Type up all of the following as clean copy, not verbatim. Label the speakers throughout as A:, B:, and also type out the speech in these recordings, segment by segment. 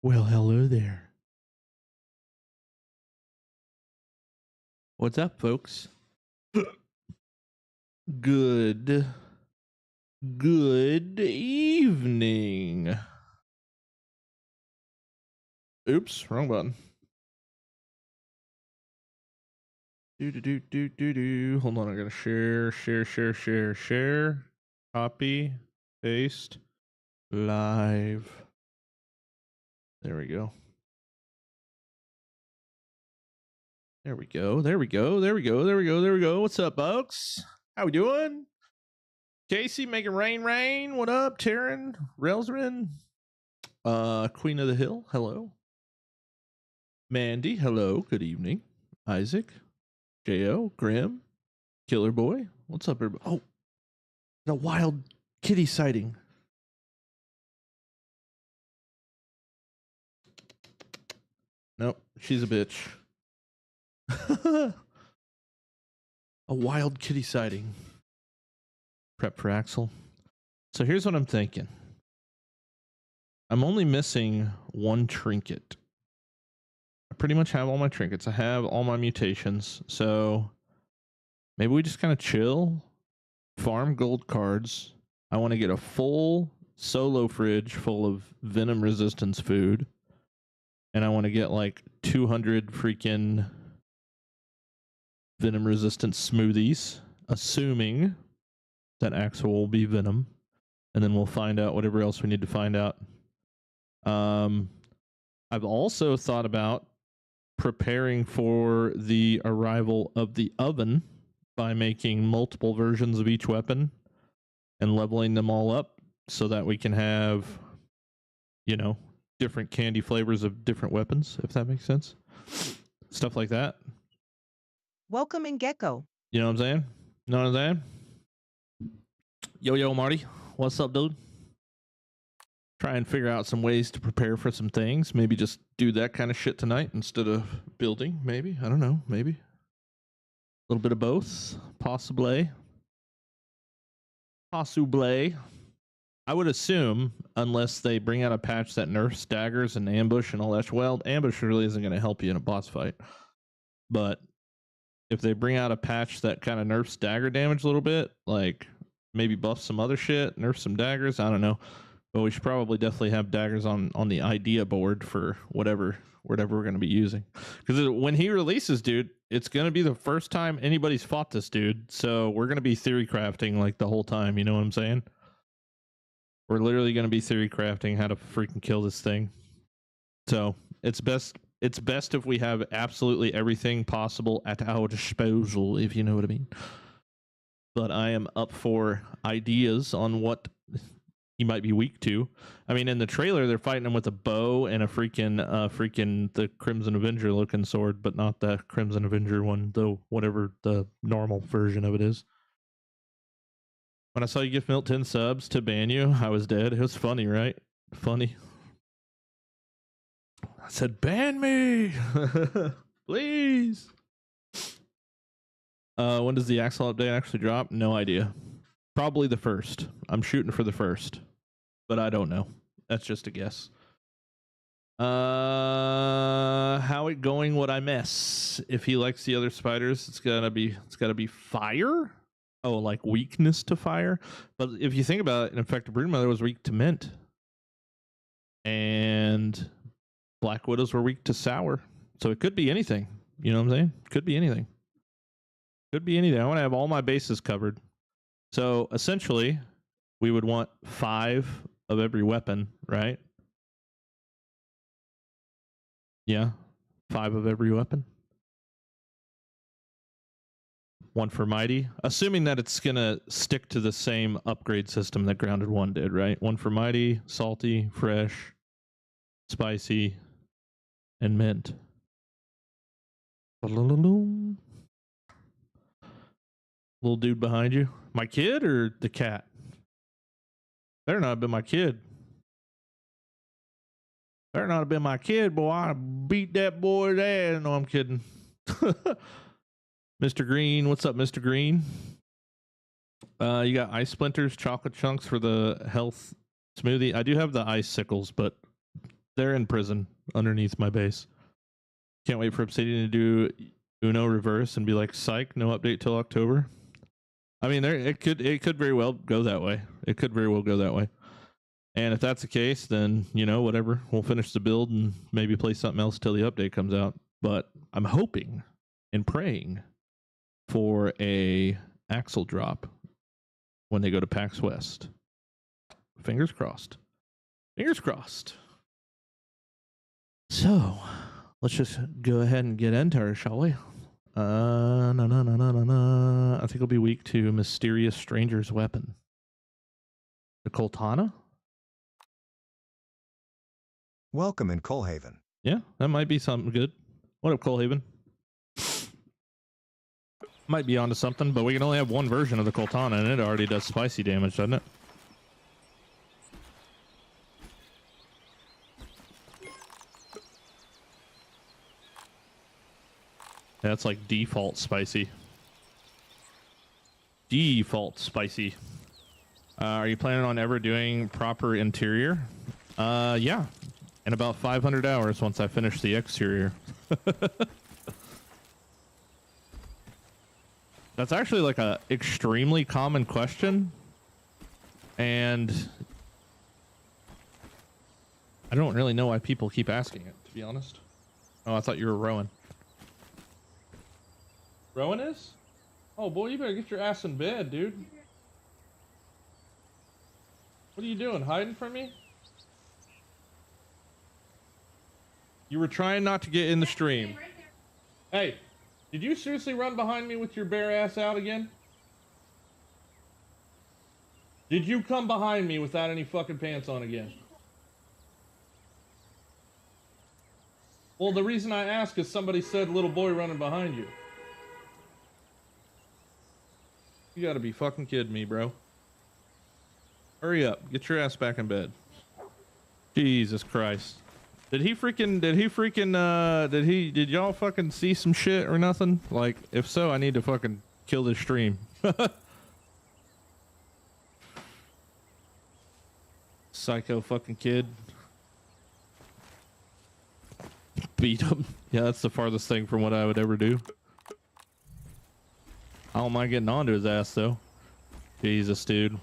A: Well, hello there. What's up, folks? Good evening. Oops, wrong button. Do. Hold on, I gotta share. Copy, paste, live. There we go. There we go. What's up, folks? How we doing? Casey making rain. What up, Taryn? Railsman? Queen of the Hill, hello. Mandy, hello, good evening. Isaac, J.O., Grim, Killer Boy, what's up, everybody? Oh, the wild kitty sighting. Nope, she's a bitch. A wild kitty sighting. Prep for Axel. So here's what I'm thinking. I'm only missing one trinket. I pretty much have all my trinkets. I have all my mutations. So maybe we just kind of chill, farm gold cards. I want to get a full solo fridge full of venom resistance food. And I want to get like 200 freaking venom resistant smoothies, assuming that Axel will be venom. And then we'll find out whatever else we need to find out. I've also thought about preparing for the arrival of the oven by making multiple versions of each weapon and leveling them all up so that we can have, you know, different candy flavors of different weapons, if that makes sense. Stuff like that.
B: Welcome in Gecko.
A: You know what I'm saying? Know what I'm saying? Yo, Marty. What's up, dude? Try and figure out some ways to prepare for some things. Maybe just do that kind of shit tonight instead of building. Maybe. I don't know. Maybe. A little bit of both. Possibly. I would assume, unless they bring out a patch that nerfs daggers and ambush and all that. Well, ambush really isn't going to help you in a boss fight. But if they bring out a patch that kind of nerfs dagger damage a little bit, like maybe buff some other shit, nerf some daggers, I don't know. But we should probably definitely have daggers on the idea board for whatever we're going to be using. Because when he releases, dude, it's going to be the first time anybody's fought this dude. So we're going to be theory crafting like the whole time. You know what I'm saying? We're literally going to be theory crafting how to freaking kill this thing. So it's best if we have absolutely everything possible at our disposal, if you know what I mean. But I am up for ideas on what he might be weak to. I mean, in the trailer, they're fighting him with a bow and a freaking the Crimson Avenger looking sword, but not the Crimson Avenger one, though. Whatever the normal version of it is. When I saw you give Milt 10 subs to ban you, I was dead. It was funny, right? Funny. I said, ban me, please. When does the Axel update actually drop? No idea. Probably the first. I'm shooting for the first, but I don't know. That's just a guess. How it going? What I miss? If he likes the other spiders, it's gotta be fire. Oh, like weakness to fire. But if you think about it, an infected broodmother was weak to mint, and Black Widows were weak to sour. So it could be anything. You know what I'm saying? Could be anything. Could be anything. I want to have all my bases covered. So essentially, we would want 5 of every weapon, right? Yeah, 5 of every weapon. 1 for Mighty, assuming that it's going to stick to the same upgrade system that Grounded 1 did, right? 1 for Mighty, Salty, Fresh, Spicy, and Mint. Little dude behind you. My kid or the cat? Better not have been my kid. Better not have been my kid, boy. I beat that boy's ass. No, I'm kidding. Mr. Green, what's up, Mr. Green? You got ice splinters, chocolate chunks for the health smoothie. I do have the ice sickles, but They're in prison underneath my base. Can't wait for Obsidian to do Uno reverse and be like, psych, no update till October. I mean, it could very well go that way. It could very well go that way. And if that's the case, then, you know, whatever. We'll finish the build and maybe play something else till the update comes out. But I'm hoping and praying for a Axel drop when they go to PAX West. Fingers crossed. Fingers crossed. So, let's just go ahead and get into her, shall we? I think it'll be week 2, Mysterious Stranger's Weapon. The Coltana?
C: Welcome in Coalhaven.
A: Yeah, that might be something good. What up, Coalhaven? Might be onto something, but we can only have one version of the Coltana, and it already does spicy damage, doesn't it? That's like default spicy. Default spicy. Are you planning on ever doing proper interior? Yeah. In about 500 hours once I finish the exterior. That's actually like a extremely common question. And I don't really know why people keep asking it, to be honest. Oh, I thought you were Rowan. Rowan is? Oh boy, you better get your ass in bed, dude. What are you doing? Hiding from me? You were trying not to get in the stream. Hey, did you seriously run behind me with your bare ass out again? Did you come behind me without any fucking pants on again? Well, the reason I ask is somebody said little boy running behind you. You gotta be fucking kidding me, bro. Hurry up. Get your ass back in bed. Jesus Christ. Did y'all fucking see some shit or nothing? Like, if so, I need to fucking kill this stream. Psycho fucking kid. Beat him. Yeah, that's the farthest thing from what I would ever do. I don't mind getting onto his ass though. Jesus, dude.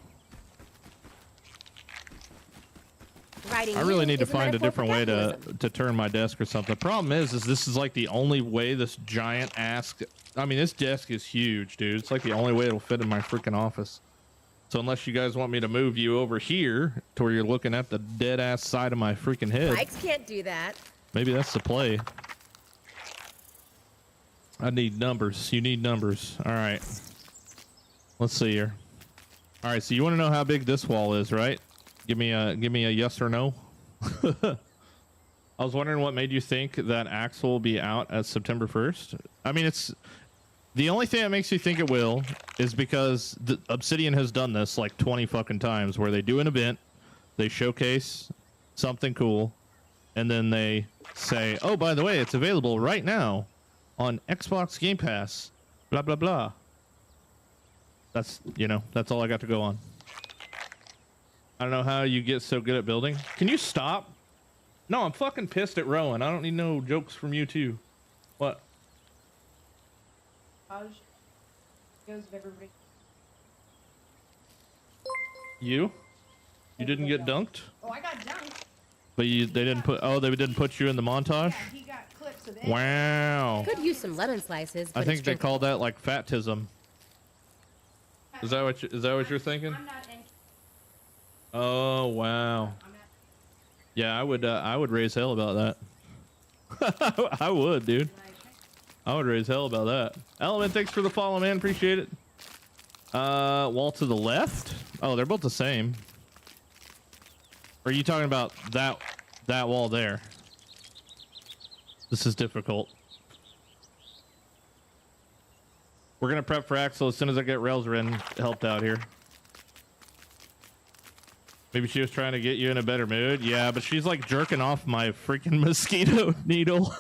A: I really need to find a different way to turn my desk or something. The problem is this is like the only way this giant ass. I mean, this desk is huge, dude. It's like the only way it'll fit in my freaking office. So unless you guys want me to move you over here to where you're looking at the dead ass side of my freaking head.
D: Bikes can't do that.
A: Maybe that's the play. I need numbers. You need numbers. All right. Let's see here. All right. So you want to know how big this wall is, right? Give me a yes or no. I was wondering what made you think that Axel will be out at September 1st. I mean, it's the only thing that makes you think it will is because the Obsidian has done this like 20 fucking times where they do an event, they showcase something cool, and then they say, oh, by the way, it's available right now on Xbox Game Pass, blah, blah, blah. That's, you know, that's all I got to go on. I don't know how you get so good at building. Can you stop? No, I'm fucking pissed at Rowan. I don't need no jokes from you too. What? You? You didn't get dunked?
D: Oh, I got dunked.
A: But they didn't put. Oh, they didn't put you in the montage.
D: Yeah, he got clips of it.
A: Wow.
D: Could use some lemon slices.
A: I think they call that like fatism. Is that what you're thinking?
D: I'm not in.
A: Oh wow. Yeah, I would raise hell about that. I would, dude. I would raise hell about that. Element, thanks for the follow, man. Appreciate it. Wall to the left. Oh, they're both the same. Or are you talking about that wall there? This is difficult. We're gonna prep for Axel as soon as I get Railsrin helped out here. Maybe she was trying to get you in a better mood. Yeah, but she's like jerking off my freaking mosquito needle.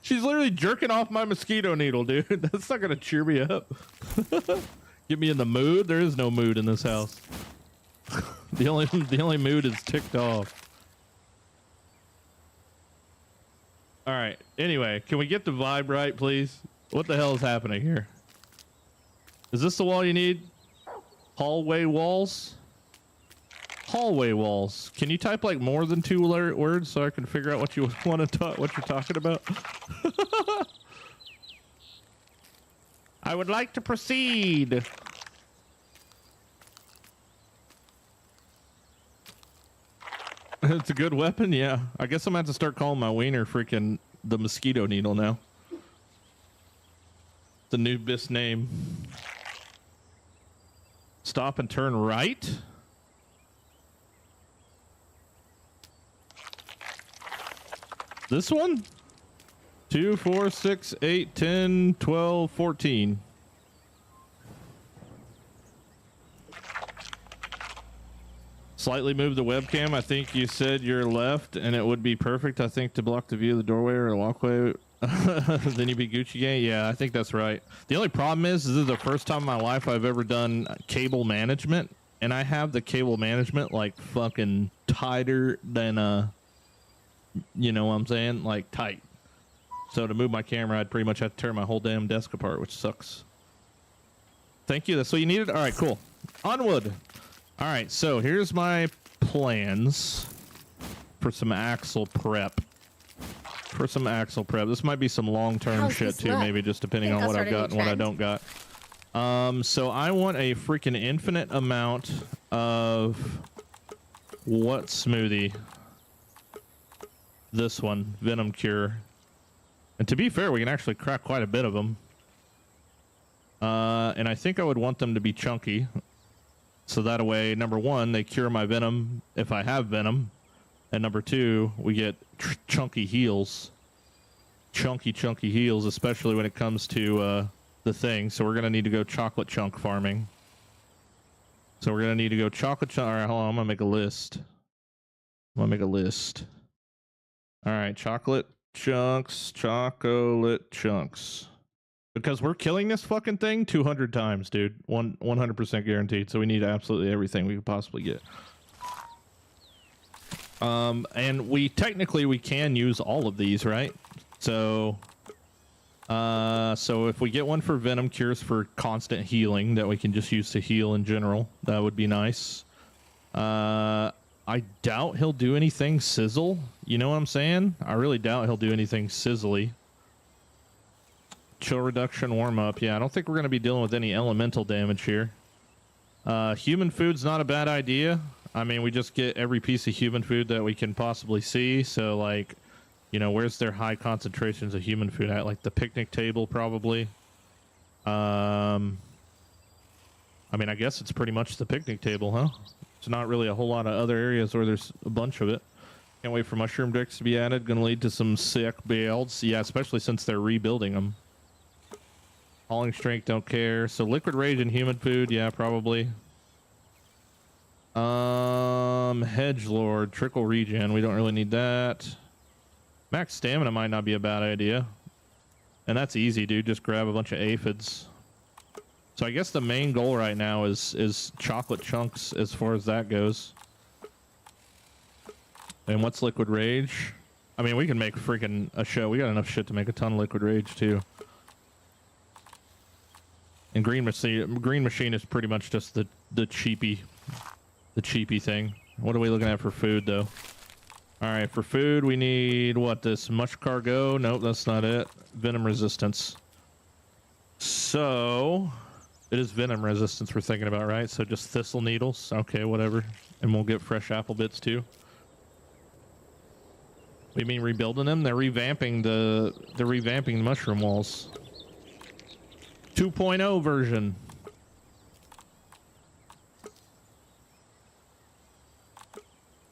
A: She's literally jerking off my mosquito needle, dude. That's not gonna cheer me up. Get me in the mood? There is no mood in this house. The only mood is ticked off. All right. Anyway, can we get the vibe right, please? What the hell is happening here? Is this the wall you need? Hallway walls? Hallway walls. Can you type like more than 2 words so I can figure out what you want to talk, what you're talking about? I would like to proceed. It's a good weapon, yeah. I guess I'm gonna have to start calling my wiener freaking the mosquito needle now. The new best name. Stop and turn right. This one? 2, 4, 6, 8, 10, 12, 14. Slightly move the webcam. I think you said your left, and it would be perfect, I think, to block the view of the doorway or the walkway. Then you'd be Gucci gang. Yeah, I think that's right. The only problem is this is the first time in my life I've ever done cable management, and I have the cable management like fucking tighter than you know what I'm saying? Like tight. So to move my camera, I'd pretty much have to tear my whole damn desk apart, which sucks. Thank you. That's what you needed? All right, cool. Onward. All right, so here's my plans for some Axel prep. This might be some long-term shit too, maybe just depending on what I've got and what I don't got. So I want a freaking infinite amount of what smoothie? This one, Venom Cure. And to be fair, we can actually crack quite a bit of them. And I think I would want them to be chunky. So that way, number one, they cure my venom if I have venom. And number two, we get chunky heals. Chunky heals, especially when it comes to the thing. So we're going to need to go chocolate chunk farming. So we're going to need to go chocolate chunk. All right, hold on. I'm going to make a list. All right, chocolate chunks. Because we're killing this fucking thing 200 times, dude. 100% guaranteed. So we need absolutely everything we could possibly get. And we can use all of these, right? So if we get one for Venom Cures for constant healing that we can just use to heal in general, that would be nice. I doubt he'll do anything sizzle. You know what I'm saying? I really doubt he'll do anything sizzly. Chill reduction, warm up. Yeah, I don't think we're going to be dealing with any elemental damage here. Human food's not a bad idea. I mean, we just get every piece of human food that we can possibly see. So, like, you know, where's their high concentrations of human food at? Like the picnic table, probably. I mean, I guess it's pretty much the picnic table, huh? It's not really a whole lot of other areas where there's a bunch of it. Can't wait for mushroom bricks to be added. Going to lead to some sick builds. Yeah, especially since they're rebuilding them. Hauling strength, don't care. So liquid rage and human food, yeah, probably. Hedgelord, trickle regen, we don't really need that. Max stamina might not be a bad idea. And that's easy, dude. Just grab a bunch of aphids. So I guess the main goal right now is chocolate chunks as far as that goes. And what's liquid rage? I mean, we can make freaking a show. We got enough shit to make a ton of liquid rage too. And green machine is pretty much just the cheapy thing. What are we looking at for food though? All right, for food we need what? This mush cargo? Nope, that's not it. Venom resistance. So it is venom resistance we're thinking about, right? So just thistle needles. Okay, whatever. And we'll get fresh apple bits too. We mean rebuilding them? They're revamping the mushroom walls. 2.0 version.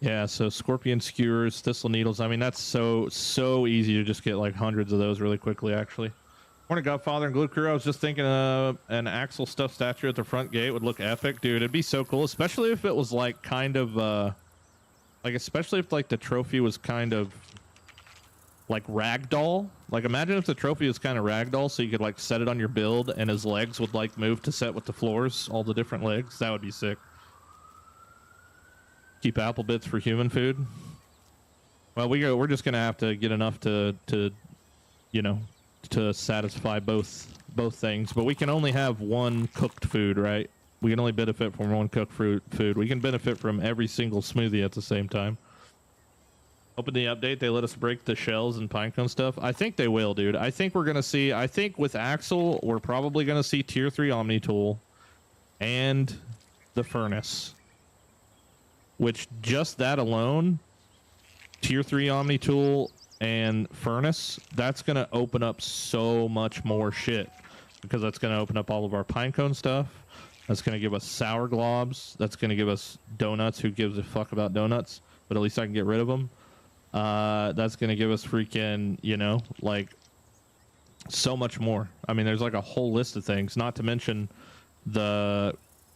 A: Yeah, so scorpion skewers, thistle needles. I mean, that's so easy to just get like hundreds of those really quickly, actually. Morning, Godfather and Glue Crew. I was just thinking an Axel stuffed statue at the front gate would look epic. Dude, it'd be so cool, especially if it was like kind of, like especially if like the trophy was kind of like ragdoll. Like imagine if the trophy was kind of ragdoll so you could like set it on your build and his legs would like move to set with the floors, all the different legs. That would be sick. Keep apple bits for human food. Well, we're just gonna have to get enough to you know, to satisfy both things. But we can only have one cooked food, right? We can only benefit from one cooked food. We can benefit from every single smoothie at the same time. Open the update. They let us break the shells and pinecone stuff. I think they will, dude. I think we're gonna see. I think with Axel, we're probably gonna see tier 3 Omni tool and the furnace. Which just that alone, tier 3 Omni tool and furnace, that's gonna open up so much more shit, because that's gonna open up all of our pinecone stuff. That's gonna give us sour globs. That's gonna give us donuts. Who gives a fuck about donuts? But at least I can get rid of them. That's gonna give us freaking, you know, like so much more. I mean, there's like a whole list of things. Not to mention the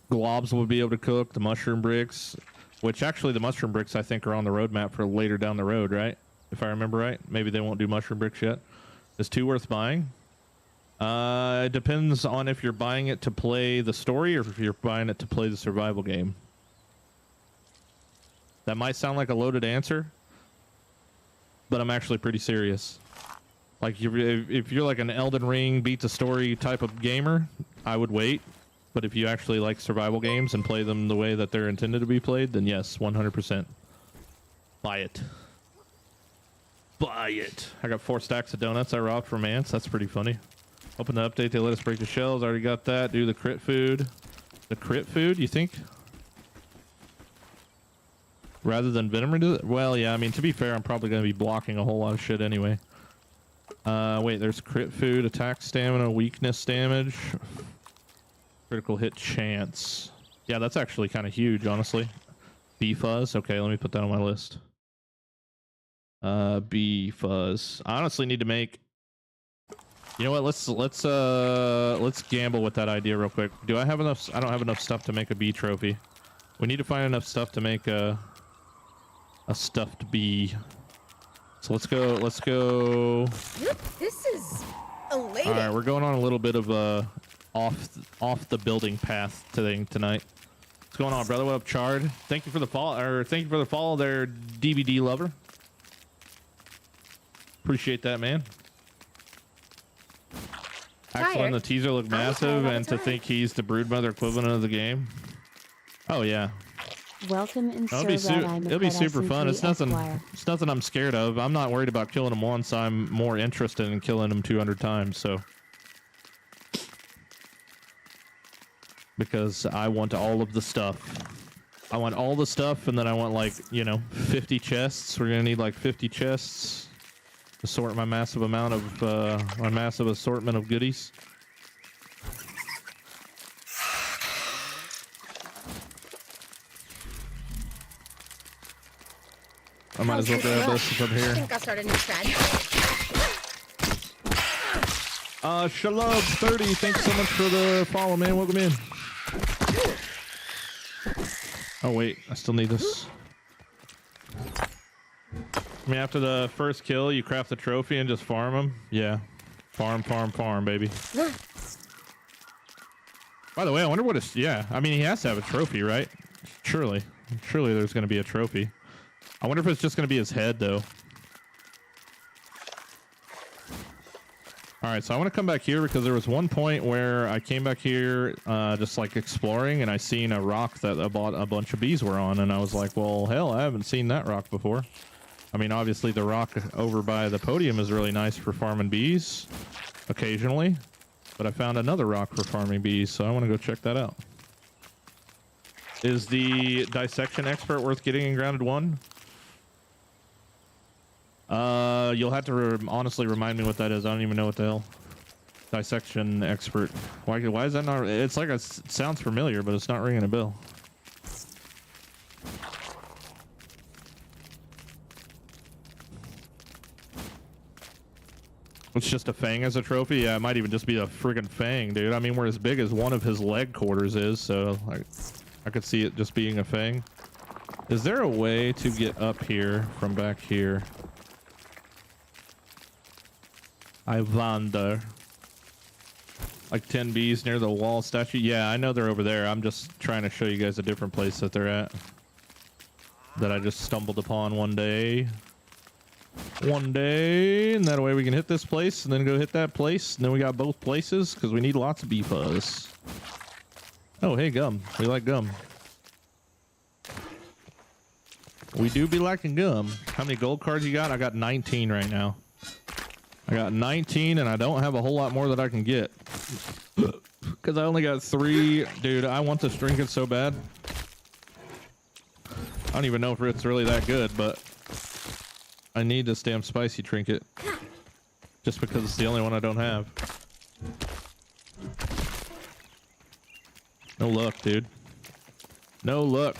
A: globs will be able to cook, the mushroom bricks, which actually the mushroom bricks I think are on the roadmap for later down the road, right? If I remember right. Maybe they won't do mushroom bricks yet. Is 2 worth buying? It depends on if you're buying it to play the story or if you're buying it to play the survival game. That might sound like a loaded answer, but I'm actually pretty serious. Like, if you're like an Elden Ring beat the story type of gamer, I would wait. But if you actually like survival games and play them the way that they're intended to be played, then yes, 100%. Buy it. Buy it. I got 4 stacks of donuts I robbed from ants. That's pretty funny. Open the update. They let us break the shells. Already got that. Do the crit food. The crit food, you think? Rather than venom? Well, yeah, I mean, to be fair, I'm probably going to be blocking a whole lot of shit anyway. Wait, there's crit food, attack stamina, weakness damage, critical hit chance. Yeah, that's actually kind of huge, honestly. Bee fuzz. Okay, let me put that on my list. Bee fuzz. I honestly need to make. You know what? Let's gamble with that idea real quick. Do I have enough? I don't have enough stuff to make a bee trophy. We need to find enough stuff to make a stuffed bee. So let's go.
D: This is elating.
A: All right, we're going on a little bit of a off the building path tonight. What's going on, brother? What up, Chard? Thank you for the follow, or thank you for the follow there, DVD lover. Appreciate that, man. Axel and the teaser look massive, and to think he's the broodmother equivalent of the game. Oh yeah.
E: Welcome and
A: It'll be super fun. It's nothing I'm scared of. I'm not worried about killing him once. I'm more interested in killing him 200 times. So, because I want all of the stuff. I want all the stuff, and then I want, like, you know, 50 chests. We're gonna need like 50 chests to sort my massive amount of my massive assortment of goodies. I might as well grab this from here.
D: I think I'll start a new thread.
A: Shalom 30, thanks so much for the follow, man. Welcome in. Oh wait, I still need this. I mean, after the first kill, you craft the trophy and just farm them. Yeah, farm, baby. By the way, I wonder what it's. Yeah, I mean, he has to have a trophy, right? Surely there's going to be a trophy. I wonder if it's just going to be his head, though. All right, so I want to come back here because there was one point where I came back here just like exploring, and I seen a rock that a bunch of bees were on, and I was like, well, hell, I haven't seen that rock before. I mean, obviously the rock over by the podium is really nice for farming bees occasionally, but I found another rock for farming bees, so I want to go check that out. Is the dissection expert worth getting in grounded 1? You'll have to honestly remind me what that is. I don't even know what the hell. Dissection expert. Why is that not? It's like it sounds familiar, but it's not ringing a bell. It's just a fang as a trophy? Yeah, it might even just be a friggin' fang, dude. I mean, we're as big as one of his leg quarters is, so I could see it just being a fang. Is there a way to get up here from back here? I wonder. Like 10 bees near the wall statue? Yeah, I know they're over there. I'm just trying to show you guys a different place that they're at. That I just stumbled upon one day. one day, and that way we can hit this place and then go hit that place, and then we got both places because we need lots of bee fuzz. Oh, hey, gum. We like gum. We do be liking gum. How many gold cards you got? I got 19 right now. I got 19, and I don't have a whole lot more that I can get. Because I only got 3. Dude, I want this trinket so bad. I don't even know if it's really that good, but I need this damn spicy trinket. Just because it's the only one I don't have. No luck, dude. No luck.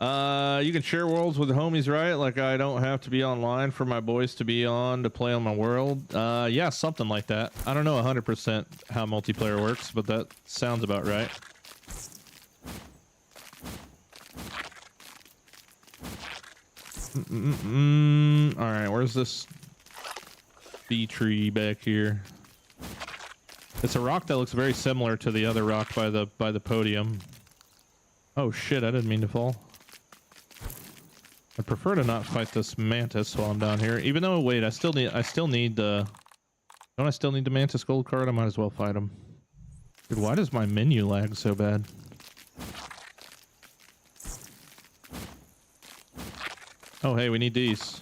A: You can share worlds with homies, right? Like I don't have to be online for my boys to be on to play on my world. Yeah, something like that. I don't know 100% how multiplayer works, but that sounds about right. All right, where's this bee tree back here? It's a rock that looks very similar to the other rock by the podium. Oh shit, I didn't mean to fall. I prefer to not fight this mantis while I'm down here. Even though, wait, I still need the... Don't I still need the mantis gold card? I might as well fight him. Dude, why does my menu lag so bad? Oh, hey, we need these.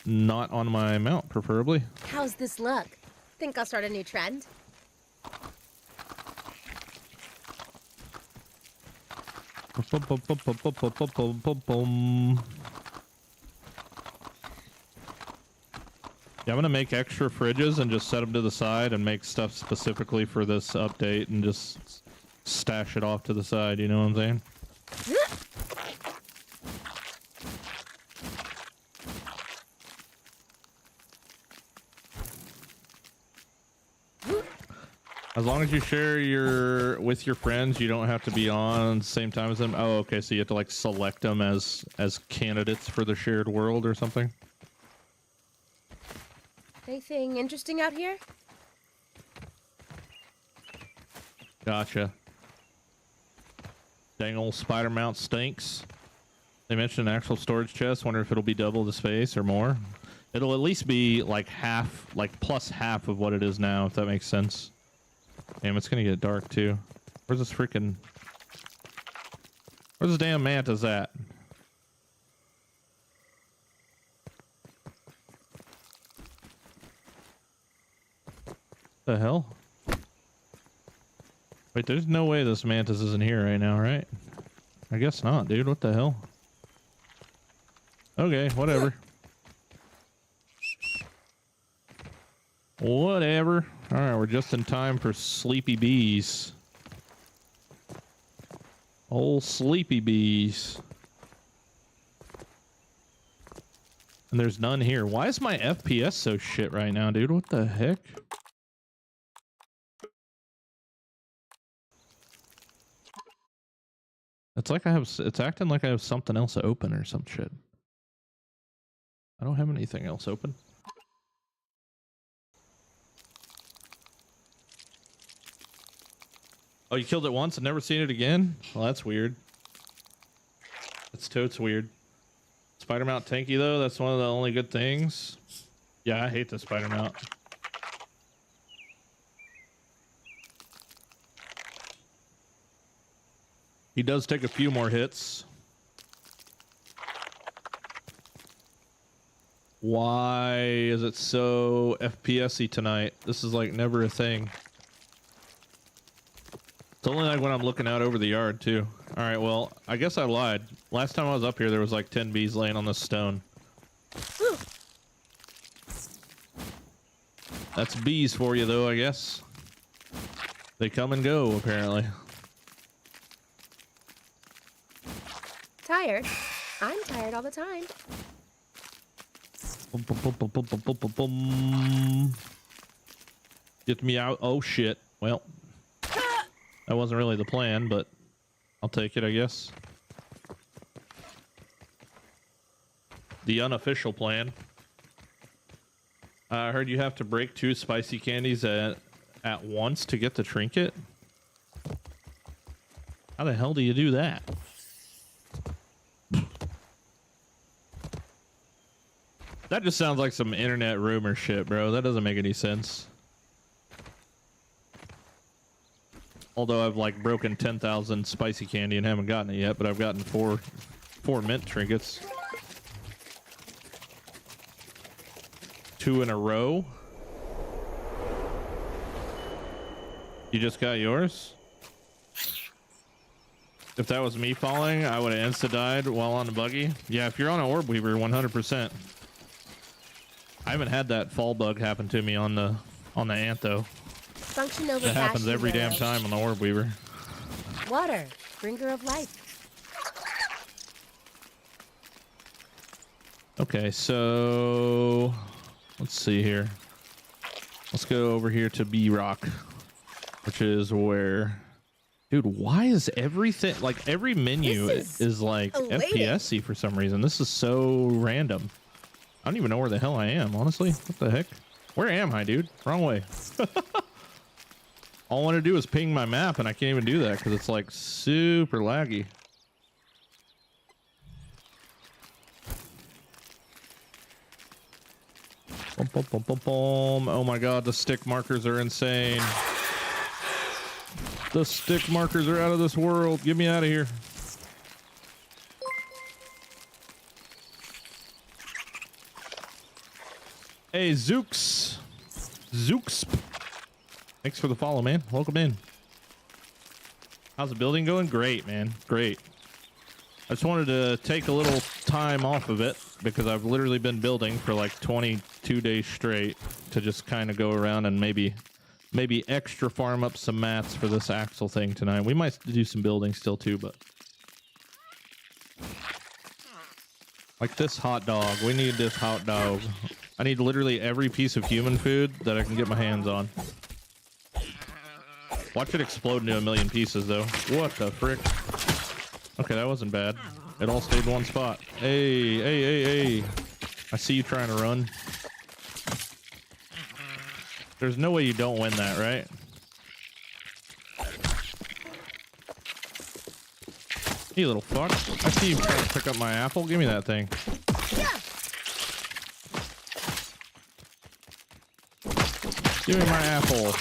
A: Not on my mount, preferably.
D: How's this look? Think I'll start a new trend?
A: Yeah, I'm gonna make extra fridges and just set them to the side and make stuff specifically for this update and just stash it off to the side, you know what I'm saying? As long as you share with your friends, you don't have to be on the same time as them. Oh, okay, so you have to like select them as candidates for the shared world or something.
D: Anything interesting out here?
A: Gotcha. Dang old spider mount stinks. They mentioned an actual storage chest. Wonder if it'll be double the space or more. It'll at least be like half, like plus half of what it is now, if that makes sense. Damn, it's gonna get dark too. Where's this freaking... Where's this damn mantis at? The hell? Wait, there's no way this mantis isn't here right now, right? I guess not, dude. What the hell? Okay, whatever. Whatever. Alright, we're just in time for sleepy bees. Old sleepy bees. And there's none here. Why is my FPS so shit right now, dude? What the heck? It's like it's acting like I have something else open or some shit. I don't have anything else open. Oh, you killed it once and never seen it again? Well, that's weird. That's totes weird. Spider mount tanky though, that's one of the only good things. Yeah, I hate the spider mount. He does take a few more hits. Why is it so FPS-y tonight? This is like never a thing. It's only like when I'm looking out over the yard too. All right, well, I guess I lied. Last time I was up here, there was like 10 bees laying on this stone. That's bees for you though, I guess. They come and go, apparently.
D: Tired? I'm tired all the time.
A: Get me out. Oh shit. Well, that wasn't really the plan, but I'll take it, I guess. The unofficial plan. I heard you have to break 2 spicy candies at once to get the trinket. How the hell do you do that? That just sounds like some internet rumor shit, bro. That doesn't make any sense. Although I've like broken 10,000 spicy candy and haven't gotten it yet, but I've gotten four mint trinkets. 2 in a row. You just got yours? If that was me falling, I would have insta-died while on the buggy. Yeah, if you're on an orb weaver, 100%. I haven't had that fall bug happen to me on the ant though.
D: Function over
A: It happens
D: fashion,
A: every damn
D: Willow.
A: time on the orb weaver.
D: Water, bringer of life.
A: Okay, so let's see here. Let's go over here to B Rock, which is where, dude, why is everything like every menu is like
D: elating.
A: FPS-y for some reason? This is so random. I don't even know where the hell I am, honestly. What the heck? Where am I, dude? Wrong way. All I want to do is ping my map, and I can't even do that because it's like super laggy. Boom, boom, boom, boom, boom. Oh my god, the stick markers are insane. The stick markers are out of this world. Get me out of here. Hey, Zooks. Zooks. Thanks for the follow, man. Welcome in. How's the building going? Great, man. Great. I just wanted to take a little time off of it because I've literally been building for like 22 days straight to just kind of go around and maybe extra farm up some mats for this Axel thing tonight. We might do some building still too, but like this hot dog. We need this hot dog. I need literally every piece of human food that I can get my hands on. Watch it explode into a million pieces, though. What the frick? Okay, that wasn't bad. It all stayed in one spot. Hey, hey, hey, hey. I see you trying to run. There's no way you don't win that, right? You little fuck. I see you trying to pick up my apple. Give me that thing. Give me my apple.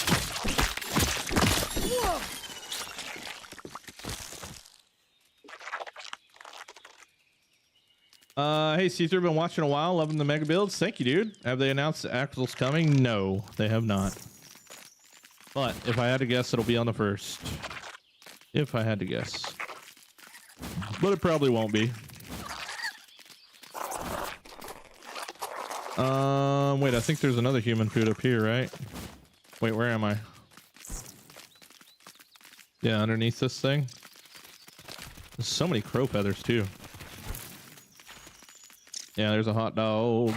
A: Hey, Caesar, been watching a while, loving the mega builds. Thank you, dude. Have they announced Axel's coming? No, they have not. But if I had to guess, it'll be on the 1st. If I had to guess. But it probably won't be. Wait, I think there's another human food up here, right? Wait, where am I? Yeah, underneath this thing. There's so many crow feathers, too. Yeah, there's a hot dog.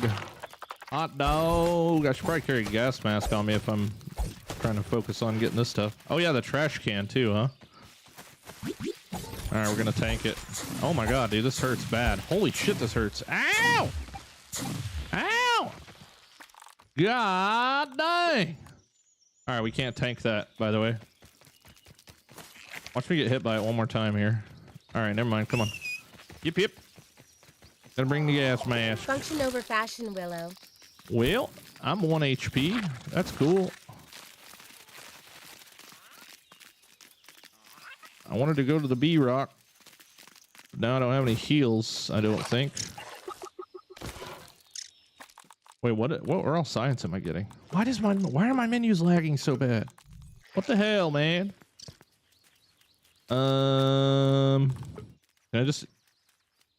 A: Hot dog. I should probably carry a gas mask on me if I'm trying to focus on getting this stuff. Oh, yeah, the trash can, too, huh? All right, we're going to tank it. Oh, my God, dude, this hurts bad. Holy shit, this hurts. Ow! Ow! God dang! All right, we can't tank that, by the way. Watch me get hit by it one more time here. All right, never mind. Come on. Yip, yip. Gotta bring the gas mask.
D: Function over fashion, Willow.
A: Well, I'm 1 HP. That's cool. I wanted to go to the B rock. But now I don't have any heals, I don't think. Wait, what all science am I getting? Why are my menus lagging so bad? What the hell, man? Can I just...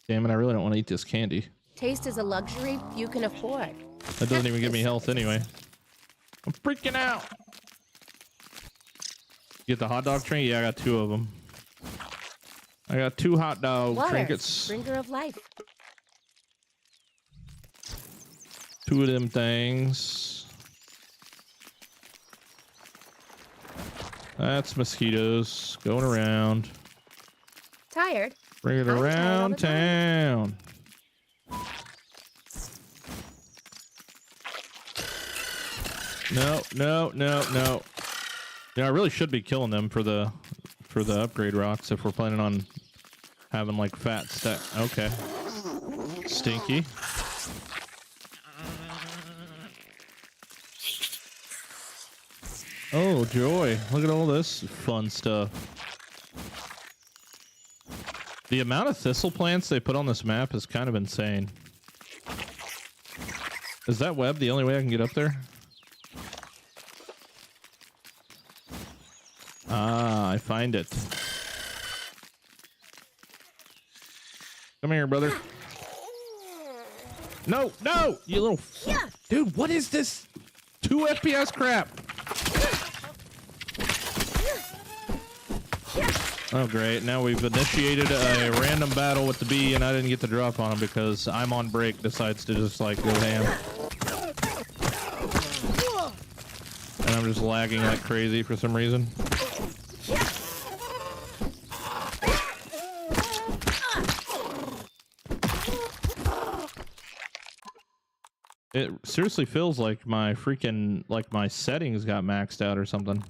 A: Damn it, I really don't want to eat this candy.
D: Taste is a luxury you can afford.
A: That doesn't even give me health anyway. I'm freaking out. Get the hot dog train? Yeah, I got 2 of them. I got 2 hot dog
D: Water,
A: trinkets.
D: bringer of life.
A: 2 of them things. That's mosquitoes going around.
D: Tired?
A: Bring it
D: I'm tired all
A: around
D: the time.
A: town. No, no, no, no. Yeah, I really should be killing them for the upgrade rocks if we're planning on having like fat stack. Okay. Stinky. Oh, joy. Look at all this fun stuff. The amount of thistle plants they put on this map is kind of insane. Is that web the only way I can get up there? Ah, I find it. Come here, brother. No, no, you little... Dude, what is this? 2 FPS crap. Oh, great. Now we've initiated a random battle with the bee, and I didn't get the drop on him because I'm on break, decides to just, like, go ham. And I'm just lagging like crazy for some reason. It seriously feels like my freaking, like my settings got maxed out or something.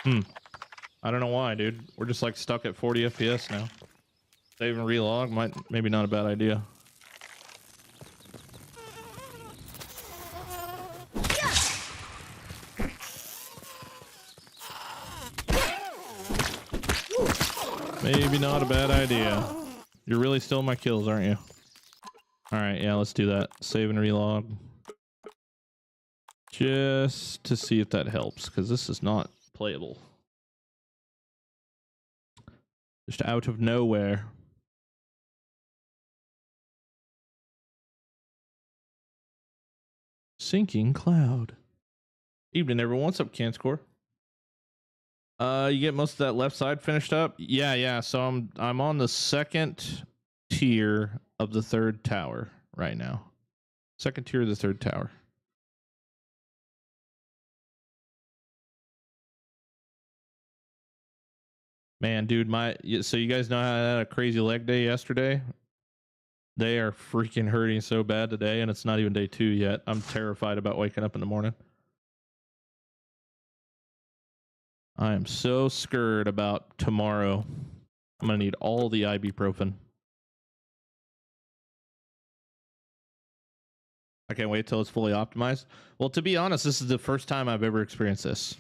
A: I don't know why, dude. We're just like stuck at 40 FPS now. Save and relog maybe not a bad idea. Maybe not a bad idea. You're really stealing my kills, aren't you? Alright, yeah, let's do that. Save and relog. Just to see if that helps, because this is not playable. Just out of nowhere. Sinking cloud. Evening, everyone. What's up, CanScore? You get most of that left side finished up? Yeah. So I'm on the second tier of the third tower right now. Second tier of the third tower. Man, dude, so you guys know how I had a crazy leg day yesterday? They are freaking hurting so bad today, and it's not even day 2 yet. I'm terrified about waking up in the morning. I am so scared about tomorrow. I'm gonna need all the ibuprofen. I can't wait till it's fully optimized. Well, to be honest, this is the first time I've ever experienced this.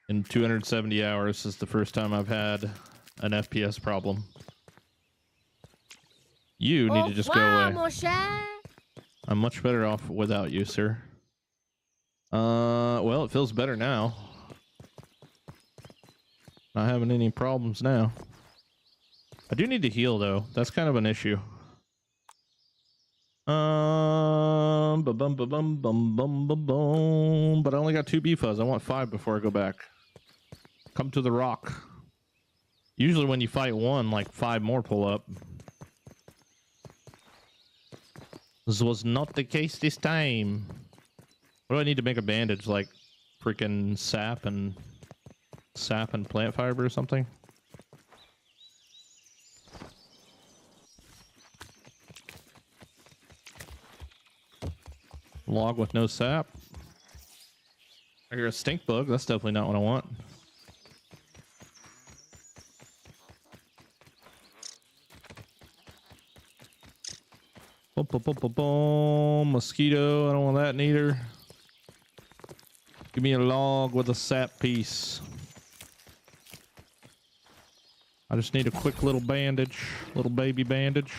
A: In 270 hours, this is the first time I've had an FPS problem. You need to just go away. I'm much better off without you, sir. Well, it feels better now. Not having any problems now. I do need to heal, though. That's kind of an issue. But I only got 2 B-fuzz. I want 5 before I go back. Come to the rock. Usually when you fight one, like 5 more pull up. This was not the case this time. What do I need to make a bandage? Like freaking sap and plant fiber or something? Log with no sap. I hear a stink bug. That's definitely not what I want. Boom, boom, boom, boom, boom. Mosquito. I don't want that neither. Give me a log with a sap piece. I just need a quick little bandage. Little baby bandage.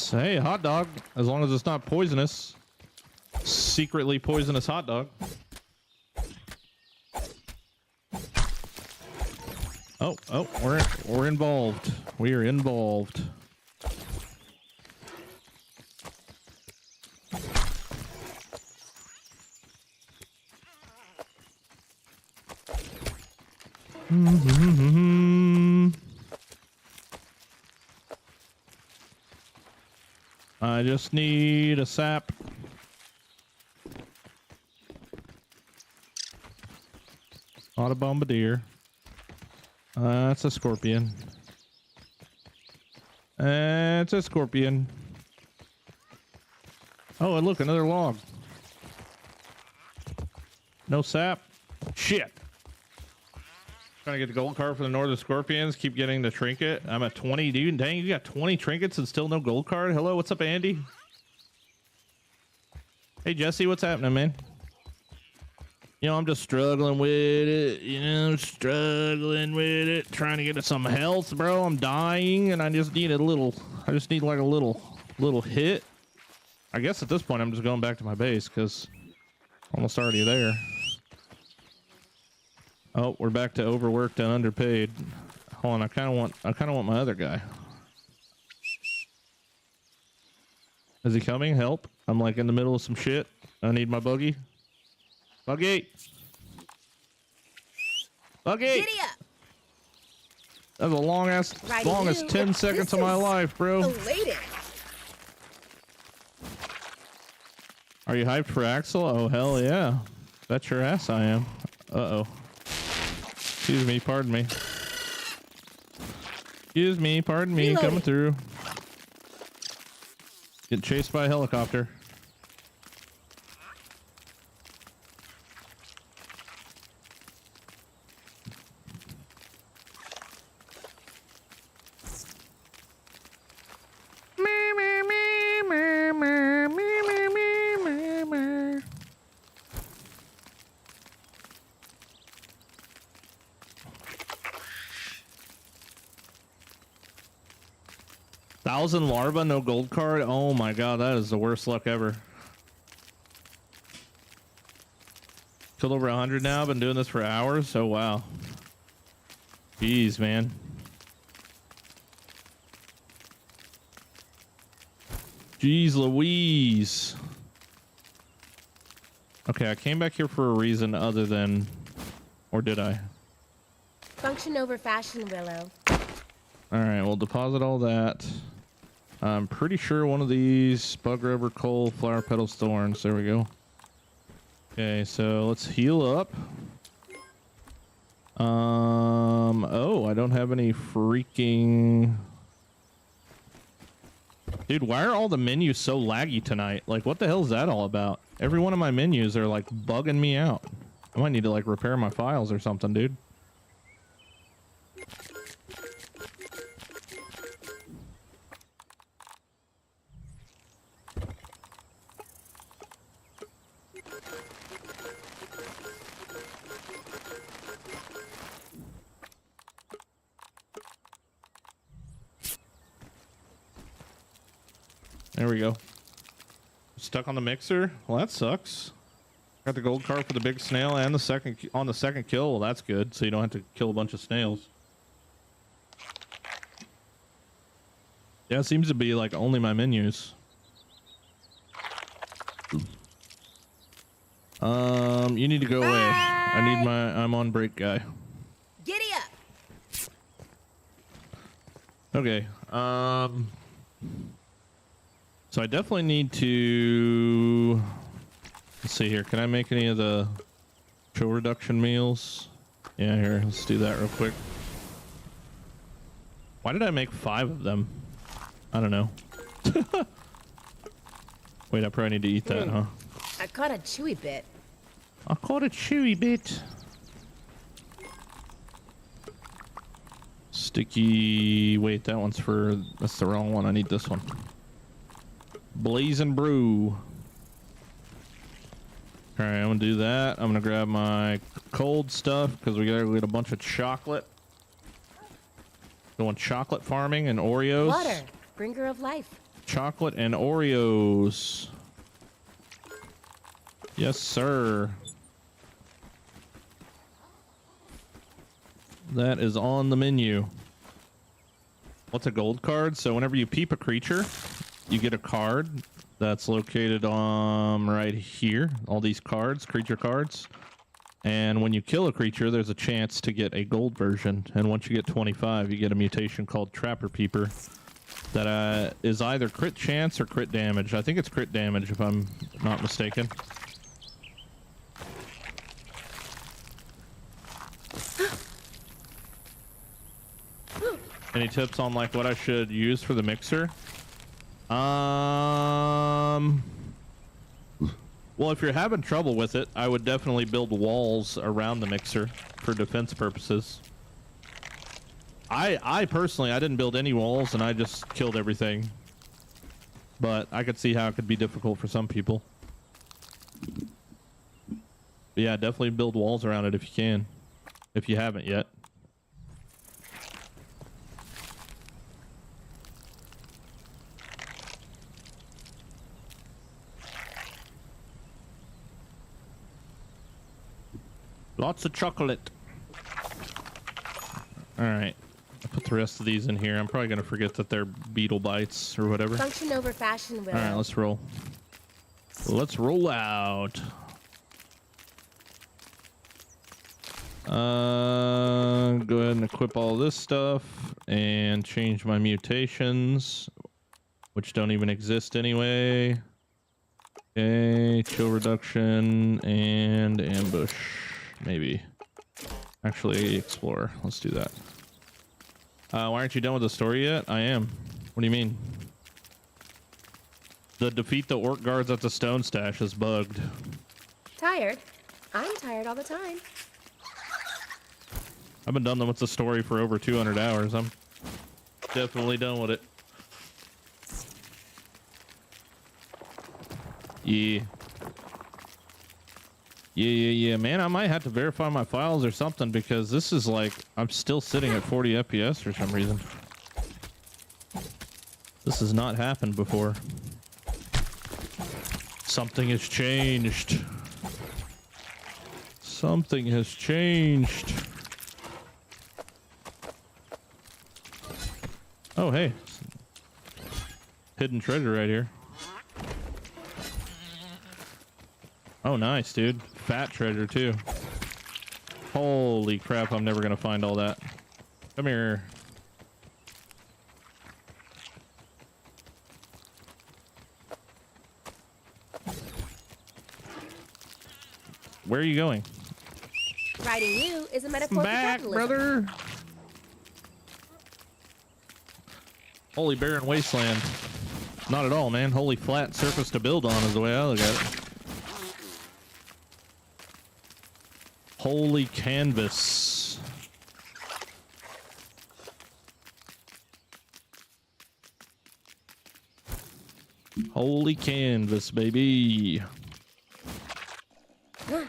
A: Hey, hot dog. As long as it's not poisonous. Secretly poisonous hot dog. Oh, we're involved. We are involved. I just need a sap. Not a bombardier. That's a scorpion. It's a scorpion. Oh, and look, another log. No sap. Shit. Trying to get the gold card for the Northern Scorpions. Keep getting the trinket. I'm at 20, dude. Dang, you got 20 trinkets and still no gold card? Hello, what's up, Andy? Hey, Jesse, what's happening, man? You know, I'm just struggling with it. You know, struggling with it. Trying to get some health, bro. I'm dying, and I just need a little... I just need, like, a little hit. I guess at this point, I'm just going back to my base, because I'm almost already there. Oh, we're back to overworked and underpaid. Hold on, I kind of want my other guy. Is he coming? Help! I'm like in the middle of some shit. I need my buggy. Buggy! Buggy!
D: Giddy up.
A: That was the longest 10 seconds of my life, bro.
D: The latest.
A: Are you hyped for Axel? Oh hell yeah! Bet your ass I am. Uh oh. Excuse me, pardon me. Excuse me, pardon me,
D: Reloading.
A: coming through. Get chased by a helicopter. Thousand larva, no gold card. Oh my god, that is the worst luck ever. Killed over 100 now. Been doing this for hours. Oh wow. Jeez, man. Jeez Louise. Okay, I came back here for a reason other than, or did I?
D: Function over fashion, Willow.
A: All right, we'll deposit all that. I'm pretty sure one of these bug rubber, coal, flower petals, thorns. There we go. Okay, so let's heal up. Oh, I don't have any freaking... Dude, why are all the menus so laggy tonight? Like, what the hell is that all about? Every one of my menus are like bugging me out. I might need to like repair my files or something, dude. There we go. Stuck on the mixer. Well, that sucks. Got the gold card for the big snail and the second kill. Well, that's good. So you don't have to kill a bunch of snails. Yeah, it seems to be like only my menus. You need to go away. I'm on break, guy.
D: Giddy up.
A: Okay. So I definitely need to... Let's see here. Can I make any of the chill reduction meals? Yeah, here. Let's do that real quick. Why did I make 5 of them? I don't know. Wait, I probably need to eat that, huh?
D: I caught a chewy bit.
A: I caught a chewy bit. Sticky... Wait, that one's for... That's the wrong one. I need this one. Blaze and brew. All right, I'm gonna do that. I'm gonna grab my cold stuff because we gotta get a bunch of chocolate. Going chocolate farming and Oreos.
D: Water, bringer of life.
A: Chocolate and Oreos. Yes, sir. That is on the menu. What's a gold card? So whenever you peep a creature, you get a card that's located right here. All these cards, creature cards. And when you kill a creature, there's a chance to get a gold version. And once you get 25, you get a mutation called Trapper Peeper that is either crit chance or crit damage. I think it's crit damage if I'm not mistaken. Any tips on like what I should use for the mixer? Well, if you're having trouble with it, I would definitely build walls around the mixer for defense purposes. I personally, I didn't build any walls and I just killed everything. But I could see how it could be difficult for some people. But yeah, definitely build walls around it if you can. If you haven't yet. Lots of chocolate. Alright. I'll put the rest of these in here. I'm probably going to forget that they're beetle bites or whatever.
D: Function over fashion, Willow.
A: Alright, let's roll. Let's roll out. Go ahead and equip all this stuff and change my mutations, which don't even exist anyway. Okay, chill reduction and ambush, maybe. Actually, explore. Let's do that. Why aren't you done with the story yet? I am. What do you mean? The defeat the orc guards at the stone stash is bugged.
D: Tired? I'm tired all the time.
A: I've been done with the story for over 200 hours. I'm definitely done with it. Yeah. Yeah. Man, I might have to verify my files or something because this is like, I'm still sitting at 40 FPS for some reason. This has not happened before. Something has changed. Something has changed. Oh, hey. Hidden treasure right here. Oh, nice, dude. Fat treasure, too. Holy crap, I'm never gonna find all that. Come here. Where are you going?
D: Riding you is a metaphor
A: Back,
D: for capitalism.
A: brother. Holy barren wasteland. Not at all, man. Holy flat surface to build on is the way I look at it. Holy canvas. Holy canvas, baby. All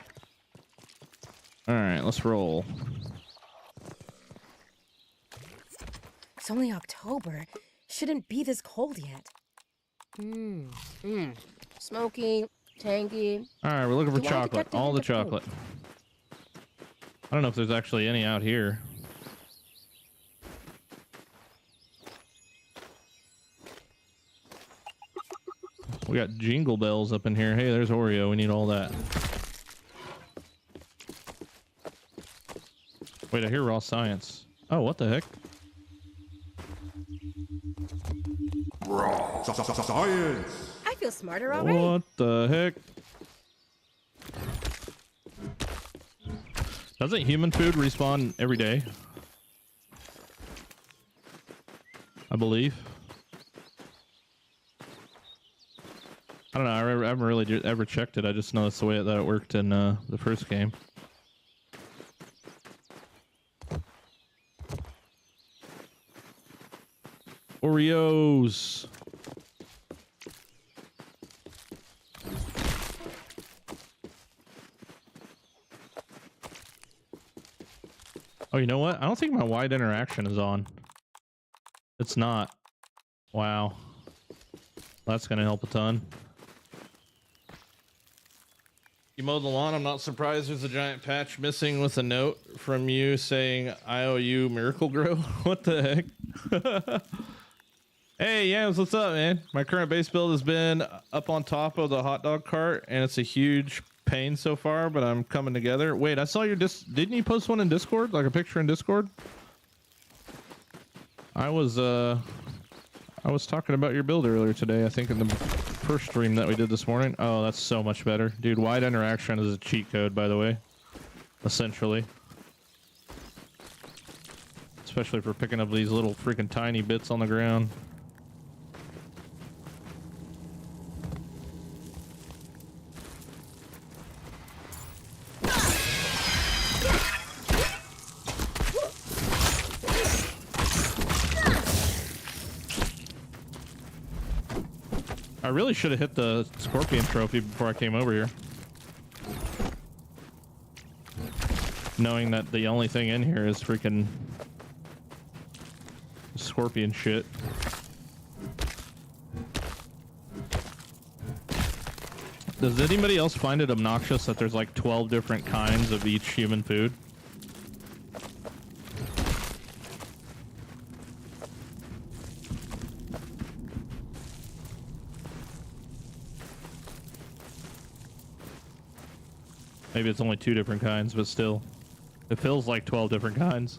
A: right, let's roll.
D: It's only October. Shouldn't be this cold yet. Smoky, tangy.
A: All right, we're looking for
D: You are
A: chocolate.
D: detecting
A: All the
D: in the pool.
A: chocolate. I don't know if there's actually any out here. We got jingle bells up in here. Hey, there's Oreo. We need all that. Wait, I hear raw science. Oh, what the heck?
C: Science!
D: I feel smarter already.
A: What the heck? Doesn't human food respawn every day? I believe. I don't know. I haven't really ever checked it. I just know that's the way that it worked in the first game. Oreos. Oh, you know what? I don't think my wide interaction is on. It's not. Wow. That's going to help a ton. You mowed the lawn. I'm not surprised there's a giant patch missing with a note from you saying, I owe you Miracle Grow. What the heck? Hey, Yams, what's up, man? My current base build has been up on top of the hot dog cart, and it's a huge pain so far, but I'm coming together. Wait, I saw your didn't you post one in Discord? Like a picture in Discord? I was talking about your build earlier today, I think in the first stream that we did this morning. Oh, that's so much better. Dude, wide interaction is a cheat code, by the way. Essentially. Especially for picking up these little freaking tiny bits on the ground. I really should have hit the scorpion trophy before I came over here. Knowing that the only thing in here is freaking scorpion shit. Does anybody else find it obnoxious that there's like 12 different kinds of each human food? Maybe it's only 2 different kinds, but still. It feels like 12 different kinds.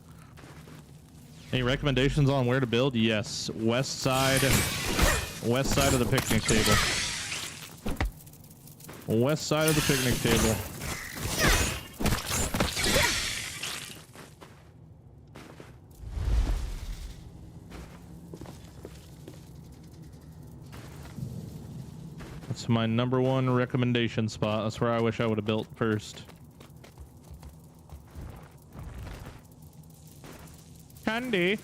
A: Any recommendations on where to build? Yes. West side of the picnic table. West side of the picnic table. That's my #1 recommendation spot. That's where I wish I would have built first. Candy.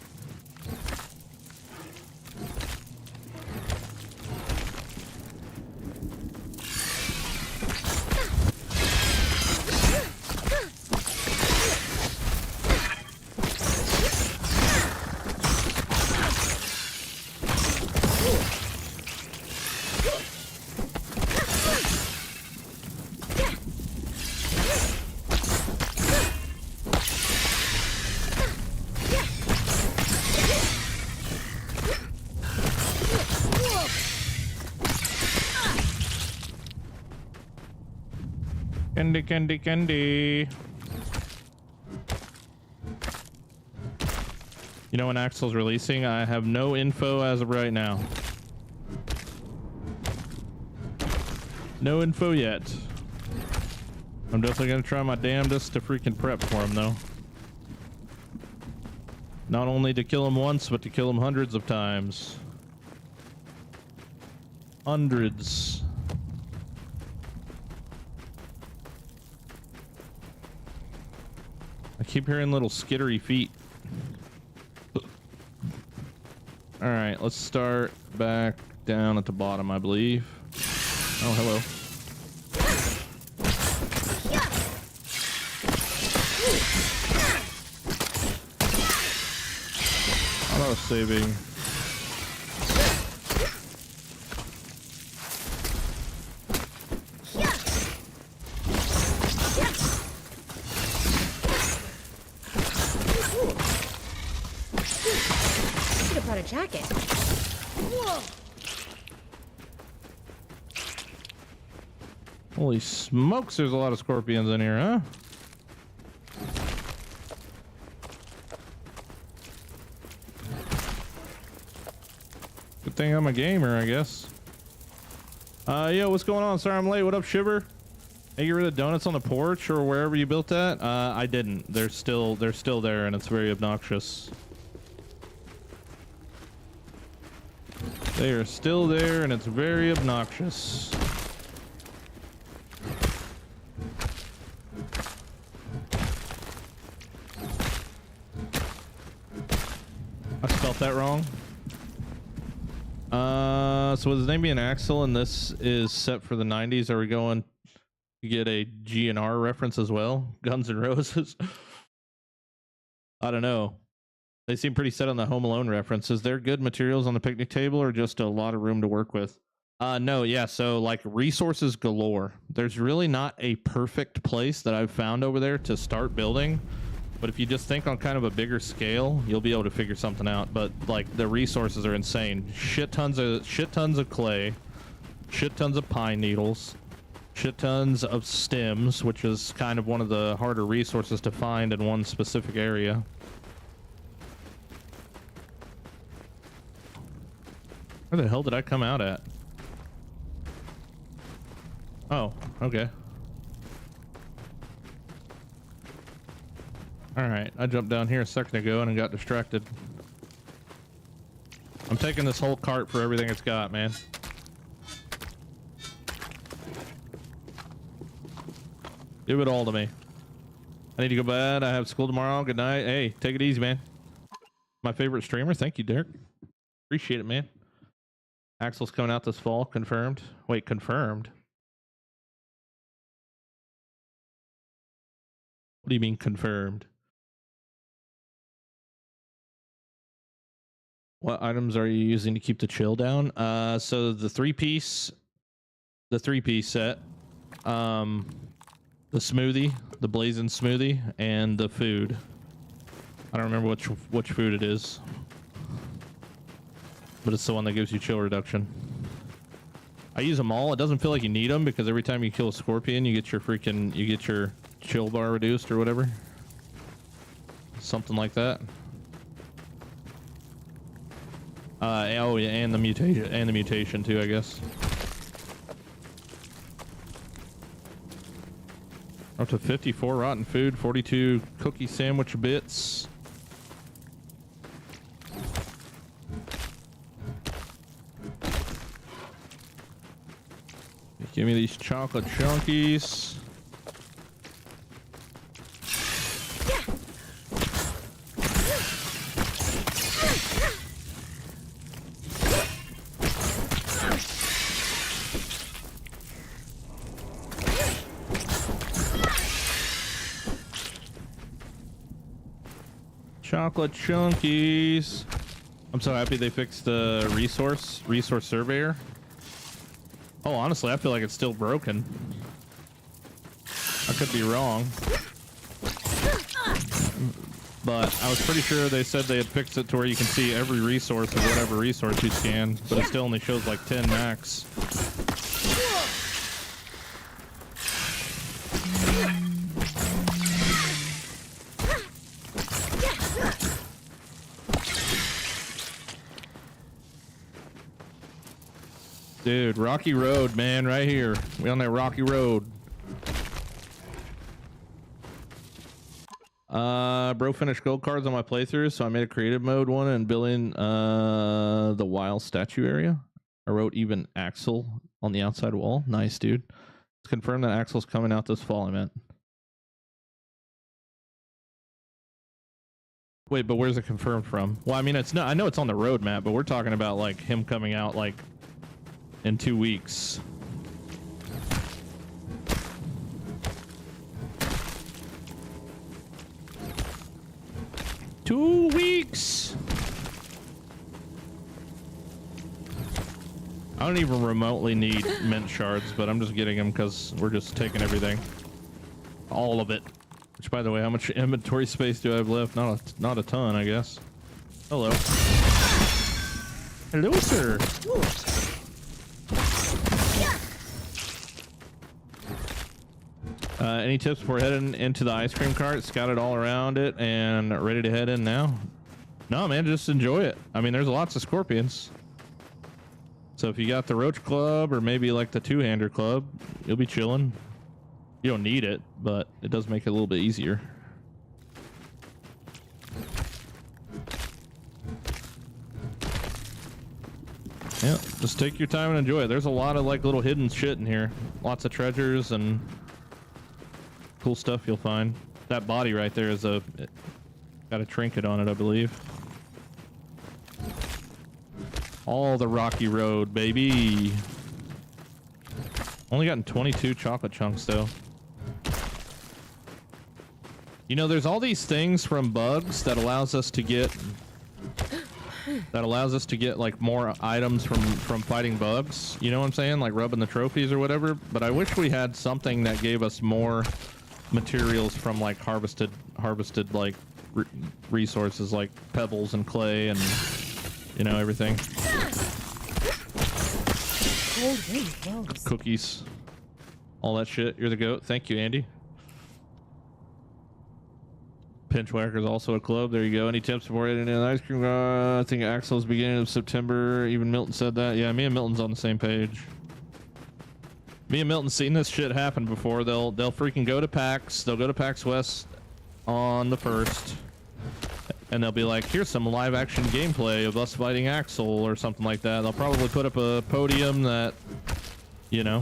A: Candy, candy, candy. You know when Axel's releasing? I have no info as of right now. No info yet. I'm definitely gonna try my damnedest to freaking prep for him though. Not only to kill him once, but to kill him hundreds of times. Hundreds. I keep hearing little skittery feet. All right, let's start back down at the bottom, I believe. Oh, hello. I was saving.
D: A jacket. Whoa.
A: Holy smokes, there's a lot of scorpions in here, huh? Good thing I'm a gamer, I guess. Yo, what's going on? Sorry I'm late. What up, Shiver? Hey, get rid of donuts on the porch or wherever you built that? I didn't. They're still there, and it's very obnoxious. They are still there, and it's very obnoxious. I spelt that wrong. So with his name being Axel, and this is set for the 90s, are we going to get a GNR reference as well? Guns N' Roses? I don't know. They seem pretty set on the Home Alone reference. Is there good materials on the picnic table or just a lot of room to work with? No, yeah, so like resources galore. There's really not a perfect place that I've found over there to start building, but if you just think on kind of a bigger scale, you'll be able to figure something out. But like the resources are insane. Shit tons of clay, shit tons of pine needles, shit tons of stems, which is kind of one of the harder resources to find in one specific area. Where the hell did I come out at? Oh, okay. Alright, I jumped down here a second ago and got distracted. I'm taking this whole cart for everything it's got, man. Give it all to me. I need to go bed. I have school tomorrow. Good night. Hey, take it easy, man. My favorite streamer. Thank you, Derek. Appreciate it, man. Axel's coming out this fall. Confirmed. Wait, confirmed. What do you mean confirmed? What items are you using to keep the chill down? So the three-piece set, the smoothie, the blazing smoothie, and the food. I don't remember which food it is, but it's the one that gives you chill reduction. I use them all. It doesn't feel like you need them because every time you kill a scorpion, you get your chill bar reduced or whatever, something like that. Oh yeah, and the mutation too, I guess. Up to 54 rotten food, 42 cookie sandwich bits. Give me these chocolate chunkies. Chocolate chunkies. I'm so happy they fixed the resource surveyor. Oh, honestly, I feel like it's still broken. I could be wrong. But I was pretty sure they said they had fixed it to where you can see every resource of whatever resource you scan, but it still only shows like 10 max. Dude, rocky road, man, right here. We on that rocky road. Bro finished gold cards on my playthrough, so I made a creative mode one and building the wild statue area. I wrote even Axel on the outside wall. Nice, dude. It's confirmed that Axel's coming out this fall, I meant. Wait, but where's it confirmed from? Well, I mean, it's not. I know it's on the roadmap, but we're talking about like him coming out like in 2 weeks. Two weeks. I don't even remotely need mint shards, but I'm just getting them because we're just taking everything, all of it. Which, by the way, how much inventory space do I have left? Not a ton, I guess. Hello. Hello, sir. Any tips before heading into the ice cream cart? Scouted all around it and ready to head in now? No, man, just enjoy it. I mean, there's lots of scorpions. So if you got the roach club or maybe like the two-hander club, you'll be chilling. You don't need it, but it does make it a little bit easier. Yeah, just take your time and enjoy it. There's a lot of like little hidden shit in here. Lots of treasures and cool stuff you'll find. That body right there is got a trinket on it, I believe. All the rocky road, baby. Only gotten 22 chocolate chunks though. You know, there's all these things from bugs that allows us to get like more items from fighting bugs. You know what I'm saying? Like rubbing the trophies or whatever. But I wish we had something that gave us more materials from like harvested like resources like pebbles and clay and you know everything. Cookies, all that shit. You're the goat. Thank you, Andy. Pinchwhacker's also a club. There you go. Any tips before heading into the ice cream? I think Axel's beginning of September. Even Milton said that. Yeah, me and Milton's on the same page. Me and Milton's seen this shit happen before. They'll freaking go to PAX. They'll go to PAX West on the 1st. And they'll be like, here's some live action gameplay of us fighting Axel or something like that. They'll probably put up a podium that, you know,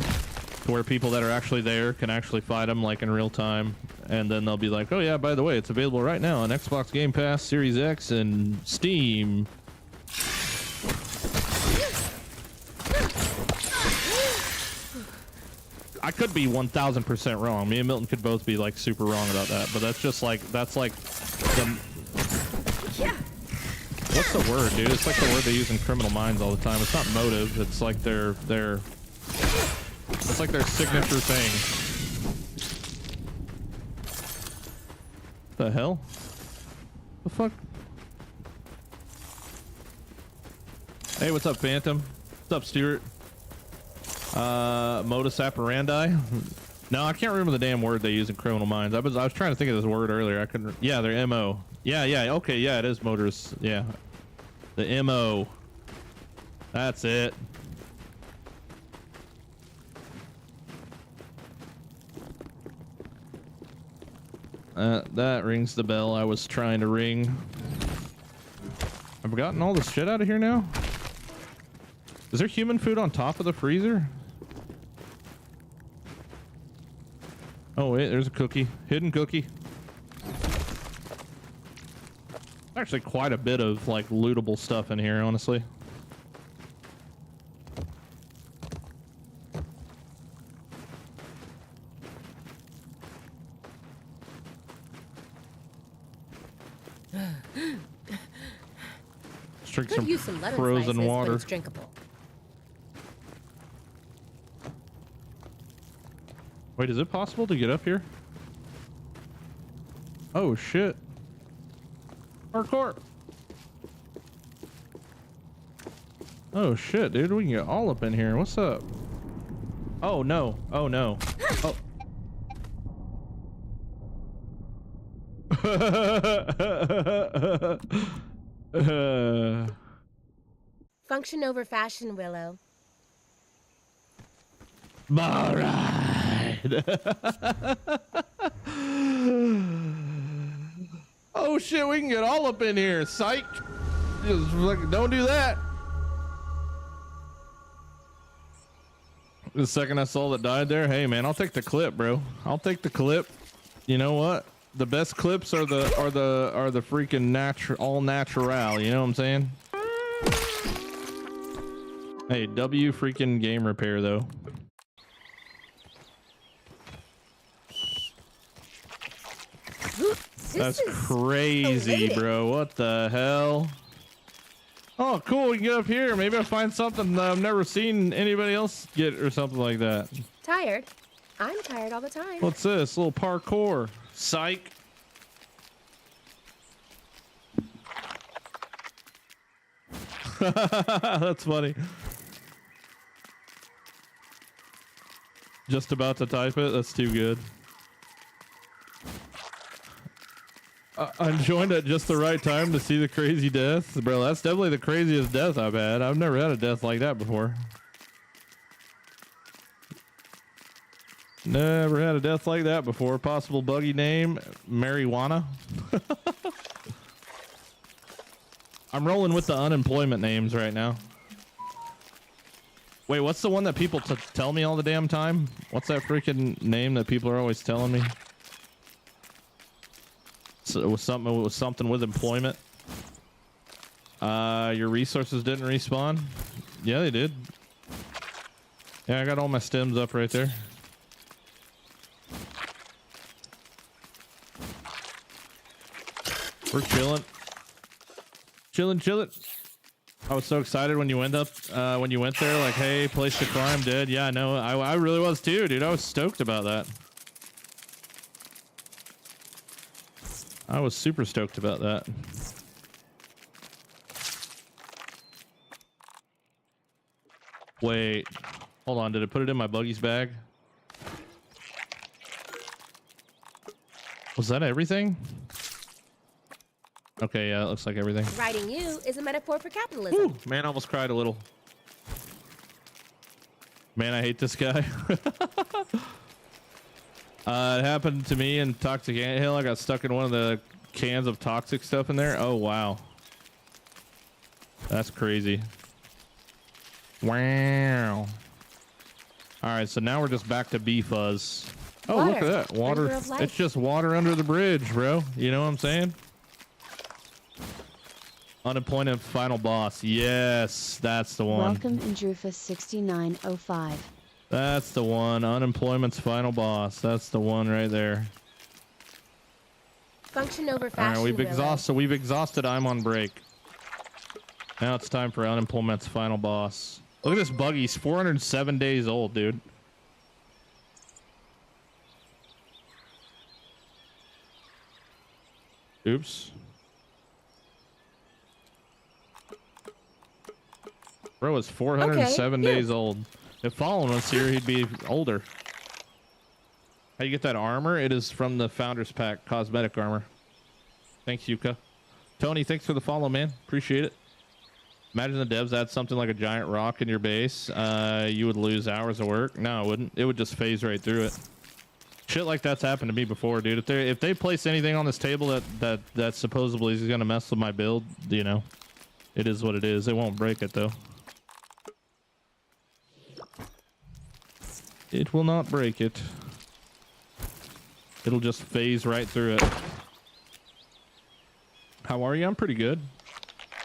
A: where people that are actually there can actually fight them like in real time. And then they'll be like, oh yeah, by the way, it's available right now on Xbox Game Pass, Series X, and Steam. I could be 1000% wrong. Me and Milton could both be like super wrong about that, but that's just like the. What's the word, dude? It's like the word they use in Criminal Minds all the time. It's not motive. It's like their. It's like their signature thing. The hell? The fuck? Hey, what's up, Phantom? What's up, Stuart? Modus operandi? No, I can't remember the damn word they use in Criminal Minds. I was trying to think of this word earlier. I couldn't. Yeah, their MO. Yeah. Okay, yeah, it is motors. Yeah. The MO. That's it. That rings the bell I was trying to ring. I've gotten all this shit out of here now. Is there human food on top of the freezer? Oh wait, there's a cookie. Hidden cookie. Actually quite a bit of like lootable stuff in here, honestly. Let's drink some frozen
D: slices,
A: water.
D: but it's drinkable.
A: Wait, is it possible to get up here? Oh shit. Parkour. Oh shit, dude, we can get all up in here. What's up? Oh no. Oh no. Oh.
D: Function over fashion, Willow.
A: All right. Oh shit, we can get all up in here. Psych. Just like, don't do that. The second I saw that died there, hey man, I'll take the clip, bro. I'll take the clip. You know what? The best clips are the freaking all natural. You know what I'm saying? Hey, W freaking game repair though. That's crazy, bro. What the hell? Oh, cool. We can get up here. Maybe I'll find something that I've never seen anybody else get or something like that.
D: Tired? I'm tired all the time.
A: What's this? A little parkour. Psych. That's funny. Just about to type it. That's too good. I joined at just the right time to see the crazy death. Bro, that's definitely the craziest death I've had. I've never had a death like that before. Never had a death like that before. Possible buggy name, marijuana. I'm rolling with the unemployment names right now. Wait, what's the one that people tell me all the damn time? What's that freaking name that people are always telling me? So it was something with employment. Your resources didn't respawn. Yeah, they did. Yeah, I got all my stems up right there. We're chilling. Chilling. I was so excited when you went there, like, hey, place to climb, dead. Yeah, I know. I really was too, dude. I was stoked about that. I was super stoked about that. Wait, hold on. Did it put it in my buggy's bag? Was that everything? Okay, yeah, it looks like everything.
D: Writing you is a metaphor for capitalism.
A: Woo, man, I almost cried a little. Man, I hate this guy. It happened to me in Toxic Anthill. I got stuck in one of the cans of toxic stuff in there. Oh, wow. That's crazy. Wow. All right, so now we're just back to B-Fuzz. Oh,
D: Water.
A: look at that. Water.
D: River of life.
A: It's just water under the bridge, bro. You know what I'm saying? Unemployment final boss. Yes, that's the one.
E: Welcome, Indrufus6905.
A: That's the one. Unemployment's final boss. That's the one right there.
D: Function over
A: All
D: fashion.
A: right, we've
D: Willow.
A: exhausted. I'm on break. Now it's time for unemployment's final boss. Look at this buggy. He's 407 days old, dude. Oops. Bro is 407
D: Okay,
A: days old. If Fallen was here, he'd be older. How you get that armor? It is from the Founders Pack, cosmetic armor. Thanks, Yuka. Tony, thanks for the follow, man. Appreciate it. Imagine the devs had something like a giant rock in your base. You would lose hours of work. No, it wouldn't. It would just phase right through it. Shit like that's happened to me before, dude. If they place anything on this table that supposedly is gonna mess with my build, you know, it is what it is. It won't break it though. It will not break it. It'll just phase right through it. How are you? I'm pretty good.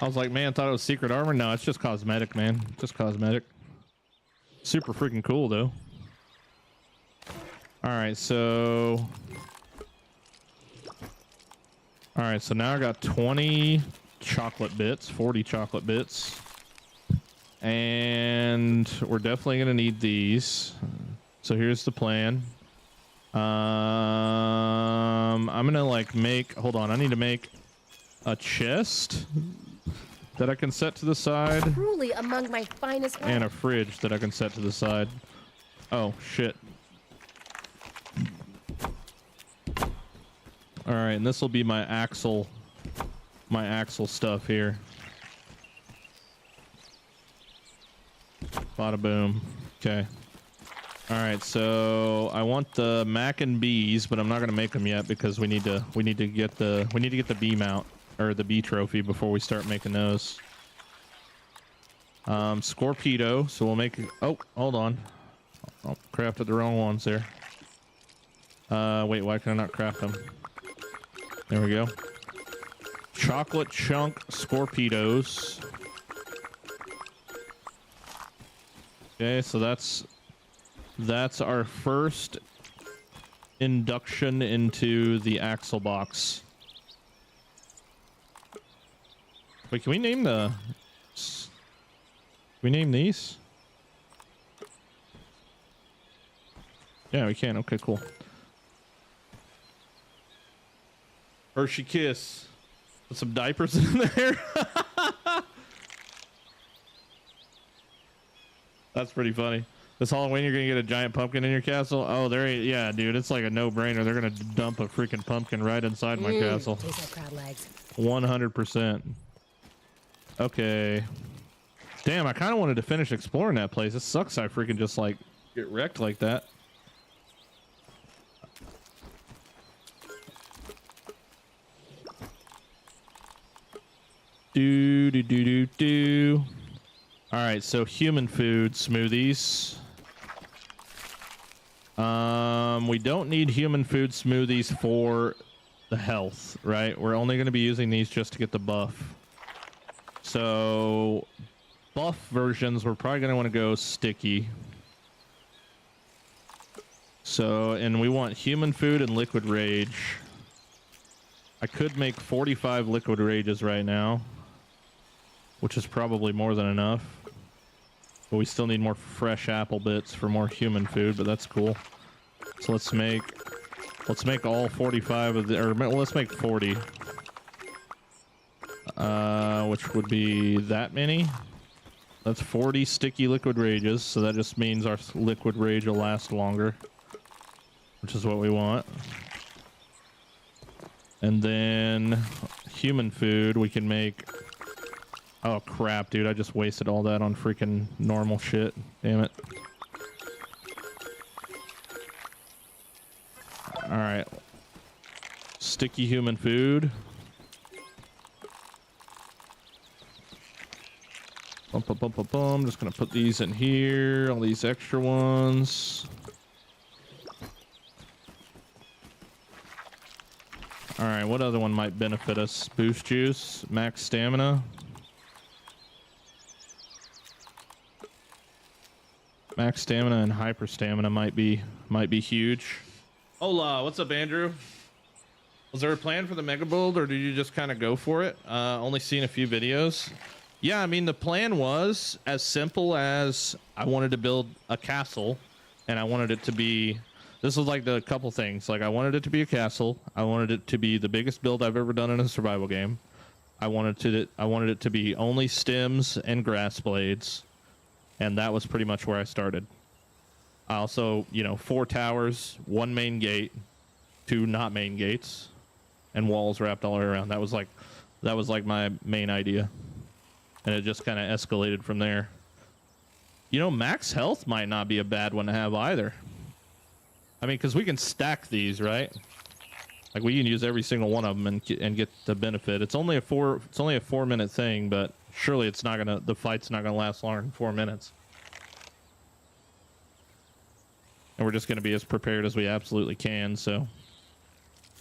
A: I was like, man, thought it was secret armor. No, it's just cosmetic, man. Just cosmetic. Super freaking cool, though. All right, so... All right, so now I got 20 chocolate bits, 40 chocolate bits. And we're definitely going to need these. So here's the plan. I'm going to, like, make... Hold on, I need to make a chest that I can set to the side.
D: Truly among my finest.
A: And a fridge that I can set to the side. Oh, shit. All right, and this will be my Axel stuff here. Bada boom. Okay. All right, so I want the mac and bees, but I'm not gonna make them yet because we need to get the bee mount or the bee trophy before we start making those. Scorpedo. So we'll make. Oh, hold on. Oh, crafted the wrong ones there. Wait, why can I not craft them? There we go. Chocolate chunk Scorpedos. Okay, so that's our first induction into the Axel box. Wait, can we name these? Yeah, we can. Okay, cool. Hershey Kiss. Put some diapers in there. That's pretty funny. This Halloween, you're gonna get a giant pumpkin in your castle. Oh, yeah, dude. It's like a no-brainer. They're gonna dump a freaking pumpkin right inside my castle.
D: Taste like crab legs.
A: 100%. Okay. Damn, I kind of wanted to finish exploring that place. It sucks. I freaking just like get wrecked like that. Do. All right, so human food smoothies. We don't need human food smoothies for the health, right? We're only going to be using these just to get the buff. So buff versions, we're probably going to want to go sticky. So, and we want human food and liquid rage. I could make 45 liquid rages right now, which is probably more than enough. But we still need more fresh apple bits for more human food, but that's cool. So let's make all 45 of the, or let's make 40. Which would be that many. That's 40 sticky liquid rages, so that just means our liquid rage will last longer, which is what we want. And then human food, we can make... Oh crap, dude, I just wasted all that on freaking normal shit. Damn it. Alright. Sticky human food. I'm just gonna put these in here, all these extra ones. Alright, what other one might benefit us? Boost juice, max stamina. Max stamina and hyper stamina might be huge. Hola, what's up, Andrew? Was there a plan for the mega build, or did you just kind of go for it? Only seen a few videos. Yeah, I mean, the plan was as simple as I wanted to build a castle, and I wanted it to be, this was like the couple things. Like, I wanted it to be a castle. I wanted it to be the biggest build I've ever done in a survival game. I wanted it to be only stems and grass blades, and that was pretty much where I started. I also, you know, 4 towers, 1 main gate, 2 not main gates, and walls wrapped all the way around. That was like my main idea, and it just kind of escalated from there. You know, max health might not be a bad one to have either. I mean, because we can stack these, right? Like, we can use every single one of them and get the benefit. It's only a 4-minute thing, but surely the fight's not gonna last longer than 4 minutes. And we're just gonna be as prepared as we absolutely can, so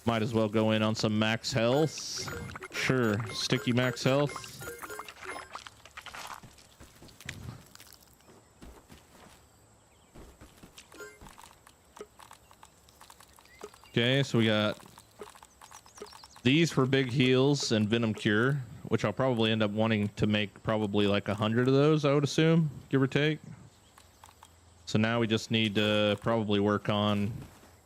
A: might as well go in on some max health. Sure, sticky max health. Okay, so we got these for big heals and venom cure, which I'll probably end up wanting to make probably like 100 of those, I would assume, give or take. So now we just need to probably work on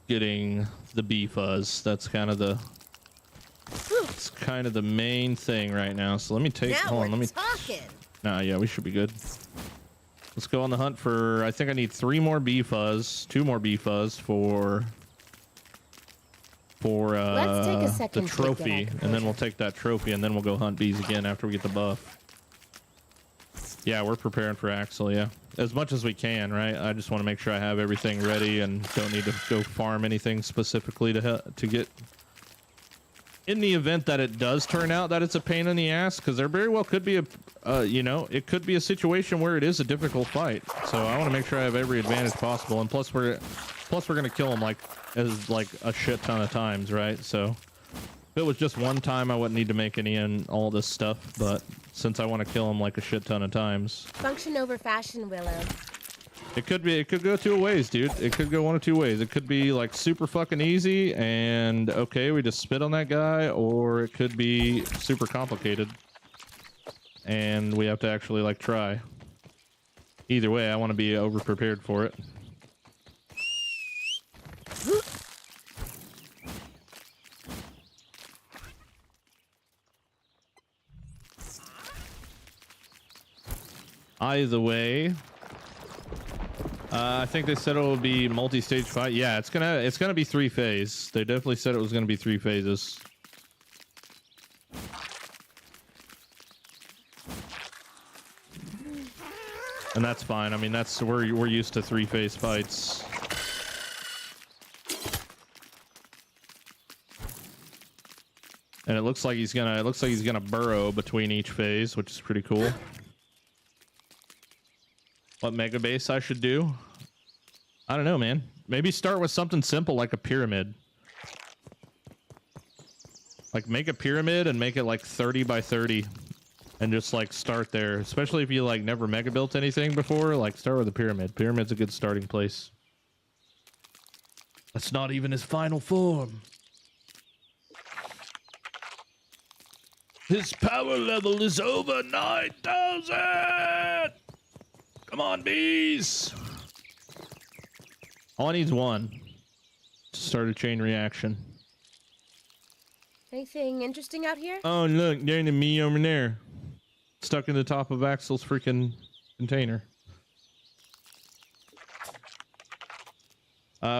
A: getting the bee fuzz. That's kind of the main thing right now. So let me take,
D: Now
A: hold on,
D: we're
A: let me,
D: talking.
A: nah, yeah, we should be good. Let's go on the hunt for, I think I need 3 more bee fuzz, 2 more bee fuzz for
D: Let's take a second
A: the
D: to get
A: trophy,
D: our
A: and then we'll take that trophy, and then we'll go hunt bees again after we get the buff. Yeah, we're preparing for Axel, yeah, as much as we can, right? I just want to make sure I have everything ready and don't need to go farm anything specifically to get, in the event that it does turn out that it's a pain in the ass, because there very well could be you know, it could be a situation where it is a difficult fight. So I want to make sure I have every advantage possible, and plus we're gonna kill him like a shit ton of times, right? So if it was just one time, I wouldn't need to make any and all this stuff, but since I want to kill him like a shit ton of times,
D: Function over fashion, Willow.
A: it could go 2 ways, dude. It could go 1 of 2 ways. It could be like super fucking easy and okay, we just spit on that guy, or it could be super complicated and we have to actually like try. Either way, I want to be over prepared for it. Either way, I think they said it will be multi-stage fight. Yeah, it's gonna be 3 phase. They definitely said it was gonna be 3 phases. And that's fine. I mean, we're used to 3-phase fights. And it looks like he's gonna burrow between each phase, which is pretty cool. What mega base I should do? I don't know, man. Maybe start with something simple like a pyramid. Like, make a pyramid and make it like 30 by 30 and just like start there. Especially if you like never mega built anything before, like start with a pyramid. Pyramid's a good starting place. That's not even his final form. His power level is over 9,000! Come on, bees! All I need is 1 to start a chain reaction.
D: Anything interesting out here?
A: Oh, look, there's a me over there. Stuck in the top of Axel's freaking container.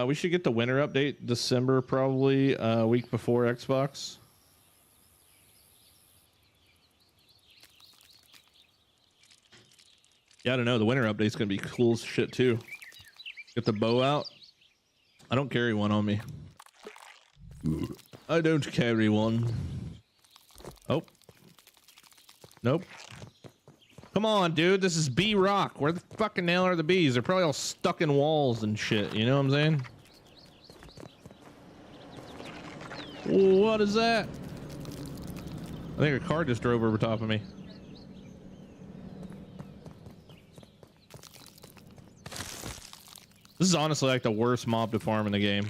A: We should get the winter update December, probably a week before Xbox. Yeah, I don't know. The winter update's gonna be cool as shit too. Get the bow out. I don't carry one on me. I don't carry one. Oh. Nope. Come on, dude. This is bee rock. Where the fucking hell are the bees? They're probably all stuck in walls and shit. You know what I'm saying? What is that? I think a car just drove over top of me. This is honestly like the worst mob to farm in the game.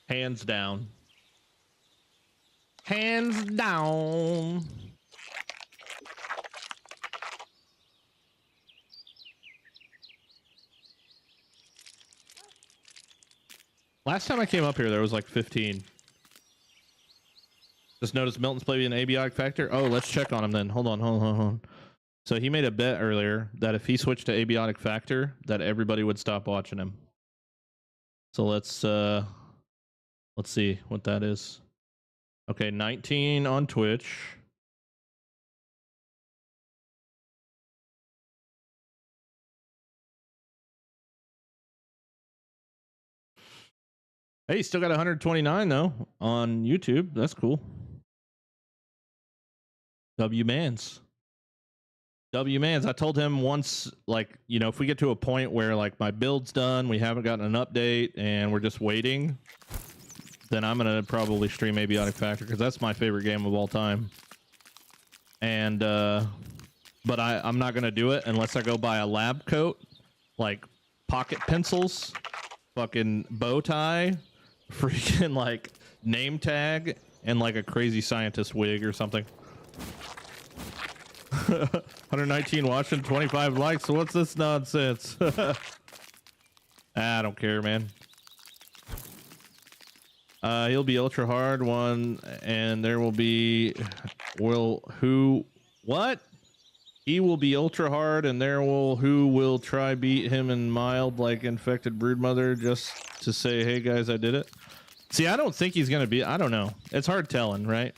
A: Hands down. Hands down. Last time I came up here, there was like 15. Just noticed Milton's playing an abiotic factor. Oh, let's check on him then. Hold on. So he made a bet earlier that if he switched to abiotic factor, that everybody would stop watching him. So let's see what that is. Okay, 19 on Twitch. Hey, he's still got 129 though on YouTube. That's cool. W-Mans. I told him once, like, you know, if we get to a point where like my build's done, we haven't gotten an update, and we're just waiting, then I'm gonna probably stream Abiotic Factor because that's my favorite game of all time. And but I'm not gonna do it unless I go buy a lab coat, like pocket pencils, fucking bow tie, freaking like name tag, and like a crazy scientist wig or something. 119 watching, 25 likes. So what's this nonsense? I don't care, man. He'll be ultra hard one, and there will be what? He will be ultra hard, and there will who will try beat him in mild like infected broodmother just to say, hey guys, I did it. See, I don't think he's gonna be. I don't know. It's hard telling, right?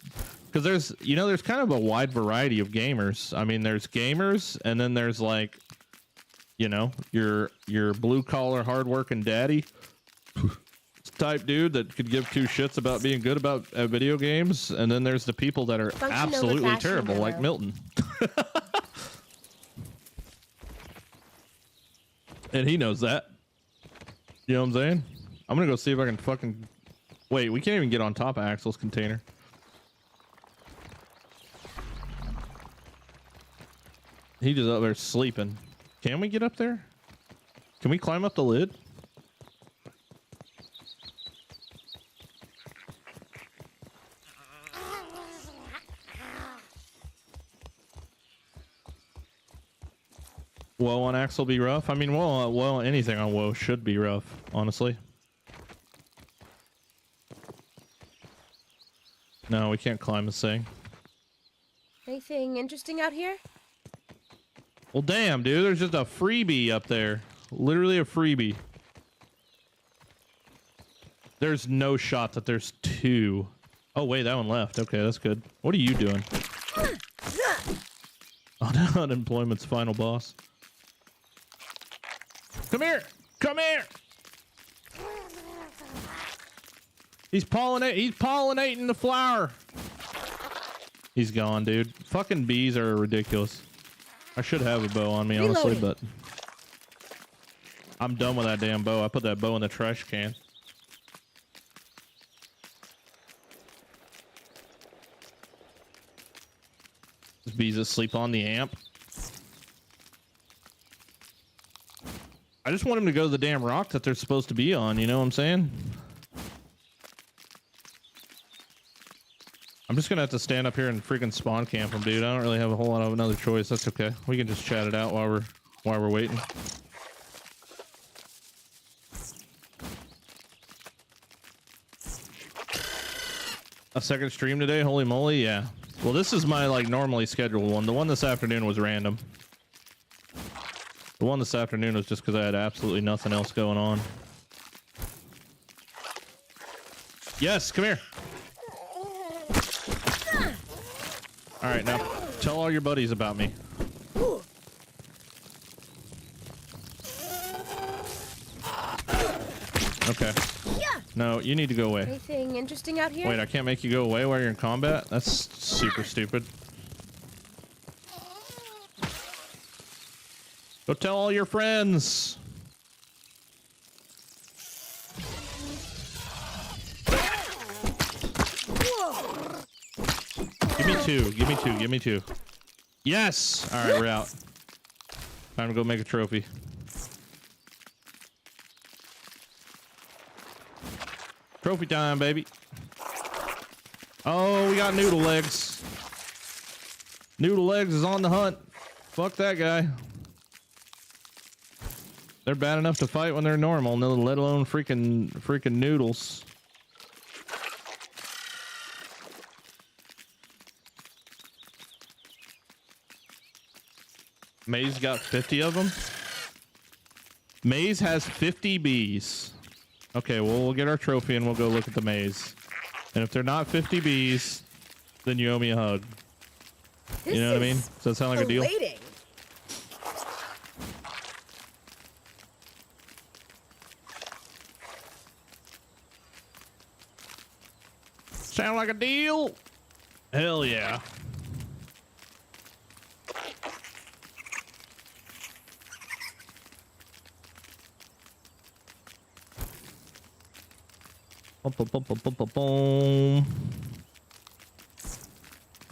A: Because there's kind of a wide variety of gamers. I mean, there's gamers, and then there's like, you know, your blue collar, hardworking daddy type dude that could give two shits about being good about video games, and then there's the people that are absolutely terrible, like Milton. And he knows that. You know what I'm saying? I'm gonna go see if I can fucking wait. We can't even get on top of Axel's container. He just up there sleeping. Can we get up there? Can we climb up the lid? Woe on Axel be rough? I mean, woe anything on woe should be rough, honestly. No, we can't climb this thing.
D: Anything interesting out here?
A: Well, damn, dude, there's just a freebie up there. Literally a freebie. There's no shot that there's two. Oh, wait, that one left. Okay, that's good. What are you doing? Unemployment's final boss. Come here! Come here! He's pollinating the flower. He's gone, dude. Fucking bees are ridiculous. I should have a bow on me, honestly, but I'm done with that damn bow. I put that bow in the trash can. This bee's asleep on the amp. I just want him to go to the damn rock that they're supposed to be on, you know what I'm saying? I'm just gonna have to stand up here and freaking spawn camp him, dude. I don't really have a whole lot of another choice. That's okay. We can just chat it out while we're waiting. A second stream today? Holy moly, yeah. Well, this is my like normally scheduled one. The one this afternoon was random. The one this afternoon was just because I had absolutely nothing else going on. Yes, come here. All right, now tell all your buddies about me. Okay. No, you need to go away.
D: Anything interesting out here?
A: Wait, I can't make you go away while you're in combat? That's super stupid. Go tell all your friends. Give me two. Give me two. Give me two. Yes. All right, we're out. Time to go make a trophy. Trophy time, baby. Oh, we got Noodle Legs. Noodle Legs is on the hunt. Fuck that guy. They're bad enough to fight when they're normal, no, let alone freaking noodles. Maze got 50 of them. Maze has 50 bees. Okay, well, we'll get our trophy and we'll go look at the maze. And if they're not 50 bees, then you owe me a hug. You know what I mean? Does that sound like a deal? Sound like a deal? Hell yeah. Boom.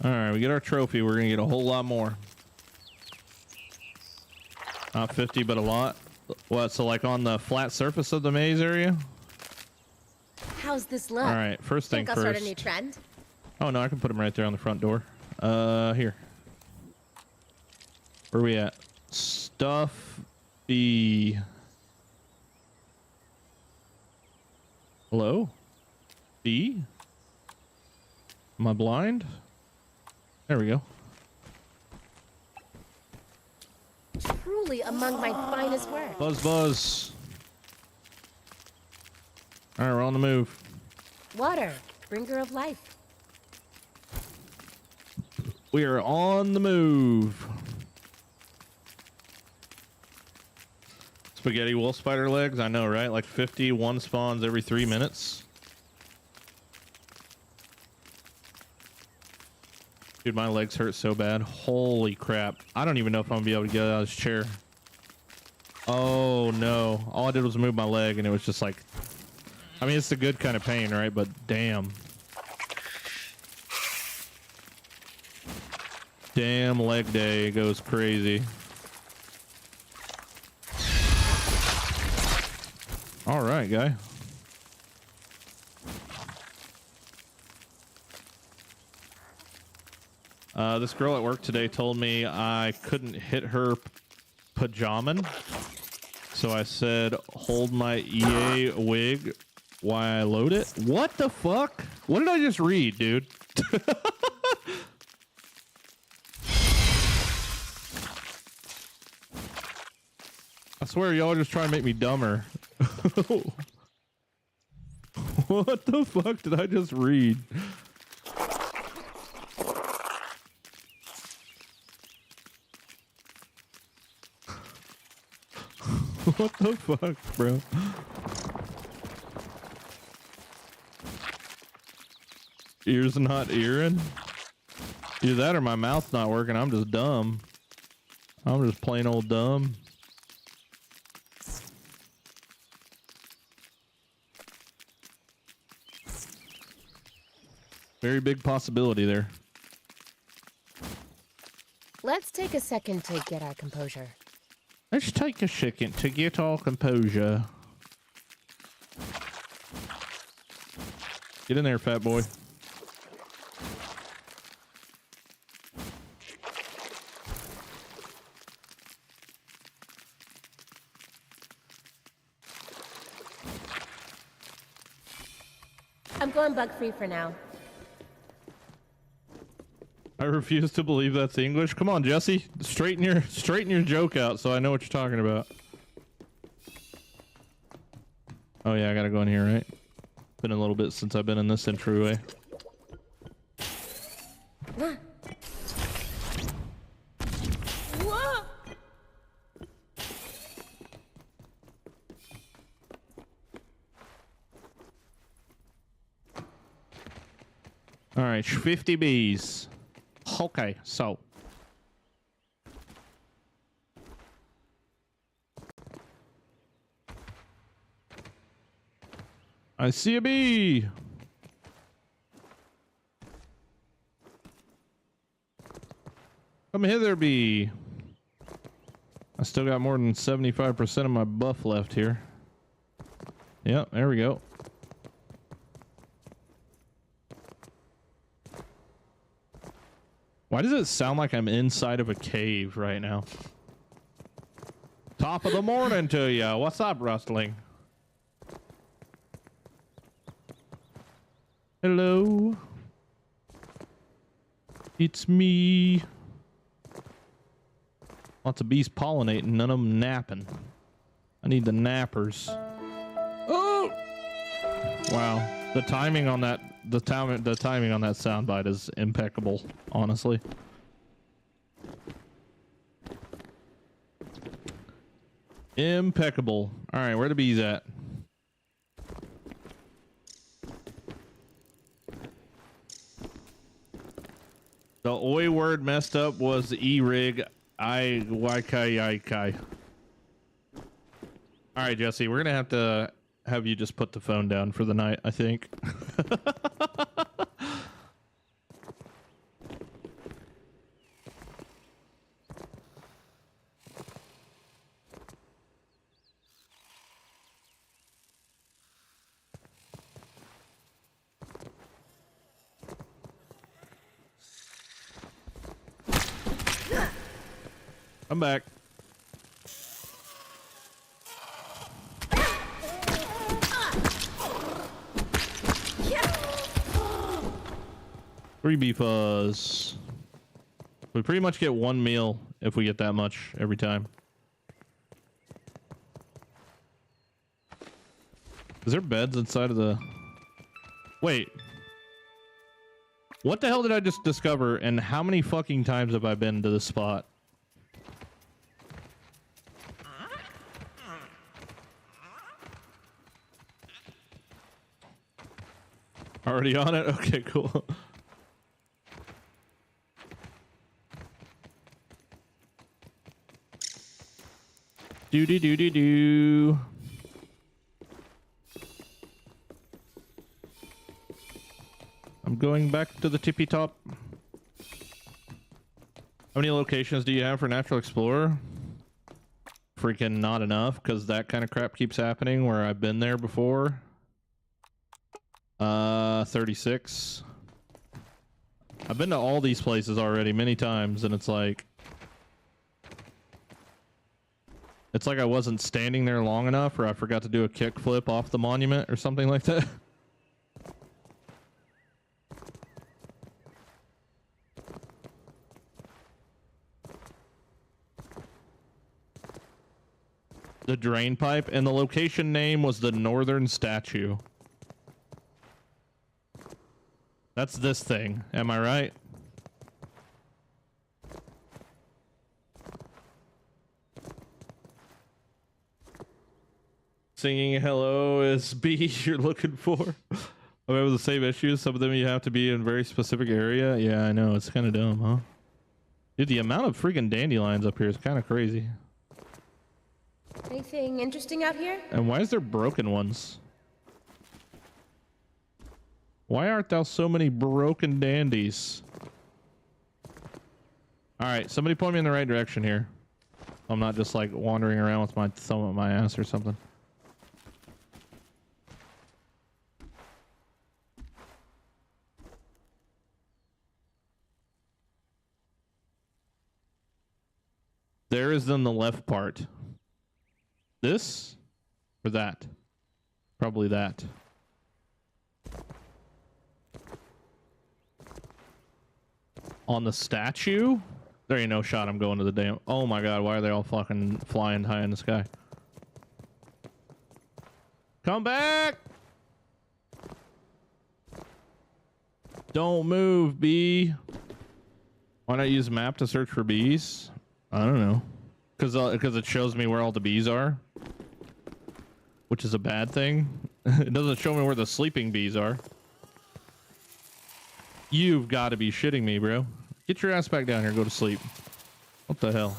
A: All right, we get our trophy. We're gonna get a whole lot more. Not 50, but a lot. What? So like on the flat surface of the maze area?
D: How's this look?
A: All right, first thing
D: Think I'll
A: first.
D: start a new trend?
A: Oh no, I can put them right there on the front door. Here. Where we at? Stuff B. Hello? B? Am I blind? There we go.
D: Truly among my finest work.
A: Buzz, buzz. All right, we're on the move.
D: Water, bringer of life.
A: We are on the move. Spaghetti wolf spider legs. I know, right? Like 51 spawns every 3 minutes. Dude, my legs hurt so bad. Holy crap. I don't even know if I'm gonna be able to get out of this chair. Oh no. All I did was move my leg and it was just like, I mean, it's the good kind of pain, right? But damn. Damn, leg day goes crazy. All right, guy. This girl at work today told me I couldn't hit her pajaman. So I said, hold my EA wig while I load it. What the fuck? What did I just read, dude? I swear y'all just trying to make me dumber. What the fuck did I just read? What the fuck, bro? Ears not earing? Either that or my mouth's not working. I'm just dumb. I'm just plain old dumb. Very big possibility there.
D: Let's take a second to get our composure.
A: Let's take a second to get our composure. Get in there, fat boy.
D: I'm going bug-free for now.
A: I refuse to believe that's English. Come on, Jesse. Straighten your joke out so I know what you're talking about. Oh yeah, I gotta go in here, right? Been a little bit since I've been in this entryway. All right, 50 bees. Okay, so. I see a bee. Come hither, bee. I still got more than 75% of my buff left here. Yep, there we go. Why does it sound like I'm inside of a cave right now? Top of the morning to you. What's up, Rustling? Hello. It's me. Lots of bees pollinating, none of them napping. I need the nappers. Oh! Wow. The timing on that timing on that soundbite is impeccable, honestly. Impeccable. All right, where the bees at? The oi word messed up was e-rig. I-y-k-y-k. All right, Jesse, we're gonna have to have you just put the phone down for the night, I think. I'm back. Three bee fuzz. We pretty much get one meal if we get that much every time. Is there beds inside of the... Wait. What the hell did I just discover, and how many fucking times have I been to this spot? Already on it? Okay, cool. Do. I'm going back to the tippy top. How many locations do you have for Natural Explorer? Freaking not enough, because that kind of crap keeps happening where I've been there before. 36. I've been to all these places already many times, and it's like I wasn't standing there long enough, or I forgot to do a kickflip off the monument or something like that. The drain pipe, and the location name was the Northern Statue. That's this thing, am I right? Singing hello is B you're looking for. I'm having the same issues. Some of them you have to be in a very specific area. Yeah, I know. It's kind of dumb, huh? Dude, the amount of freaking dandelions up here is kind of crazy.
D: Anything interesting out here?
A: And why is there broken ones? Why aren't there so many broken dandies? Alright, somebody point me in the right direction here. I'm not just like wandering around with my thumb up my ass or something. There is then the left part. This? Or that? Probably that. On the statue? There ain't no shot I'm going to the damn... Oh my god, why are they all fucking flying high in the sky? Come back! Don't move, bee. Why not use map to search for bees? I don't know. Because it shows me where all the bees are. Which is a bad thing. It doesn't show me where the sleeping bees are. You've got to be shitting me, bro. Get your ass back down here. Go to sleep. What the hell?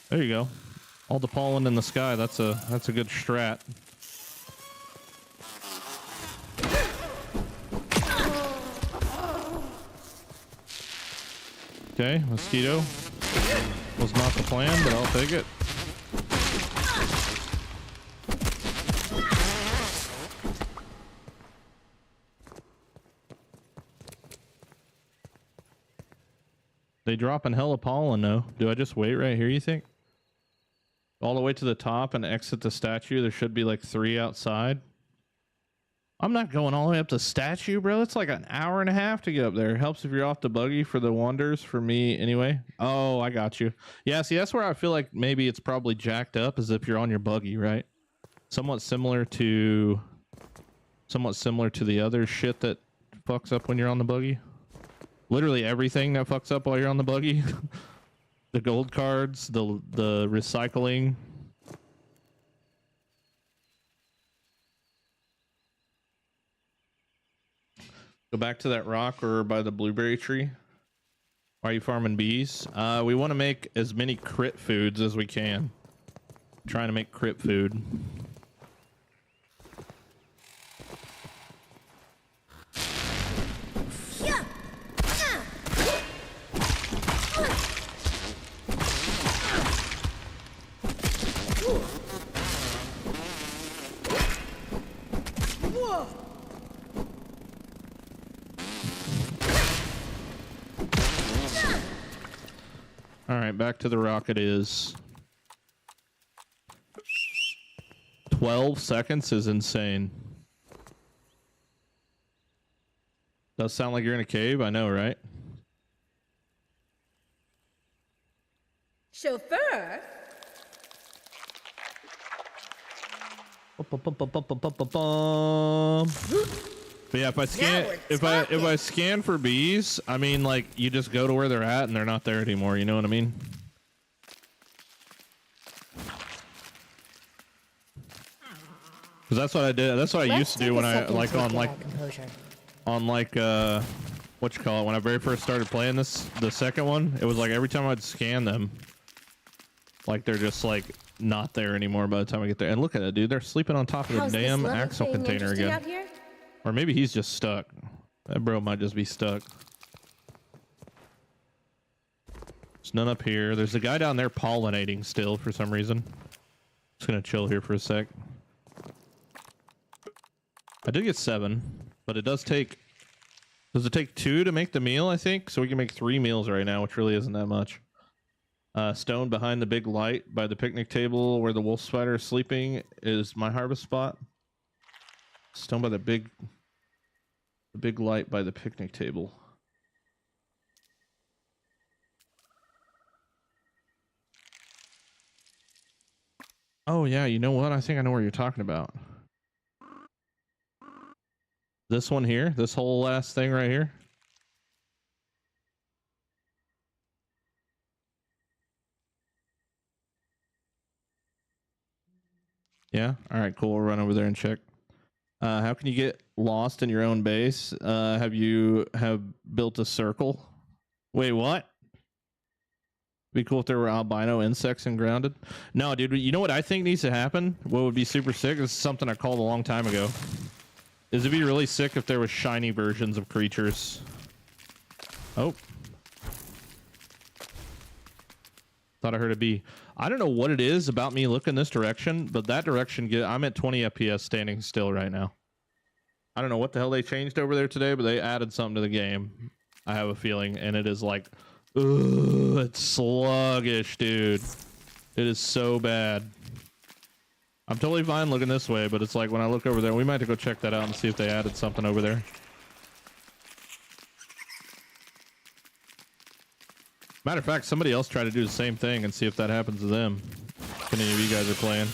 A: There you go. All the pollen in the sky. That's a good strat. Okay, mosquito was not the plan, but I'll take it. They dropping hella pollen though. Do I just wait right here, you think? All the way to the top and exit the statue. There should be like 3 outside. I'm not going all the way up the statue, bro. It's like an hour and a half to get up there. It helps if you're off the buggy for the wonders for me anyway. Oh, I got you. Yeah, see, that's where I feel like maybe it's probably jacked up as if you're on your buggy, right? Somewhat similar to the other shit that fucks up when you're on the buggy. Literally everything that fucks up while you're on the buggy. The gold cards, the recycling. Go back to that rock or by the blueberry tree. Why are you farming bees? We want to make as many crit foods as we can. Trying to make crit food. All right, back to the rock it is. 12 seconds is insane. Does sound like you're in a cave, I know, right?
D: Chauffeur?
A: But yeah, if I scan for bees, I mean, like, you just go to where they're at and they're not there anymore. You know what I mean? Because that's what I did. That's what I used to do when I like on what you call it, when I very first started playing this, the second one. It was like every time I'd scan them, like they're just like not there anymore by the time I get there. And look at it, dude. They're sleeping on top of the damn Axel container again. Or maybe he's just stuck. That bro might just be stuck. There's none up here. There's a guy down there pollinating still for some reason. Just gonna chill here for a sec. I did get 7, but it does take... Does it take 2 to make the meal, I think? So we can make 3 meals right now, which really isn't that much. Stone behind the big light by the picnic table where the wolf spider is sleeping is my harvest spot. Stone by the big light by the picnic table. Oh yeah, you know what? I think I know where you're talking about. This one here, this whole last thing right here. Yeah. All right, cool. We'll run over there and check. How can you get lost in your own base? Have built a circle? Wait, what? Be cool if there were albino insects and grounded. No, dude. You know what I think needs to happen? What would be super sick? This is something I called a long time ago. Is it'd be really sick if there was shiny versions of creatures. Oh. Thought I heard a bee. I don't know what it is about me looking this direction, but that direction, I'm at 20 FPS standing still right now. I don't know what the hell they changed over there today, but they added something to the game. I have a feeling, and it is like, ugh, it's sluggish, dude. It is so bad. I'm totally fine looking this way, but it's like when I look over there, we might have to go check that out and see if they added something over there. Matter of fact, somebody else tried to do the same thing and see if that happens to them. If any of you guys are playing.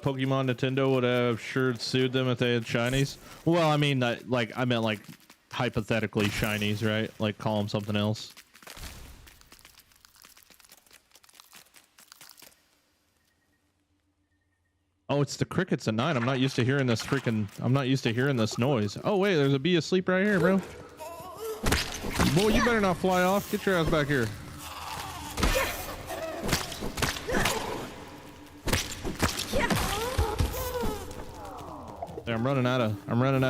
A: Pokemon Nintendo would have sure sued them if they had shinies. Well, I mean, I meant like hypothetically shinies, right? Like call them something else. Oh, it's the crickets at night. I'm not used to hearing this freaking. I'm not used to hearing this noise. Oh wait, there's a bee asleep right here, bro. Boy, you better not fly off. Get your ass back here. I'm running out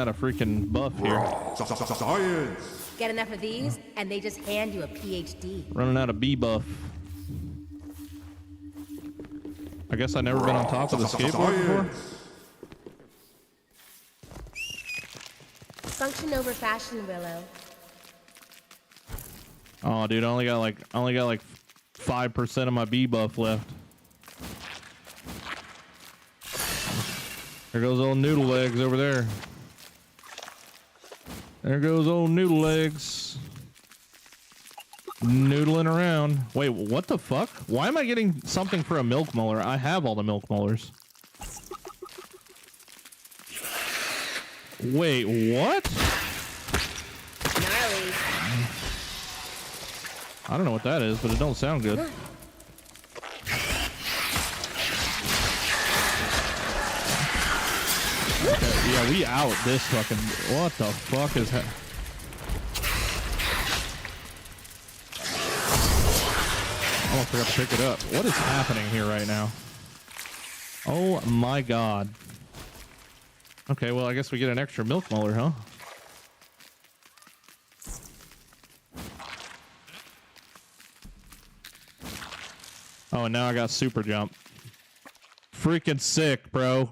A: of freaking buff here.
C: Science.
D: Get enough of these, and they just hand you a PhD.
A: Running out of bee buff. I guess I never been on top of the skateboard before.
D: Function over fashion, Willow.
A: Oh, dude, I only got like 5% of my bee buff left. There goes old noodle legs over there. There goes old noodle legs. Noodling around. Wait, what the fuck? Why am I getting something for a milk molar? I have all the milk molars. Wait, what?
D: Gnarly.
A: I don't know what that is, but it don't sound good. Okay, yeah, we out this fucking... What the fuck is that? I almost forgot to pick it up. What is happening here right now? Oh my god. Okay, well, I guess we get an extra milk molar, huh? Oh, and now I got super jump. Freaking sick, bro.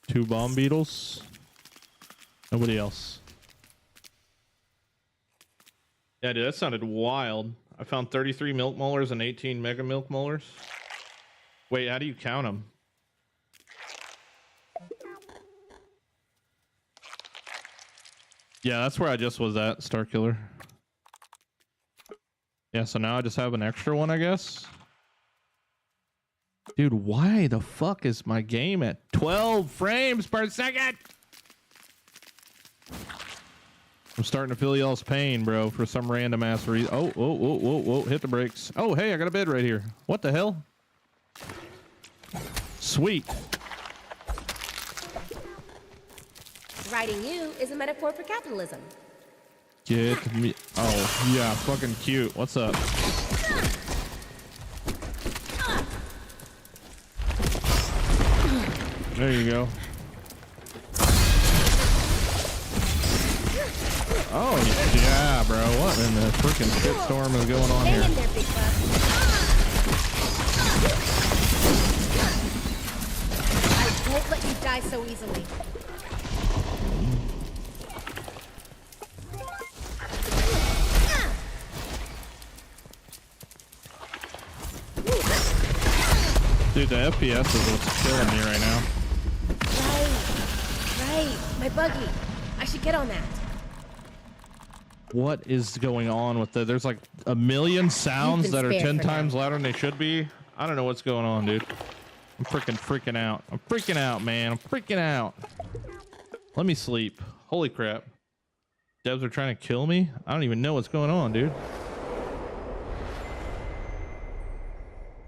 A: Two bomb beetles. Nobody else. Yeah, dude, that sounded wild. I found 33 milk molars and 18 mega milk molars. Wait, how do you count them? Yeah, that's where I just was at, Star Killer. Yeah, so now I just have an extra one, I guess. Dude, why the fuck is my game at 12 frames per second? I'm starting to feel y'all's pain, bro, for some random ass reason. Oh, whoa, whoa, whoa, whoa, hit the brakes. Oh, hey, I got a bed right here. What the hell? Sweet.
D: Riding you is a metaphor for capitalism.
A: Get me. Oh, yeah, fucking cute. What's up? There you go. Oh, yeah, bro. What in the freaking shitstorm is going on
D: Hang
A: here?
D: in there, big bug. I won't let you die so easily.
A: Dude, the FPS is what's killing me right now.
D: Right. My buggy. I should get on that.
A: What is going on with the... There's like a million sounds that are 10 times louder than they should be. I don't know what's going on, dude. I'm freaking out. I'm freaking out, man. I'm freaking out. Let me sleep. Holy crap. Devs are trying to kill me? I don't even know what's going on, dude.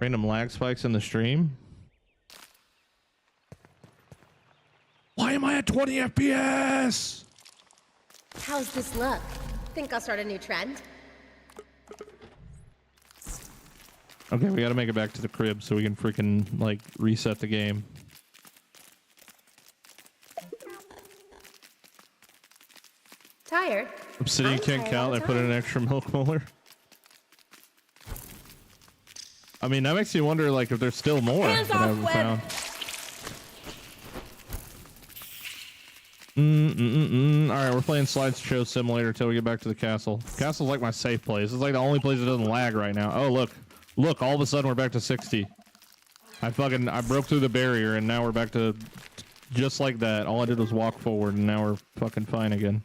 A: Random lag spikes in the stream. Why am I at 20 FPS?
D: How's this look? Think I'll start a new trend?
A: Okay, we gotta make it back to the crib so we can freaking, like, reset the game.
D: Tired?
A: Obsidian can't count. I put in an extra milk molar. I mean, that makes you wonder, like, if there's still more
D: Hands
A: that I
D: off,
A: haven't
D: Web.
A: found. All right, we're playing Slideshow Simulator until we get back to the castle. Castle's like my safe place. It's like the only place that doesn't lag right now. Oh, look! All of a sudden we're back to 60. I broke through the barrier and now we're back to just like that. All I did was walk forward and now we're fucking fine again.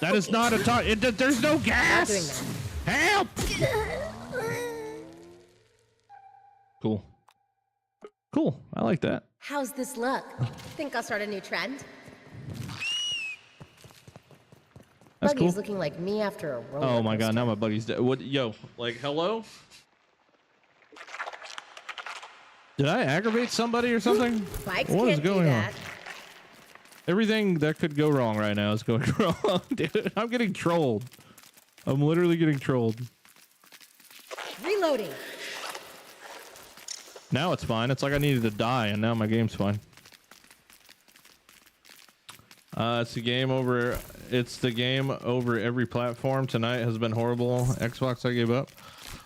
A: That is not a talk. There's no gas. Help! Cool. Cool. I like that.
D: How's this look? Think I'll start a new trend?
A: That's
D: Buggy's
A: cool.
D: looking like me after a roller
A: Oh my god,
D: coaster.
A: now my buggy's dead. What? Yo, like, hello? Did I aggravate somebody or something?
D: Bikes
A: What is
D: can't do
A: going on?
D: that.
A: Everything that could go wrong right now is going wrong, dude. I'm getting trolled. I'm literally getting trolled.
D: Reloading.
A: Now it's fine. It's like I needed to die, and now my game's fine. It's the game over. It's the game over every platform. Tonight has been horrible. Xbox, I gave up.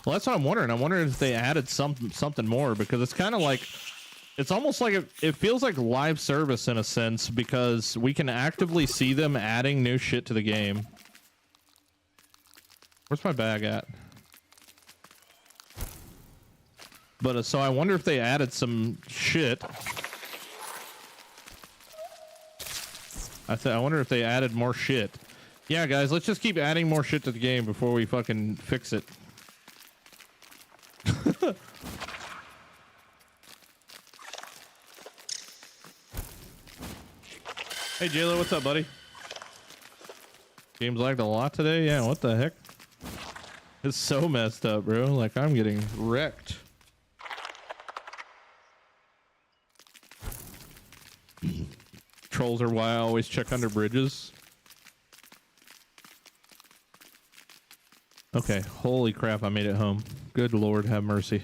A: Well, that's what I'm wondering. I'm wondering if they added something more, because it's kind of like, it's almost like it feels like live service in a sense, because we can actively see them adding new shit to the game. Where's my bag at? But so I wonder if they added some shit. I wonder if they added more shit. Yeah, guys, let's just keep adding more shit to the game before we fucking fix it. Hey, JLo, what's up, buddy? Game's lagged a lot today? Yeah, what the heck? It's so messed up, bro. Like, I'm getting wrecked. Trolls are why I always check under bridges. Okay, holy crap, I made it home. Good Lord, have mercy.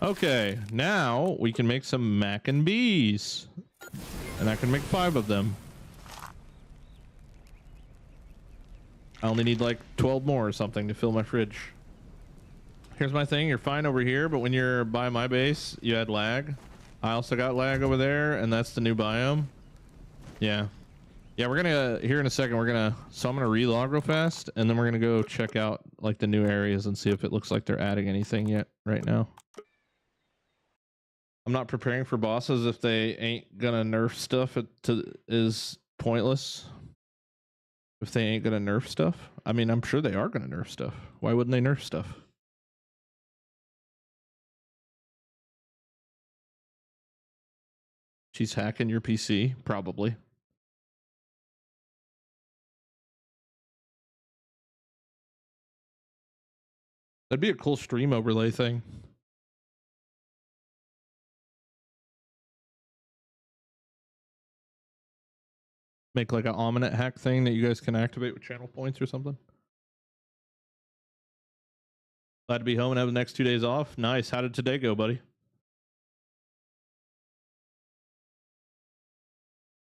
A: Okay, now we can make some mac and bees. And I can make 5 of them. I only need like 12 more or something to fill my fridge. Here's my thing. You're fine over here, but when you're by my base, you had lag. I also got lag over there, and that's the new biome. Yeah. Yeah, we're gonna, here in a second, so I'm gonna relog real fast, and then we're gonna go check out like the new areas and see if it looks like they're adding anything yet right now. I'm not preparing for bosses if they ain't gonna nerf stuff. Is pointless. If they ain't gonna nerf stuff. I mean, I'm sure they are gonna nerf stuff. Why wouldn't they nerf stuff? She's hacking your PC, probably. That'd be a cool stream overlay thing. Make like an ominate hack thing that you guys can activate with channel points or something. Glad to be home and have the next 2 days off. Nice. How did today go, buddy?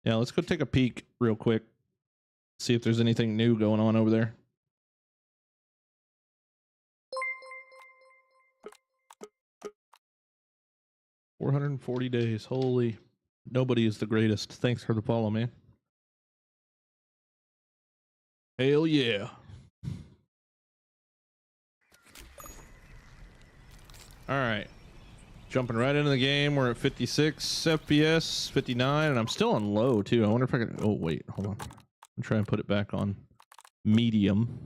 A: Yeah, let's go take a peek real quick. See if there's anything new going on over there. $440 days. Holy. Nobody is the greatest. Thanks for the follow, man. Hell yeah. All right. Jumping right into the game. We're at 56 FPS, 59, and I'm still on low too. I wonder if I can, oh wait, hold on. I'm trying to put it back on medium.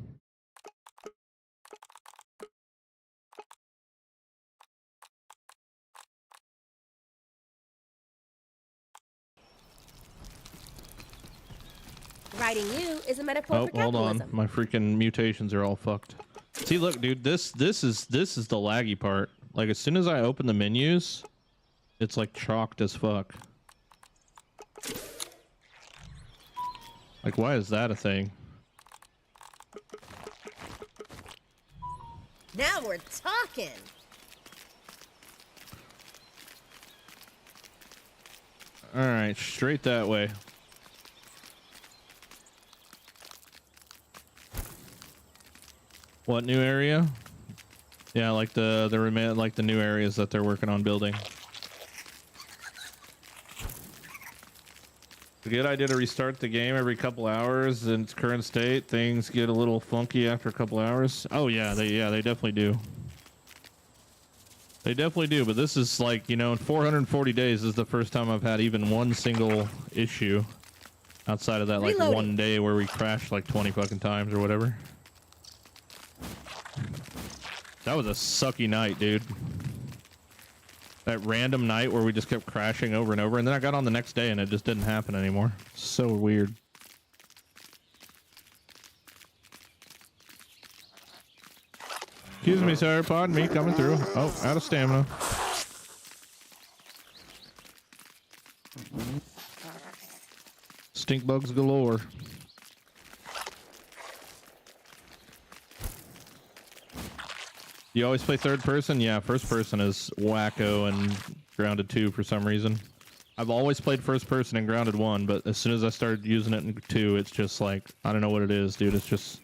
D: Riding you is a metaphor for
A: Hold
D: capitalism.
A: on. My freaking mutations are all fucked. See, look, dude, this is the laggy part. Like, as soon as I open the menus, it's like chalked as fuck. Like, why is that a thing?
D: Now we're talking.
A: All right, straight that way. What new area? Yeah, like the new areas that they're working on building. It's a good idea to restart the game every couple hours in its current state. Things get a little funky after a couple hours. Oh yeah, they definitely do. They definitely do, but this is like, you know, in 440 days this is the first time I've had even one single issue outside of that like
D: Reloading.
A: one day where we crashed like 20 fucking times or whatever. That was a sucky night, dude. That random night where we just kept crashing over and over, and then I got on the next day and it just didn't happen anymore. So weird. Excuse me, sir. Pardon me, coming through. Oh, out of stamina. Stink bugs galore. You always play third person? Yeah, first person is wacko and Grounded 2 for some reason. I've always played first person in Grounded 1, but as soon as I started using it in 2, it's just like, I don't know what it is, dude. It's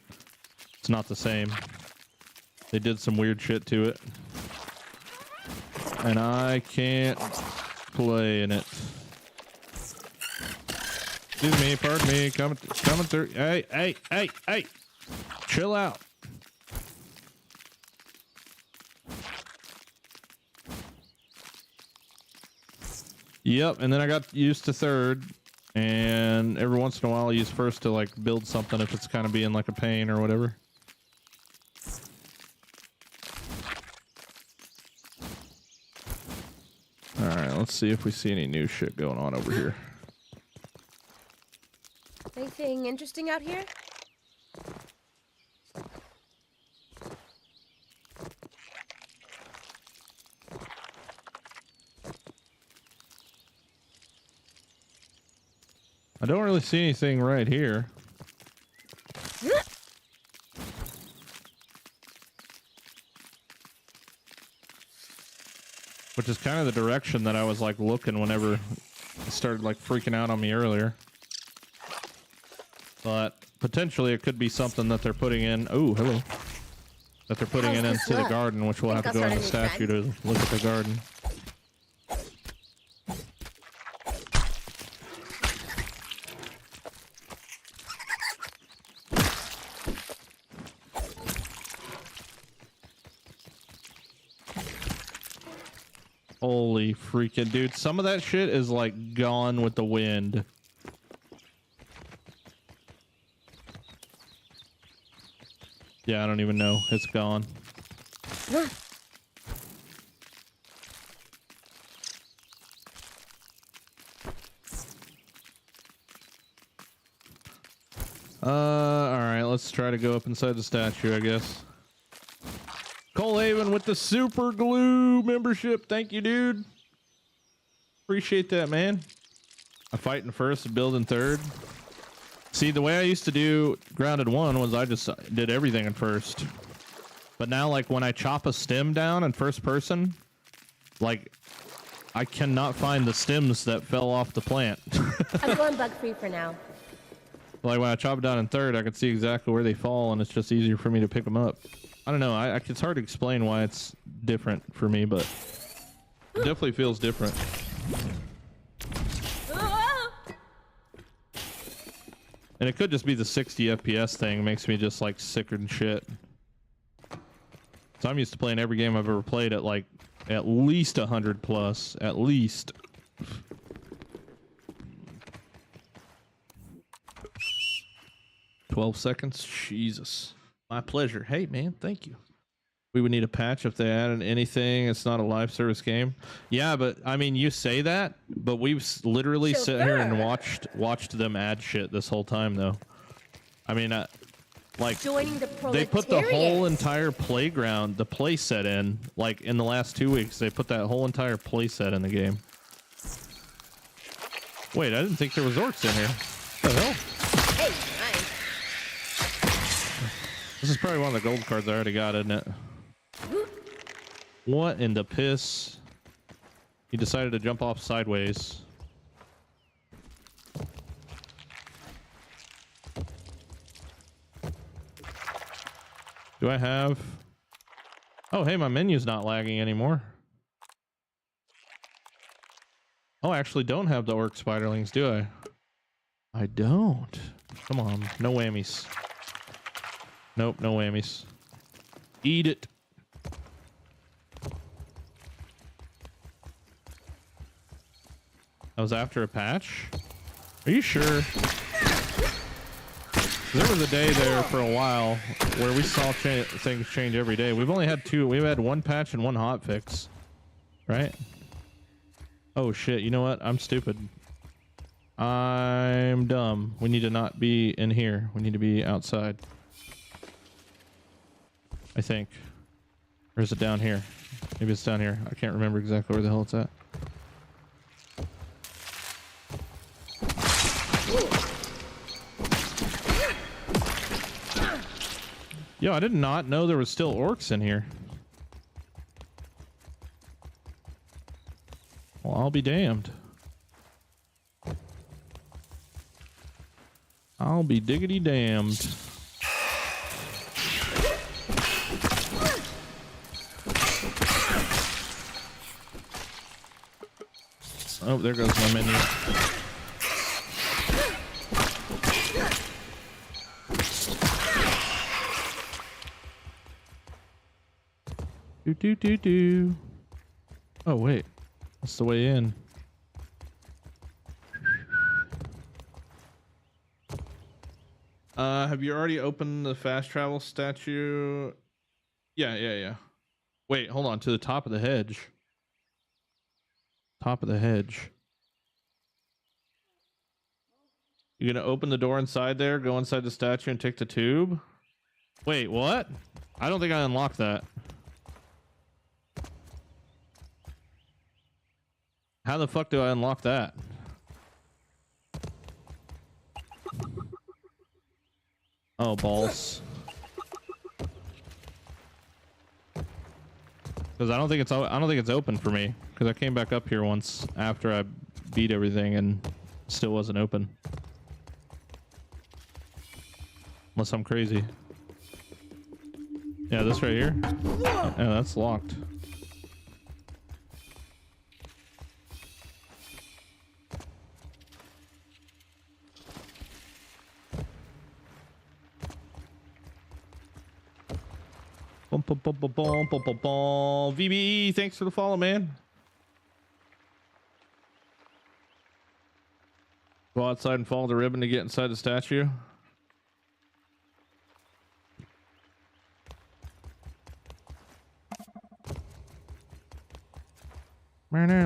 A: not the same. They did some weird shit to it. And I can't play in it. Excuse me, pardon me, coming through. Hey. Chill out. Yep, and then I got used to third, and every once in a while I use first to like build something if it's kind of being like a pain or whatever. Alright, let's see if we see any new shit going on over here.
D: Anything interesting out here?
A: I don't really see anything right here. Which is kind of the direction that I was like looking whenever it started like freaking out on me earlier. But potentially it could be something that they're putting in. Oh, hello. That they're putting in into the garden, which we'll have to go on the statue to look at the garden. Holy freaking dude. Some of that shit is like gone with the wind. Yeah, I don't even know. It's gone. Alright, let's try to go up inside the statue, I guess. Cole Haven with the super glue membership. Thank you, dude. Appreciate that, man. I'm fighting first and building third. See, the way I used to do Grounded 1 was I just did everything in first. But now, like, when I chop a stem down in first person, like, I cannot find the stems that fell off the plant.
D: I'm going bug-free for now.
A: Like, when I chop it down in third, I can see exactly where they fall, and it's just easier for me to pick them up. I don't know. It's hard to explain why it's different for me, but it definitely feels different. And it could just be the 60 FPS thing. It makes me just like sicker than shit. So I'm used to playing every game I've ever played at like at least 100 plus. At least. $12 seconds. Jesus. My pleasure. Hey, man, thank you. We would need a patch if they added anything. It's not a live service game. Yeah, but I mean, you say that, but we've literally sat here and watched them add shit this whole time, though. I mean, like they put the whole entire playground, the play set in, like in the last 2 weeks. They put that whole entire play set in the game. Wait, I didn't think there was orcs in here. What the hell?
D: Hey, nice.
A: This is probably one of the gold cards I already got, isn't it? What in the piss? He decided to jump off sideways. Do I have... Oh, hey, my menu's not lagging anymore. Oh, I actually don't have the orc spiderlings, do I? I don't. Come on, no whammies. Nope, no whammies. Eat it. That was after a patch? Are you sure? There was a day there for a while where we saw things change every day. We've only had two. We've had one patch and one hot fix, right? Oh shit! You know what? I'm stupid. I'm dumb. We need to not be in here. We need to be outside. I think. Or is it down here? Maybe it's down here. I can't remember exactly where the hell it's at. Yo, I did not know there was still orcs in here. Well, I'll be damned. I'll be diggity damned. Oh, there goes my menu. Do. Oh, wait. That's the way in. Have you already opened the fast travel statue? Yeah. Wait, hold on. To the top of the hedge. Top of the hedge. You gonna open the door inside there, go inside the statue and take the tube? Wait, what? I don't think I unlocked that. How the fuck do I unlock that? Oh, balls. Because I don't think it's open for me. Because I came back up here once after I beat everything and still wasn't open. Unless I'm crazy. Yeah, this right here. Yeah, that's locked. VBE, thanks for the follow, man. Go outside and follow the ribbon to get inside the statue.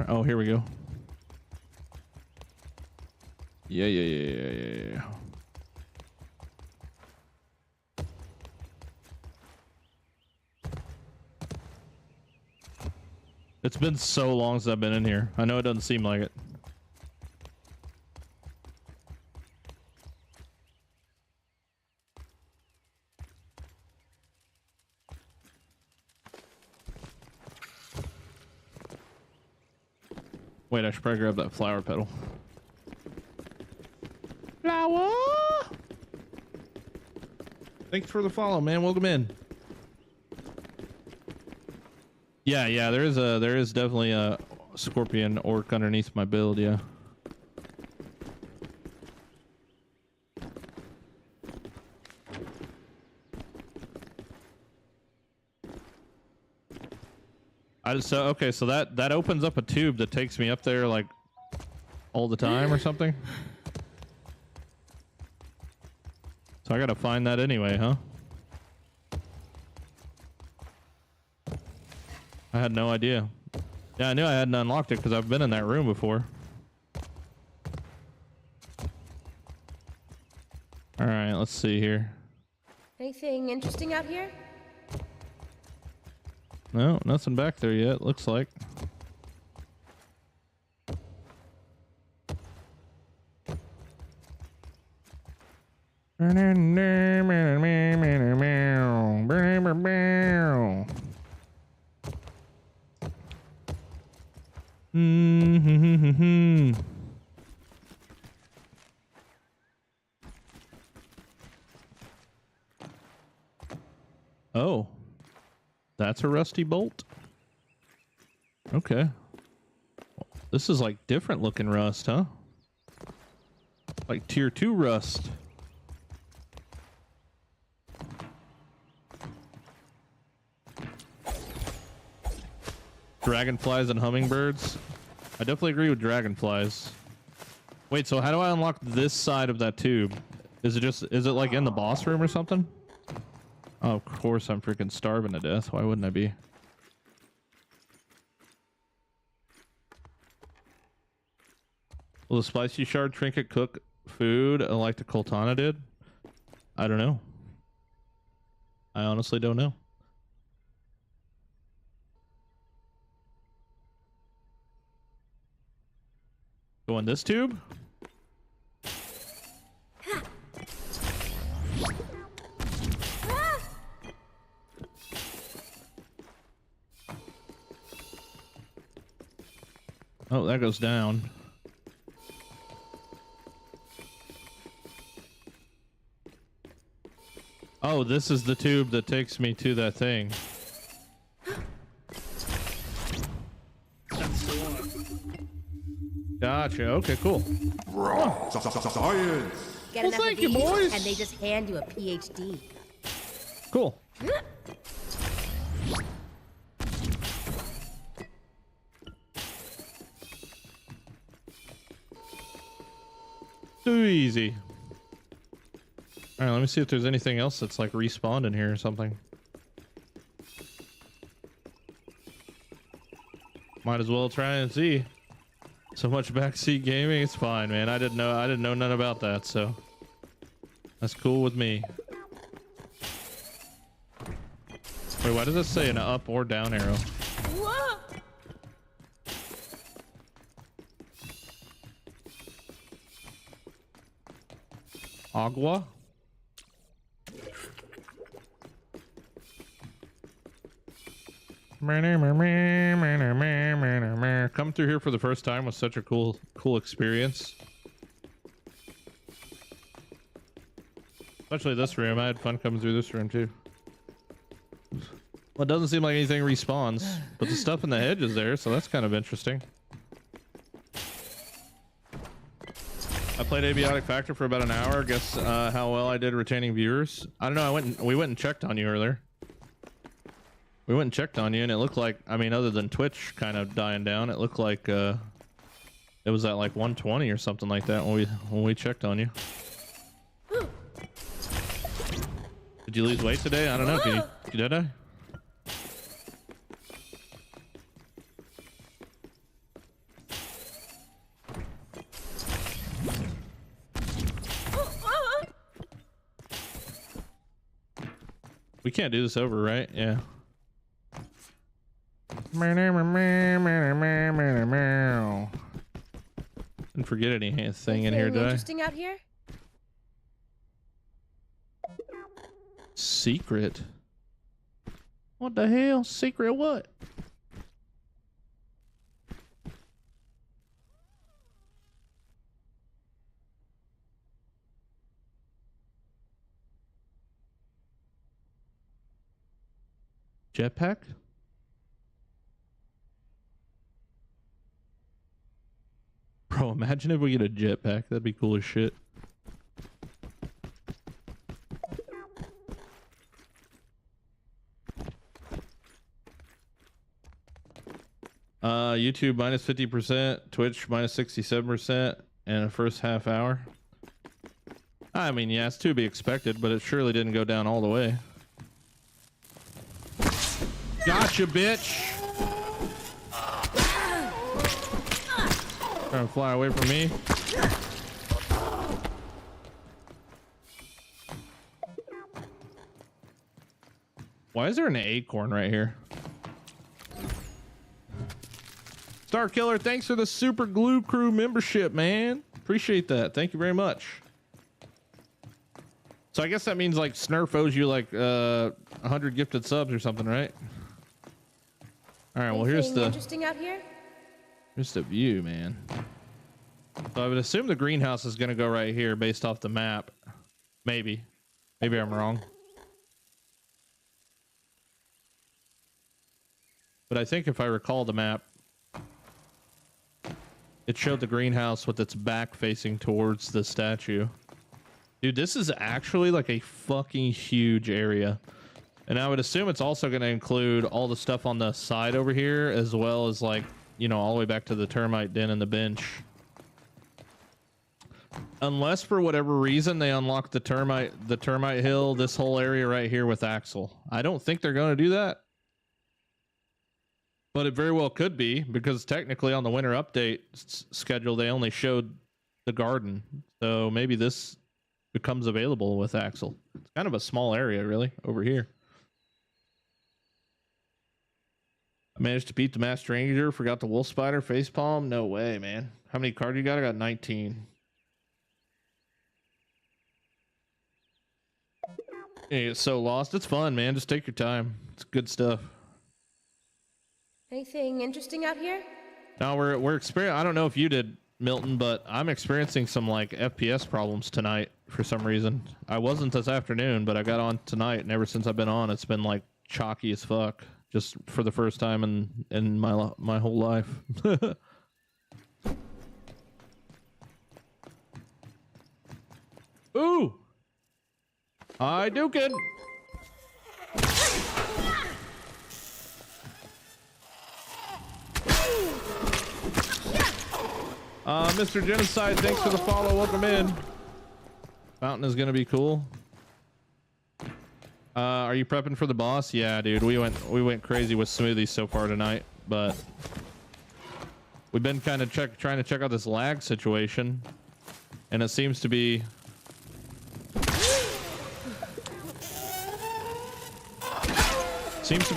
A: Oh, here we go. Yeah. It's been so long since I've been in here. I know it doesn't seem like it. Wait, I should probably grab that flower petal. Flower! Thanks for the follow, man. Welcome in. Yeah, there is definitely a scorpion orc underneath my build, yeah. Okay, so that opens up a tube that takes me up there like all the time or something. So I gotta find that anyway, huh? I had no idea. Yeah, I knew I hadn't unlocked it because I've been in that room before. All right, let's see here.
D: Anything interesting out here?
A: No, nothing back there yet, looks like. Oh, that's a rusty bolt. Okay. This is like different looking rust, huh? Like tier 2 rust. Dragonflies and hummingbirds. I definitely agree with dragonflies. Wait, so how do I unlock this side of that tube? Is it like in the boss room or something? Oh, of course I'm freaking starving to death. Why wouldn't I be? Will the spicy shard trinket cook food like the Coltana did? I don't know. I honestly don't know. Go in this tube? Oh, that goes down. Oh, this is the tube that takes me to that thing. Gotcha. Okay, cool.
C: Science.
D: Get
A: Well,
D: enough
A: thank
D: of
A: you,
D: these,
A: boys.
D: and they just hand you a PhD.
A: Cool. Too easy. All right, let me see if there's anything else that's like respawned in here or something. Might as well try and see. So much backseat gaming, it's fine, man. I didn't know none about that, so that's cool with me. Wait, why does it say an up or down arrow? Agua? Come through here for the first time was such a cool experience. Especially this room. I had fun coming through this room too. Well, it doesn't seem like anything respawns, but the stuff in the hedge is there, so that's kind of interesting. I played Abiotic Factor for about an hour. Guess how well I did retaining viewers. I don't know. We went and checked on you earlier. We went and checked on you, and it looked like, I mean, other than Twitch kind of dying down, it looked like it was at like 120 or something like that when we checked on you. Did you lose weight today? I don't know. Did I? We can't do this over, right? Yeah. Didn't forget anything in here, did I?
D: Interesting out here?
A: Secret? What the hell? Secret what? Jetpack? Bro, imagine if we get a jetpack. That'd be cool as shit. YouTube minus 50%, Twitch minus 67%, and a first half hour. I mean, yeah, it's to be expected, but it surely didn't go down all the way. Gotcha, bitch! Trying to fly away from me. Why is there an acorn right here? Star Killer, thanks for the Super Glue Crew membership, man. Appreciate that. Thank you very much. So I guess that means like Snurf owes you like 100 gifted subs or something, right? All right, well here's the
D: interesting out here?
A: Here's the view, man. So I would assume the greenhouse is going to go right here based off the map. Maybe. Maybe I'm wrong. But I think if I recall the map, it showed the greenhouse with its back facing towards the statue. Dude, this is actually like a fucking huge area. And I would assume it's also going to include all the stuff on the side over here, as well as like, you know, all the way back to the termite den and the bench. Unless for whatever reason they unlock the termite hill, this whole area right here with Axel. I don't think they're going to do that. But it very well could be, because technically on the winter update schedule, they only showed the garden. So maybe this becomes available with Axel. It's kind of a small area, really, over here. I managed to beat the Master Ranger, forgot the Wolf Spider, Facepalm. No way, man. How many cards you got? I got 19. You get so lost. It's fun, man. Just take your time. It's good stuff.
D: Anything interesting out here?
A: Now we're experiencing. I don't know if you did, Milton, but I'm experiencing some like FPS problems tonight for some reason. I wasn't this afternoon, but I got on tonight, and ever since I've been on, it's been like chalky as fuck. Just for the first time in my whole life. Ooh, I Dukin. Mr. Genocide, thanks for the follow. Welcome in. Fountain is gonna be cool. Are you prepping for the boss? Yeah, dude. We went crazy with smoothies so far tonight, but we've been kind of trying to check out this lag situation, and it seems to be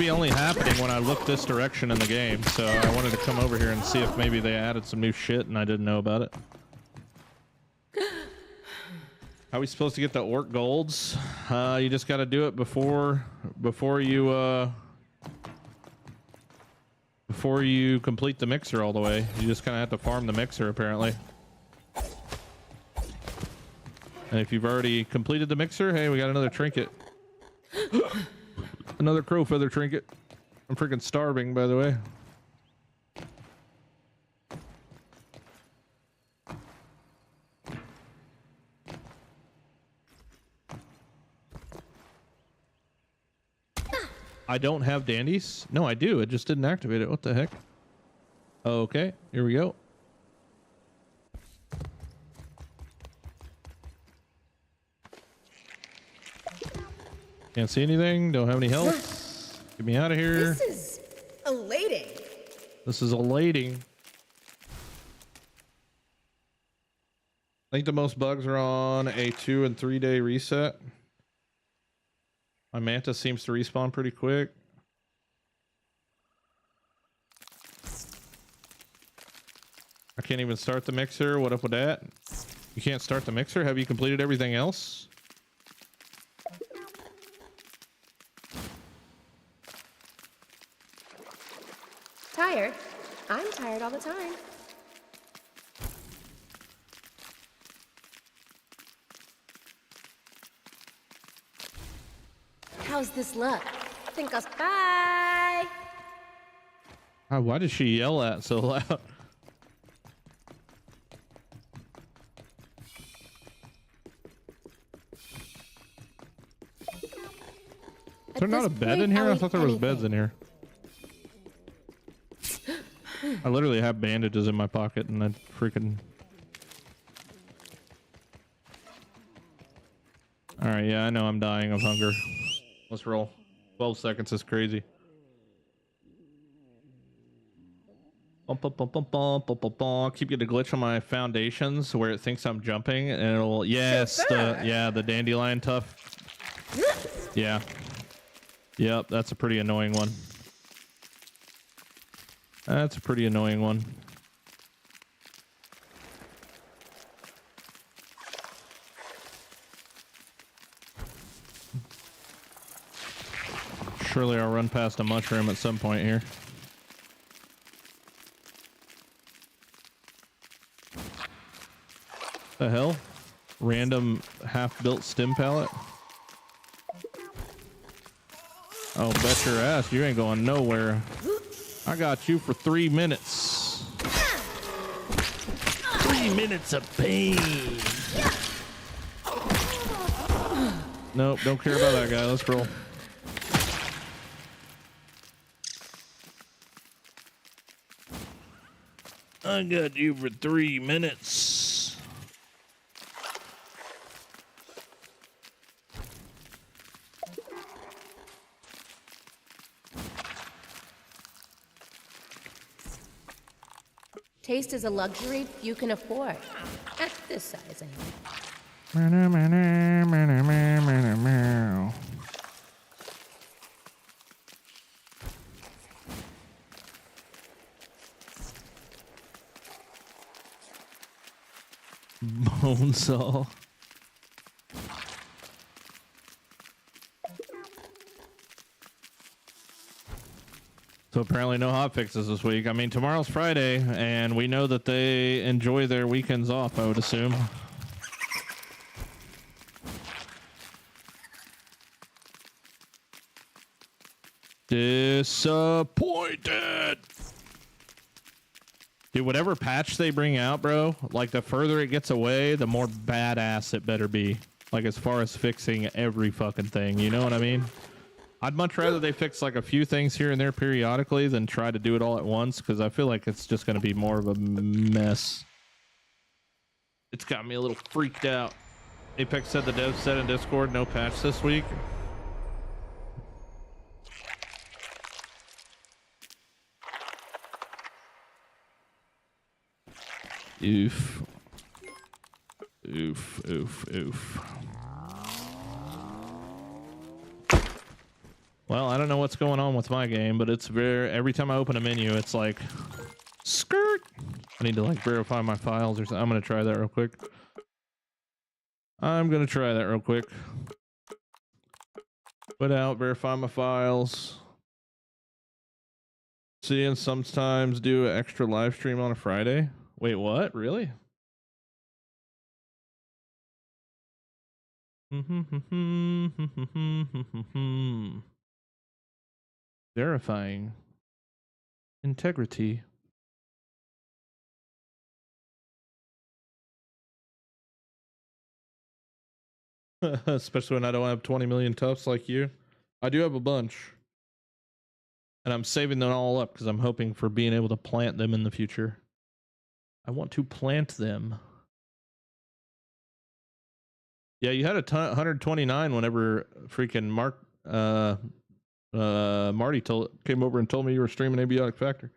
A: only happening when I look this direction in the game. So I wanted to come over here and see if maybe they added some new shit and I didn't know about it. How are we supposed to get the orc golds? You just got to do it before you complete the mixer all the way. You just kind of have to farm the mixer apparently. And if you've already completed the mixer, hey, we got another trinket. Another crow feather trinket. I'm freaking starving, by the way. I don't have dandies. No, I do. It just didn't activate it. What the heck? Okay, here we go. Can't see anything. Don't have any health. Get me out of here.
D: This is elating.
A: This is elating. I think the most bugs are on a 2 and 3 day reset. My Manta seems to respawn pretty quick. I can't even start the mixer. What up with that? You can't start the mixer? Have you completed everything else?
D: Tired? I'm tired all the time. How's this look? Think us. Bye.
A: Why did she yell at so loud? Is there not a bed in here? I thought there was beds in here. I literally have bandages in my pocket and I freaking... Alright, yeah, I know I'm dying of hunger. Let's roll. 12 seconds is crazy. Keep getting a glitch on my foundations where it thinks I'm jumping and it'll... Yes, the dandelion tough. Yeah. Yep, that's a pretty annoying one. That's a pretty annoying one. Surely I'll run past a mushroom at some point here. The hell? Random half-built stim pallet? Oh, bet your ass you ain't going nowhere. I got you for 3 minutes. 3 minutes of pain. Nope, don't care about that guy. Let's roll. I got you for 3 minutes.
D: Taste is a luxury you can afford. At this size, anyway.
A: Bonesaw. So apparently no hot fixes this week. I mean, tomorrow's Friday, and we know that they enjoy their weekends off, I would assume. Disappointed. Dude, whatever patch they bring out, bro, like the further it gets away, the more badass it better be. Like as far as fixing every fucking thing, you know what I mean? I'd much rather they fix like a few things here and there periodically than try to do it all at once, because I feel like it's just going to be more of a mess. It's got me a little freaked out. Apex said the devs said in Discord, no patch this week. Oof. Oof, oof, oof. Well, I don't know what's going on with my game, but it's every time I open a menu, it's like, skirt. I need to like verify my files or something. I'm going to try that real quick. Put out, verify my files. See, and sometimes do an extra live stream on a Friday. Wait, what? Really? Verifying integrity. Especially when I don't have 20 million tufts like you. I do have a bunch. And I'm saving them all up because I'm hoping for being able to plant them in the future. I want to plant them. Yeah, you had a 129 whenever freaking Marty came over and told me you were streaming Abiotic Factor.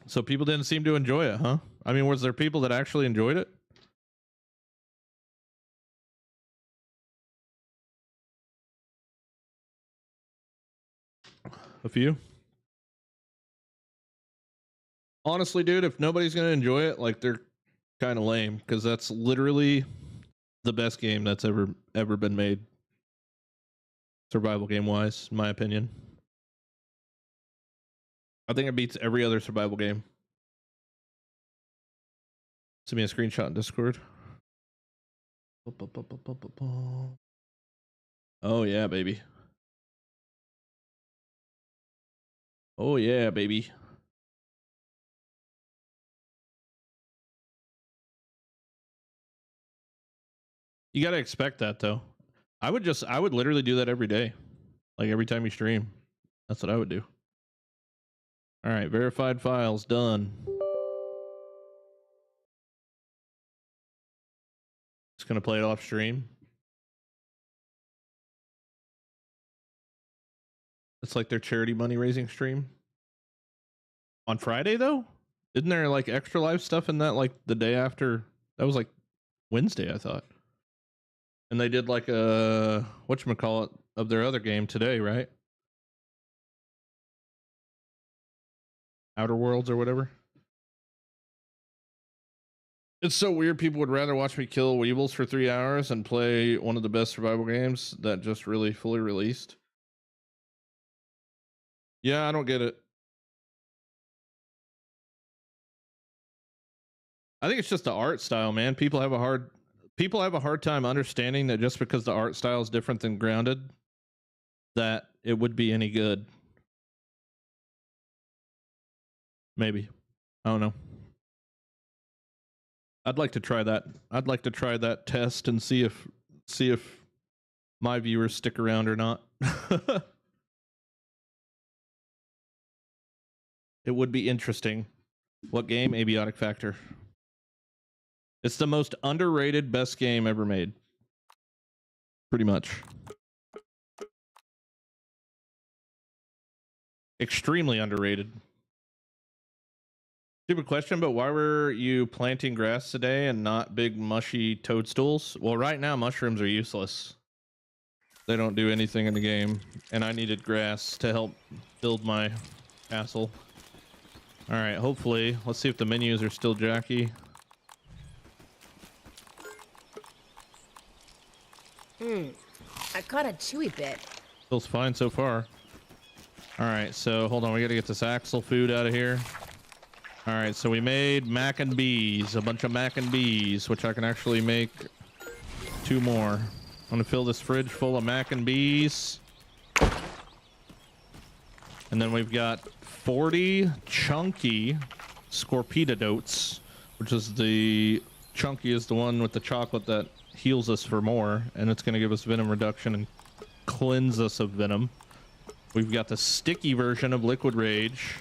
A: So people didn't seem to enjoy it, huh? I mean, was there people that actually enjoyed it? A few? Honestly, dude, if nobody's gonna enjoy it, like they're kind of lame, because that's literally the best game that's ever been made, survival game wise, in my opinion. I think it beats every other survival game. Send me a screenshot in Discord. Oh yeah, baby. Oh yeah, baby. You gotta expect that though. I would literally do that every day. Like every time you stream. That's what I would do. All right, verified files done. Just gonna play it off stream. It's like their charity money raising stream. On Friday though? Isn't there like extra live stuff in that like the day after? That was like Wednesday, I thought. And they did like a whatchamacallit of their other game today, right? Outer Worlds or whatever. It's so weird. People would rather watch me kill Weebles for 3 hours and play one of the best survival games that just really fully released. Yeah, I don't get it. I think it's just the art style, man. People have a hard time understanding that just because the art style is different than Grounded, that it would be any good. Maybe. I don't know. I'd like to try that. I'd like to try that test and see if my viewers stick around or not. It would be interesting. What game? Abiotic Factor. It's the most underrated best game ever made. Pretty much. Extremely underrated. Stupid question, but why were you planting grass today and not big mushy toadstools? Well, right now mushrooms are useless. They don't do anything in the game, and I needed grass to help build my castle. All right, hopefully, let's see if the menus are still jacky.
D: I caught a chewy bit.
A: Feels fine so far. All right, so hold on, we gotta get this Axel food out of here. All right, so we made mac and bees, a bunch of mac and bees, which I can actually make 2 more. I'm gonna fill this fridge full of mac and bees. And then we've got 40 chunky scorpidodotes, which is the chunky is the one with the chocolate that heals us for more, and it's gonna give us venom reduction and cleanse us of venom. We've got the sticky version of Liquid Rage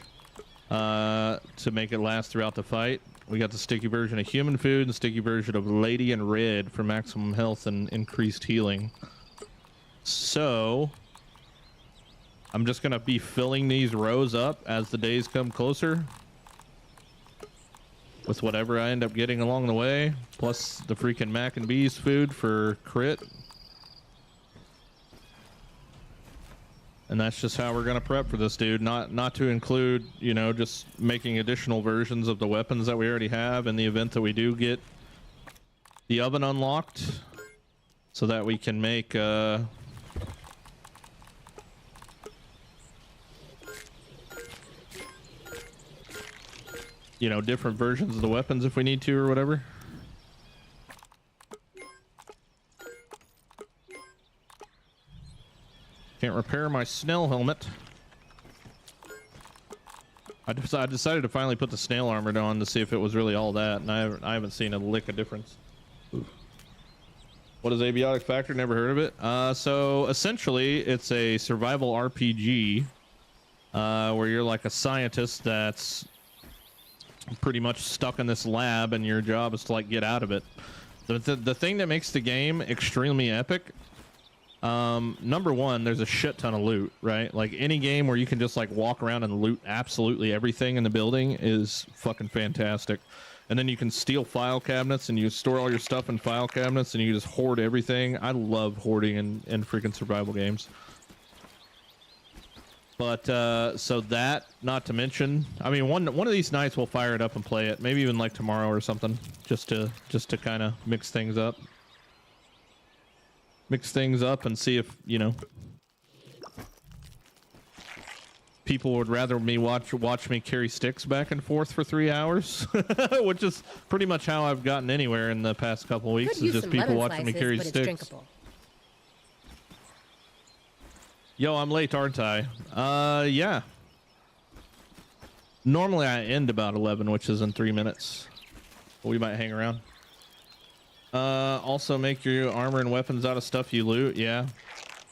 A: to make it last throughout the fight. We got the sticky version of human food and sticky version of Lady in Red for maximum health and increased healing. So I'm just gonna be filling these rows up as the days come closer with whatever I end up getting along the way, plus the freaking mac and bees food for crit. And that's just how we're gonna prep for this, dude. Not to include, you know, just making additional versions of the weapons that we already have in the event that we do get the oven unlocked, so that we can make you know, different versions of the weapons if we need to or whatever. Can't repair my Snell helmet. I decided to finally put the snail armor on to see if it was really all that, and I haven't seen a lick of difference. What is Abiotic Factor? Never heard of it. So essentially, it's a survival RPG where you're like a scientist that's pretty much stuck in this lab, and your job is to like get out of it. The thing that makes the game extremely epic, number one, there's a shit ton of loot, right? Like any game where you can just like walk around and loot absolutely everything in the building is fucking fantastic. And then you can steal file cabinets and you store all your stuff in file cabinets and you just hoard everything. I love hoarding in freaking survival games. But so that, not to mention, I mean, one of these nights we'll fire it up and play it, maybe even like tomorrow or something, just to kind of mix things up and see if, you know, people would rather me watch me carry sticks back and forth for 3 hours, which is pretty much how I've gotten anywhere in the past couple of weeks, is just people watching me carry sticks. Yo, I'm late, aren't I? Yeah. Normally I end about 11, which is in 3 minutes. But we might hang around. Also make your armor and weapons out of stuff you loot. Yeah.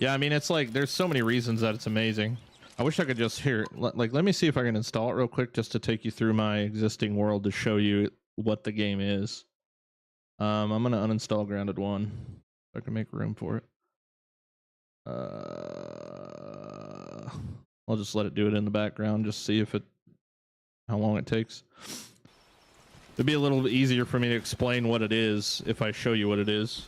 A: Yeah, I mean, it's like, there's so many reasons that it's amazing. I wish I could just hear, like, let me see if I can install it real quick just to take you through my existing world to show you what the game is. I'm going to uninstall Grounded 1 so I can make room for it. I'll just let it do it in the background, just see if how long it takes. It'd be a little bit easier for me to explain what it is if I show you what it is.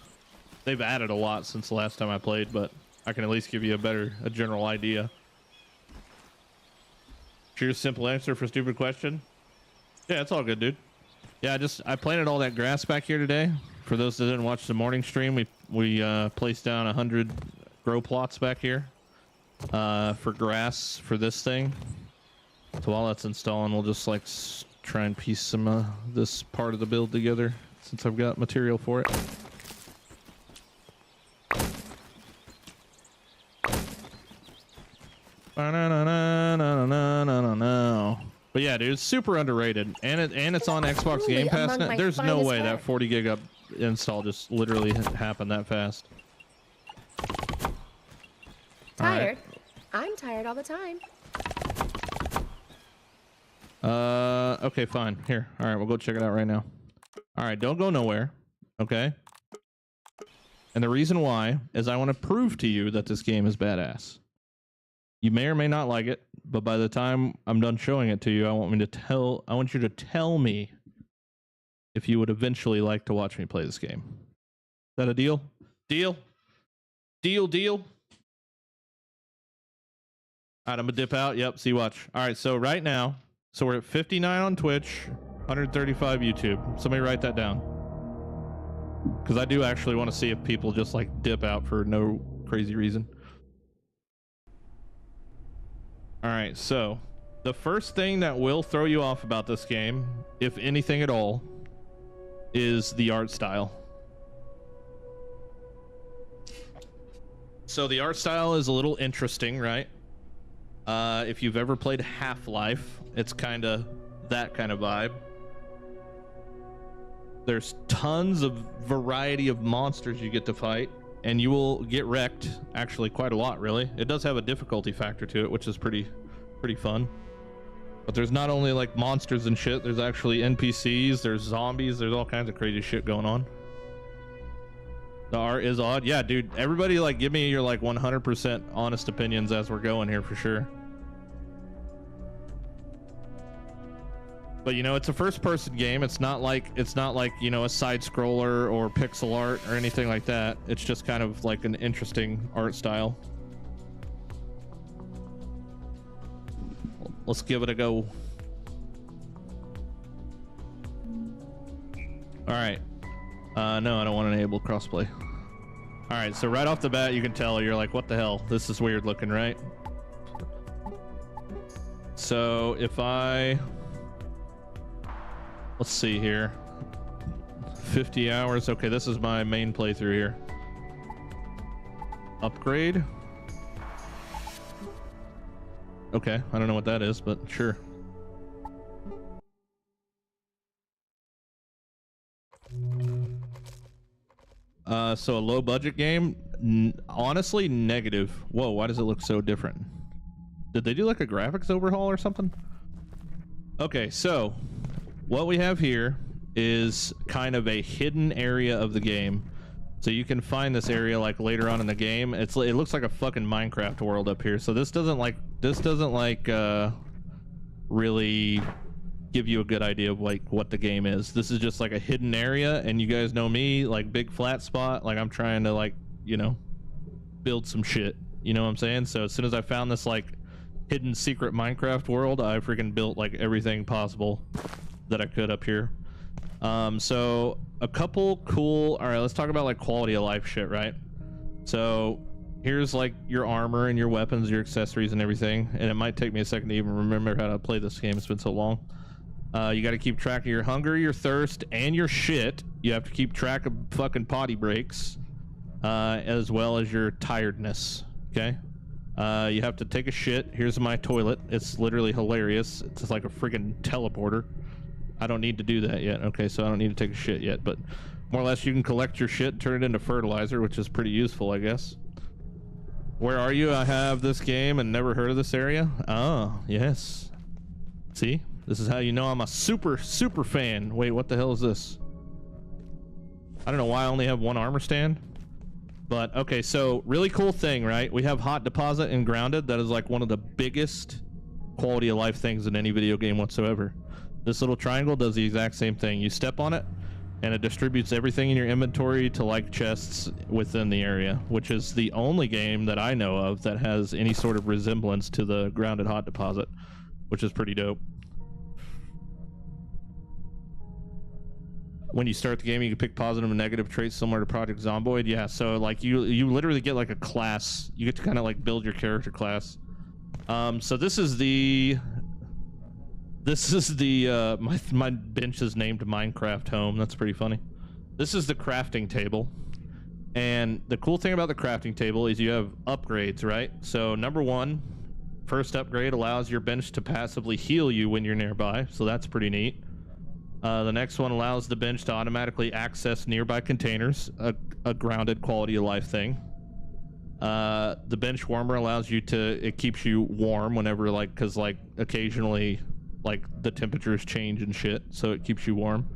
A: They've added a lot since the last time I played, but I can at least give you a general idea. Cheers, simple answer for stupid question. Yeah, it's all good, dude. Yeah, I planted all that grass back here today. For those that didn't watch the morning stream, we placed down 100 grow plots back here for grass for this thing. So while that's installing, we'll just like try and piece some this part of the build together since I've got material for it. But yeah, dude, it's super underrated, and it's on Xbox Game Pass now. There's no way that 40 gig up install just literally happened that fast.
D: Tired? Right. I'm tired all the time.
A: Okay, fine. Here. All right, we'll go check it out right now. All right, don't go nowhere. Okay. And the reason why is I want to prove to you that this game is badass. You may or may not like it, but by the time I'm done showing it to you, I want you to tell me if you would eventually like to watch me play this game. Is that a deal? Deal? Deal? All right, I'm gonna dip out. Yep, see, watch. All right, so right now, so we're at 59 on Twitch, 135 YouTube. Somebody write that down. Because I do actually want to see if people just like dip out for no crazy reason. All right, so the first thing that will throw you off about this game, if anything at all, is the art style. So the art style is a little interesting, right? If you've ever played Half-Life, it's kind of that kind of vibe. There's tons of variety of monsters you get to fight, and you will get wrecked actually quite a lot, really. It does have a difficulty factor to it, which is pretty fun. But there's not only like monsters and shit, there's actually NPCs, there's zombies, there's all kinds of crazy shit going on. The art is odd. Yeah, dude, everybody like give me your like 100% honest opinions as we're going here for sure. But you know, it's a first-person game. It's not like you know, a side scroller or pixel art or anything like that. It's just kind of like an interesting art style. Let's give it a go. All right. No, I don't want to enable crossplay. All right, so right off the bat, you can tell you're like, what the hell? This is weird looking, right? So if let's see here. 50 hours. Okay, this is my main playthrough here. Upgrade. Okay, I don't know what that is, but sure. So a low budget game, honestly, negative. Whoa, why does it look so different? Did they do like a graphics overhaul or something? Okay, so what we have here is kind of a hidden area of the game. So you can find this area like later on in the game. It looks like a fucking Minecraft world up here. So this doesn't really give you a good idea of like what the game is. This is just like a hidden area, and you guys know me, like big flat spot, like I'm trying to like, you know, build some shit, you know what I'm saying? So as soon as I found this like hidden secret Minecraft world, I freaking built like everything possible that I could up here. So a couple cool, all right, let's talk about like quality of life shit, right? So here's like your armor and your weapons, your accessories and everything, and it might take me a second to even remember how to play this game. It's been so long. You got to keep track of your hunger, your thirst, and your shit. You have to keep track of fucking potty breaks, as well as your tiredness. Okay. You have to take a shit. Here's my toilet. It's literally hilarious. It's just like a freaking teleporter. I don't need to do that yet. Okay, so I don't need to take a shit yet, but more or less you can collect your shit, turn it into fertilizer, which is pretty useful, I guess. Where are you? I have this game and never heard of this area. Oh, yes. See? This is how you know I'm a super fan. Wait, what the hell is this? I don't know why I only have one armor stand. But, okay, so really cool thing, right? We have hot deposit and grounded. That is like one of the biggest quality of life things in any video game whatsoever. This little triangle does the exact same thing. You step on it, and it distributes everything in your inventory to like chests within the area, which is the only game that I know of that has any sort of resemblance to the grounded hot deposit, which is pretty dope. When you start the game, you can pick positive and negative traits similar to Project Zomboid. Yeah, so like you literally get like a class. You get to kind of like build your character class. So this is my bench is named Minecraft Home. That's pretty funny. This is the crafting table. And the cool thing about the crafting table is you have upgrades, right? So number one, first upgrade allows your bench to passively heal you when you're nearby. So that's pretty neat. The next one allows the bench to automatically access nearby containers, a grounded quality of life thing. The bench warmer allows you to, it keeps you warm whenever like, cause like occasionally like the temperatures change and shit, so it keeps you warm.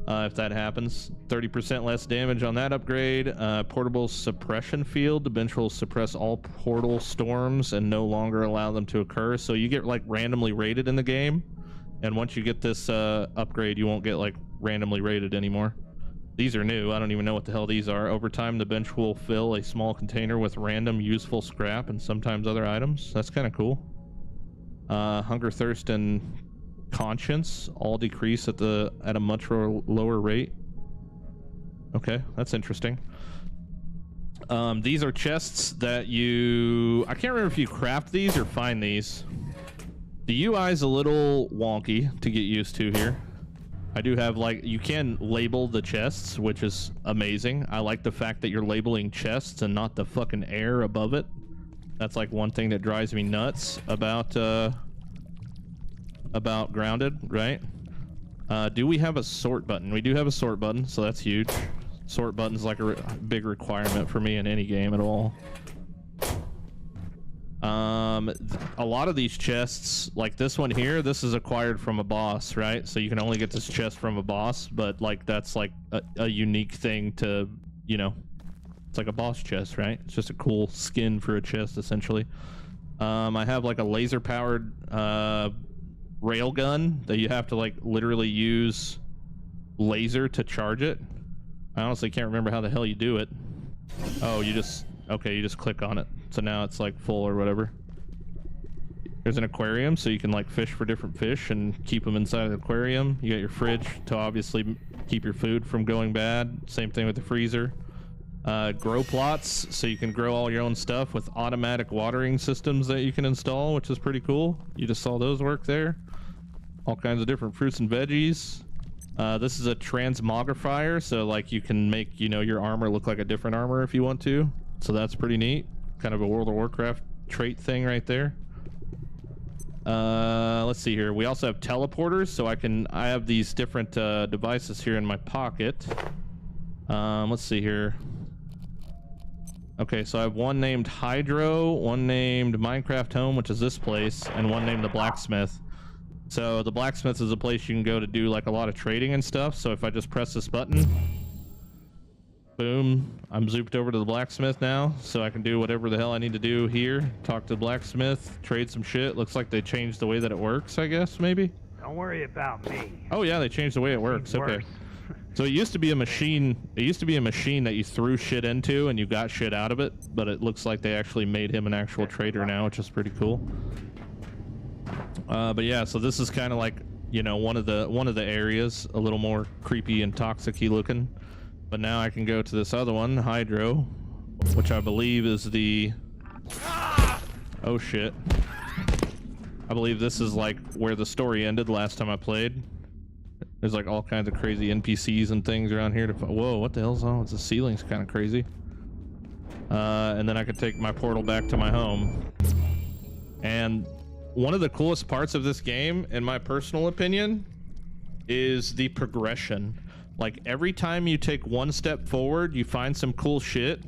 A: if that happens. 30% less damage on that upgrade. Portable suppression field. The bench will suppress all portal storms and no longer allow them to occur. So you get like randomly rated in the game, and once you get this upgrade, you won't get like randomly rated anymore. These are new. I don't even know what the hell these are. Over time, the bench will fill a small container with random useful scrap and sometimes other items. That's kind of cool. Hunger, thirst, and conscience all decrease at a much lower rate. Okay, that's interesting. These are chests that I can't remember if you craft these or find these. The UI is a little wonky to get used to here. I do have, like, you can label the chests, which is amazing. I like the fact that you're labeling chests and not the fucking air above it. That's like one thing that drives me nuts about Grounded, right? Do we have a sort button? We do have a sort button, so that's huge. Sort button's like a big requirement for me in any game at all. A lot of these chests, like this one here, this is acquired from a boss, right? So you can only get this chest from a boss, but like that's like a unique thing to, you know, it's like a boss chest, right? It's just a cool skin for a chest, essentially. I have like a laser powered railgun that you have to like literally use laser to charge it. I honestly can't remember how the hell you do it. Oh, you just click on it. So now it's like full or whatever. There's an aquarium, so you can like fish for different fish and keep them inside of the aquarium. You got your fridge to obviously keep your food from going bad. Same thing with the freezer. Grow plots, so you can grow all your own stuff with automatic watering systems that you can install, which is pretty cool. You just saw those work there. All kinds of different fruits and veggies. This is a transmogrifier, so like you can make, you know, your armor look like a different armor if you want to. So that's pretty neat. Kind of a World of Warcraft trait thing right there. Let's see here. We also have teleporters, so I have these different devices here in my pocket. Let's see here. Okay, so I have one named Hydro, one named Minecraft Home, which is this place, and one named the Blacksmith. So the Blacksmith is a place you can go to do like a lot of trading and stuff. So if I just press this button, boom, I'm zooped over to the Blacksmith now, so I can do whatever the hell I need to do here. Talk to the Blacksmith, trade some shit. Looks like they changed the way that it works, I guess, maybe.
E: Don't worry about me.
A: Oh yeah, they changed the way it works. Okay. So it used to be a machine. It used to be a machine that you threw shit into and you got shit out of it, but it looks like they actually made him an actual trader now, which is pretty cool. But yeah, so this is kind of like, you know, one of the areas, a little more creepy and toxic-y looking. But now I can go to this other one, Hydro, which I believe is the... Oh shit. I believe this is like where the story ended last time I played. There's like all kinds of crazy NPCs and things around here to... Whoa, what the hell's on? The ceiling's kind of crazy. And then I could take my portal back to my home. And one of the coolest parts of this game, in my personal opinion, is the progression. Like every time you take one step forward, you find some cool shit.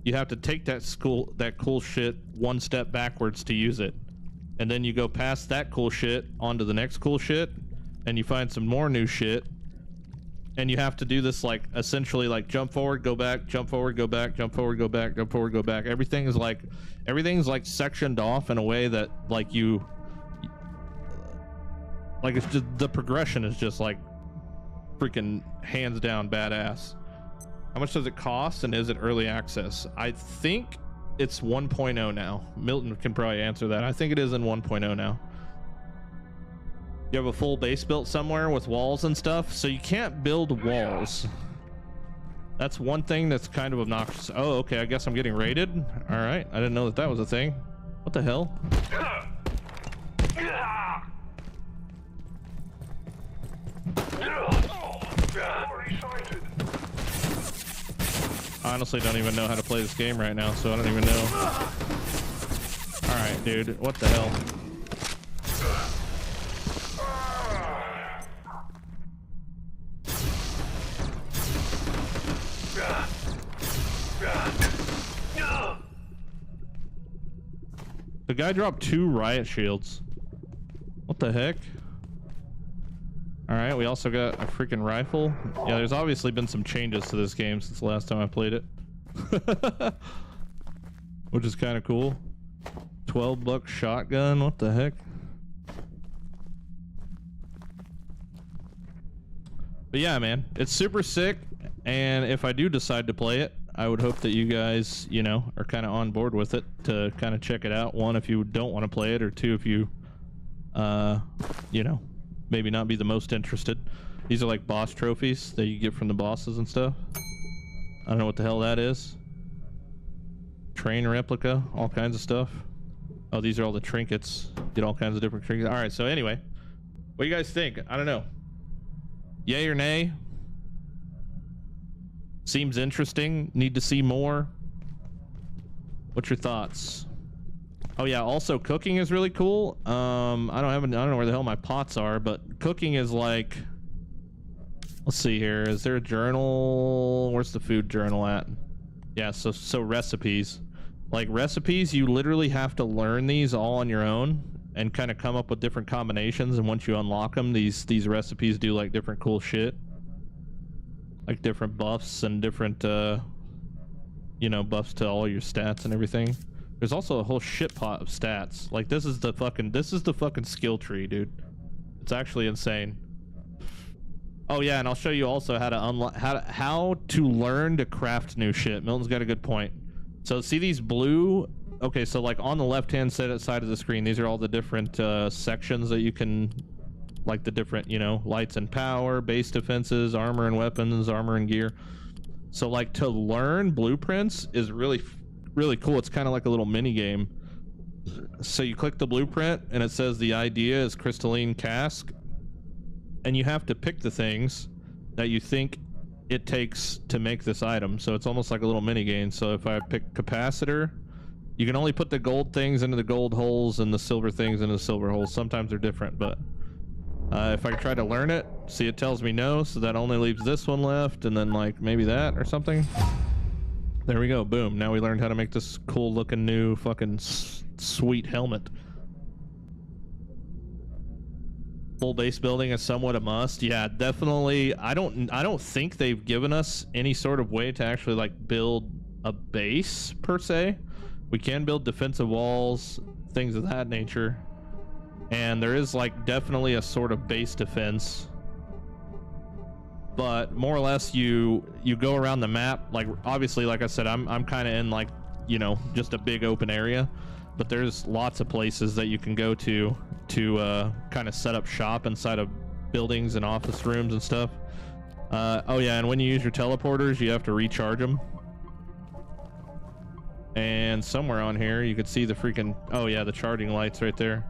A: You have to take that cool shit one step backwards to use it. And then you go past that cool shit onto the next cool shit, and you find some more new shit. And you have to do this like essentially like jump forward, go back, jump forward, go back, jump forward, go back, jump forward, go back. Everything's like sectioned off in a way that like it's just, the progression is just like freaking hands down badass. How much does it cost, and is it early access? I think it's 1.0 now. Milton can probably answer that. I think it is in 1.0 now. You have a full base built somewhere with walls and stuff, so you can't build walls. That's one thing that's kind of obnoxious. Oh, okay, I guess I'm getting raided. All right, I didn't know that that was a thing. What the hell? I honestly don't even know how to play this game right now, so I don't even know. All right, dude, what the hell? The guy dropped 2 riot shields. What the heck? All right, we also got a freaking rifle. Yeah, there's obviously been some changes to this game since the last time I played it. Which is kind of cool. 12-buck shotgun, what the heck? But yeah, man, it's super sick. And if I do decide to play it, I would hope that you guys, you know, are kind of on board with it to kind of check it out. One, if you don't want to play it, or two, if you, you know, maybe not be the most interested. These are like boss trophies that you get from the bosses and stuff. I don't know what the hell that is. Train replica, all kinds of stuff. Oh, these are all the trinkets. Get all kinds of different trinkets. All right, so anyway, what do you guys think? I don't know. Yay or nay? Seems interesting. Need to see more. What's your thoughts? Oh yeah, also cooking is really cool. I don't know where the hell my pots are, but cooking is like, let's see here. Is there a journal? Where's the food journal at? Yeah, so recipes. Like recipes, you literally have to learn these all on your own and kind of come up with different combinations, and once you unlock them, these recipes do like different cool shit. Like different buffs and different you know, buffs to all your stats and everything. There's also a whole shit pot of stats. Like this is the fucking skill tree, dude. It's actually insane. Oh yeah, and I'll show you also how to unlock how to learn to craft new shit. Milton's got a good point. So see these blue, okay, so like on the left-hand side of the screen, these are all the different sections that you can, like the different, you know, lights and power, base defenses, armor and weapons, armor and gear. So like to learn blueprints is really cool. It's kind of like a little mini game. So you click the blueprint and it says the idea is crystalline cask, and you have to pick the things that you think it takes to make this item. So it's almost like a little mini game. So if I pick capacitor, you can only put the gold things into the gold holes and the silver things into the silver holes. Sometimes they're different, but if I try to learn it, see, it tells me no, so that only leaves this one left, and then like maybe that or something. There we go, boom. Now we learned how to make this cool looking new fucking sweet helmet. Full base building is somewhat a must. Yeah, definitely. I don't think they've given us any sort of way to actually like build a base per se. We can build defensive walls, things of that nature. And there is like definitely a sort of base defense. But more or less you go around the map. Like obviously, like I said, I'm kind of in like, you know, just a big open area. But there's lots of places that you can go to kind of set up shop inside of buildings and office rooms and stuff. Oh yeah, and when you use your teleporters, you have to recharge them. And somewhere on here, you can see the freaking, oh yeah, the charging lights right there.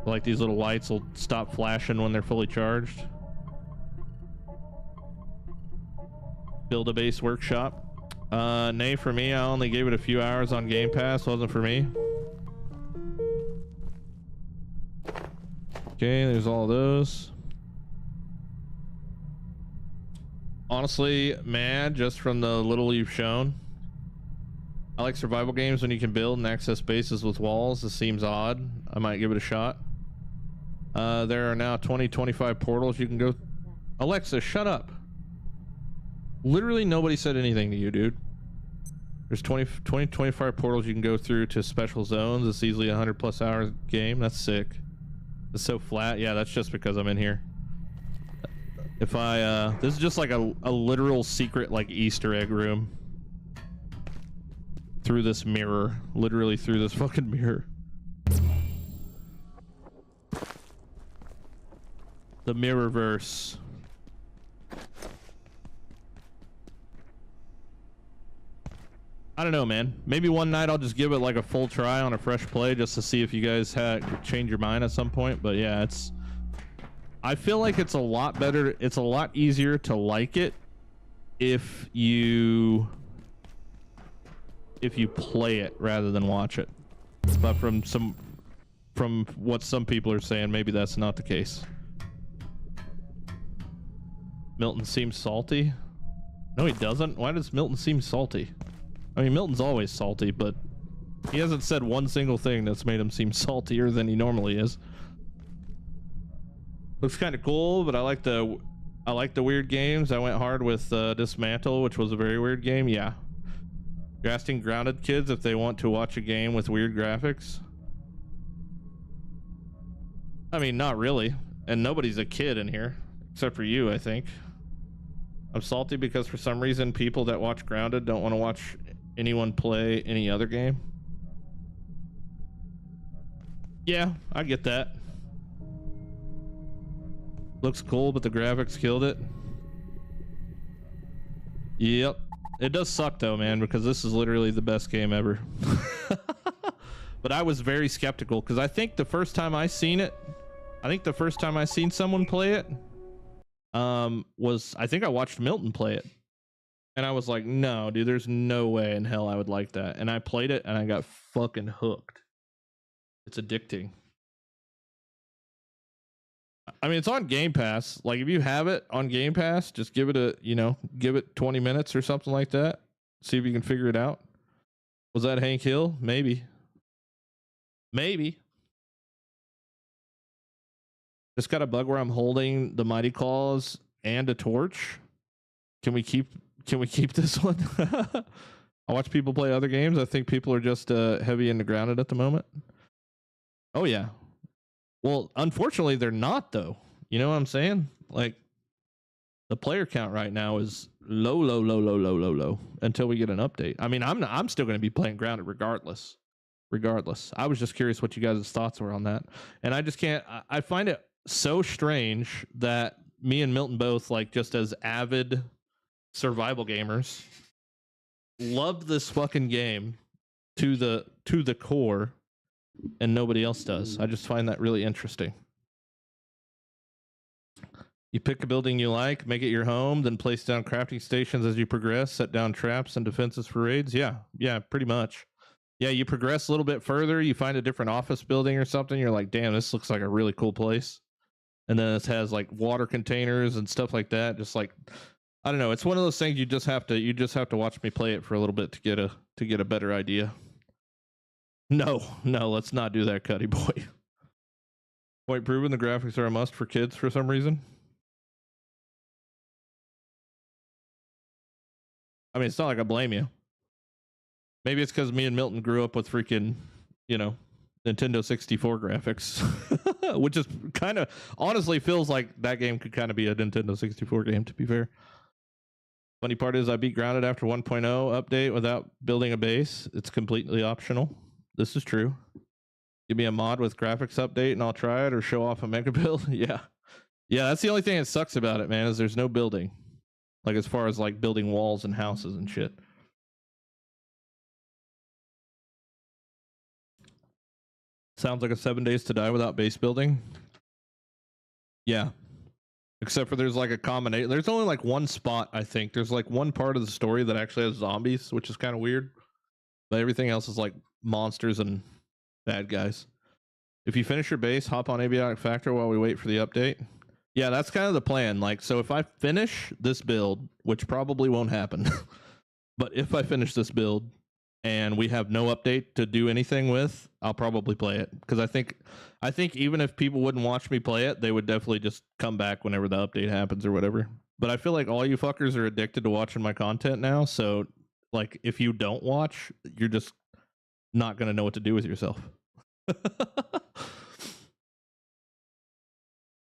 A: Like these little lights will stop flashing when they're fully charged. Build a base workshop. Nay for me, I only gave it a few hours on Game Pass, wasn't for me. Okay, there's all those. Honestly, mad just from the little you've shown. I like survival games when you can build and access bases with walls. This seems odd. I might give it a shot. There are now 25 portals you can go. Alexa, shut up. Literally nobody said anything to you, dude. There's 25 portals you can go through to special zones. It's easily a 100+ hour game. That's sick. It's so flat. Yeah, that's just because I'm in here. If I this is just like a literal secret like Easter egg room. Through this mirror. Literally through this fucking mirror. The Mirrorverse. I don't know, man. Maybe one night I'll just give it like a full try on a fresh play just to see if you guys change your mind at some point. But yeah, I feel like it's a lot better. It's a lot easier to like it if you play it rather than watch it. But from what some people are saying, maybe that's not the case. Milton seems salty. No, he doesn't. Why does Milton seem salty? I mean, Milton's always salty, but he hasn't said one single thing that's made him seem saltier than he normally is. Looks kind of cool, but I like the weird games. I went hard with Dismantle, which was a very weird game. Yeah. You're asking grounded kids if they want to watch a game with weird graphics. I mean, not really. And nobody's a kid in here, except for you, I think. I'm salty because for some reason people that watch Grounded don't want to watch anyone play any other game. Yeah, I get that. Looks cool, but the graphics killed it. Yep. It does suck though, man, because this is literally the best game ever. But I was very skeptical because I think the first time I seen someone play it was, I think I watched Milton play it. And I was like, no, dude, there's no way in hell I would like that. And I played it and I got fucking hooked. It's addicting. I mean, it's on Game Pass. Like, if you have it on Game Pass, just give it 20 minutes or something like that. See if you can figure it out. Was that Hank Hill? Maybe. Just got a bug where I'm holding the Mighty Claws and a torch. Can we keep this one? I watch people play other games. I think people are just heavy into Grounded at the moment. Oh yeah. Well, unfortunately, they're not though. You know what I'm saying? Like, the player count right now is low until we get an update. I mean, I'm still going to be playing Grounded regardless. I was just curious what you guys' thoughts were on that, and I just can't. I find it so strange that me and Milton both, like, just as avid survival gamers, love this fucking game to the core, and nobody else does. I just find that really interesting. You pick a building you like, make it your home, then place down crafting stations as you progress, set down traps and defenses for raids. Yeah, pretty much. Yeah, you progress a little bit further, you find a different office building or something, you're like, damn, this looks like a really cool place. And then it has like water containers and stuff like that. Just like, I don't know, it's one of those things you just have to watch me play it for a little bit to get a better idea. No, let's not do that, Cuddy boy. Point proven, the graphics are a must for kids for some reason. I mean, it's not like I blame you. Maybe it's because me and Milton grew up with freaking, Nintendo 64 graphics, which is kind of, honestly feels like that game could kind of be a Nintendo 64 game, to be fair. Funny part is I beat Grounded after 1.0 update without building a base. It's completely optional. This is true. Give me a mod with graphics update and I'll try it, or show off a mega build. Yeah, that's the only thing that sucks about it, man, is there's no building. Like, as far as like building walls and houses and shit. Sounds like a 7 Days to Die without base building. Yeah. Except for there's like a combination. There's only like one spot, I think. There's like one part of the story that actually has zombies, which is kind of weird. But everything else is like monsters and bad guys. If you finish your base, hop on Abiotic Factor while we wait for the update. Yeah, that's kind of the plan. Like, so if I finish this build, which probably won't happen, but if I finish this build and we have no update to do anything with, I'll probably play it. Because I think even if people wouldn't watch me play it, they would definitely just come back whenever the update happens or whatever. But I feel like all you fuckers are addicted to watching my content now. So, like, if you don't watch, you're just not going to know what to do with yourself.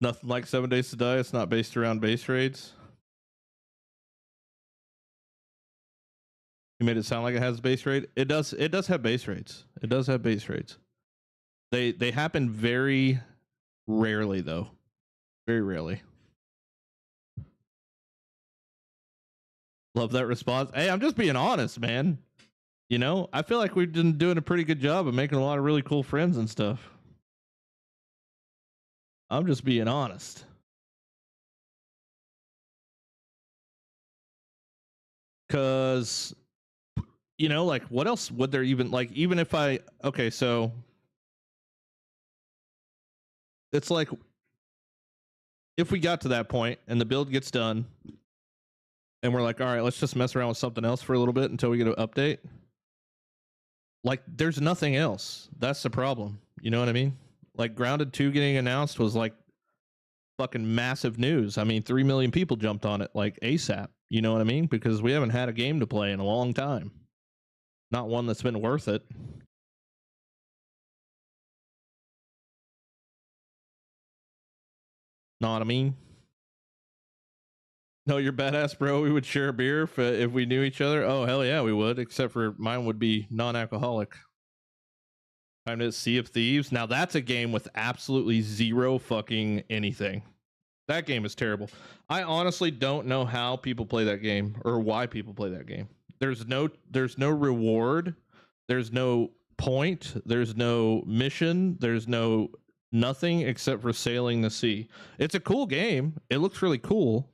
A: Nothing like 7 Days to Die. It's not based around base raids. You made it sound like it has base raid. It does have base raids. It does have base raids. They happen very rarely though. Very rarely. Love that response. Hey, I'm just being honest, man. I feel like we've been doing a pretty good job of making a lot of really cool friends and stuff. I'm just being honest. Cause like, what else would there even, like, even if okay, so it's like, if we got to that point and the build gets done and we're like, all right, let's just mess around with something else for a little bit until we get an update. Like, there's nothing else. That's the problem. You know what I mean? Like, Grounded 2 getting announced was like fucking massive news. I mean, 3 million people jumped on it like ASAP. You know what I mean? Because we haven't had a game to play in a long time. Not one that's been worth it. Know what I mean? No, you're badass, bro. We would share a beer if we knew each other. Oh, hell yeah, we would. Except for mine would be non-alcoholic. Time to Sea of Thieves. Now that's a game with absolutely zero fucking anything. That game is terrible. I honestly don't know how people play that game or why people play that game. There's no reward. There's no point. There's no mission. There's no nothing except for sailing the sea. It's a cool game. It looks really cool,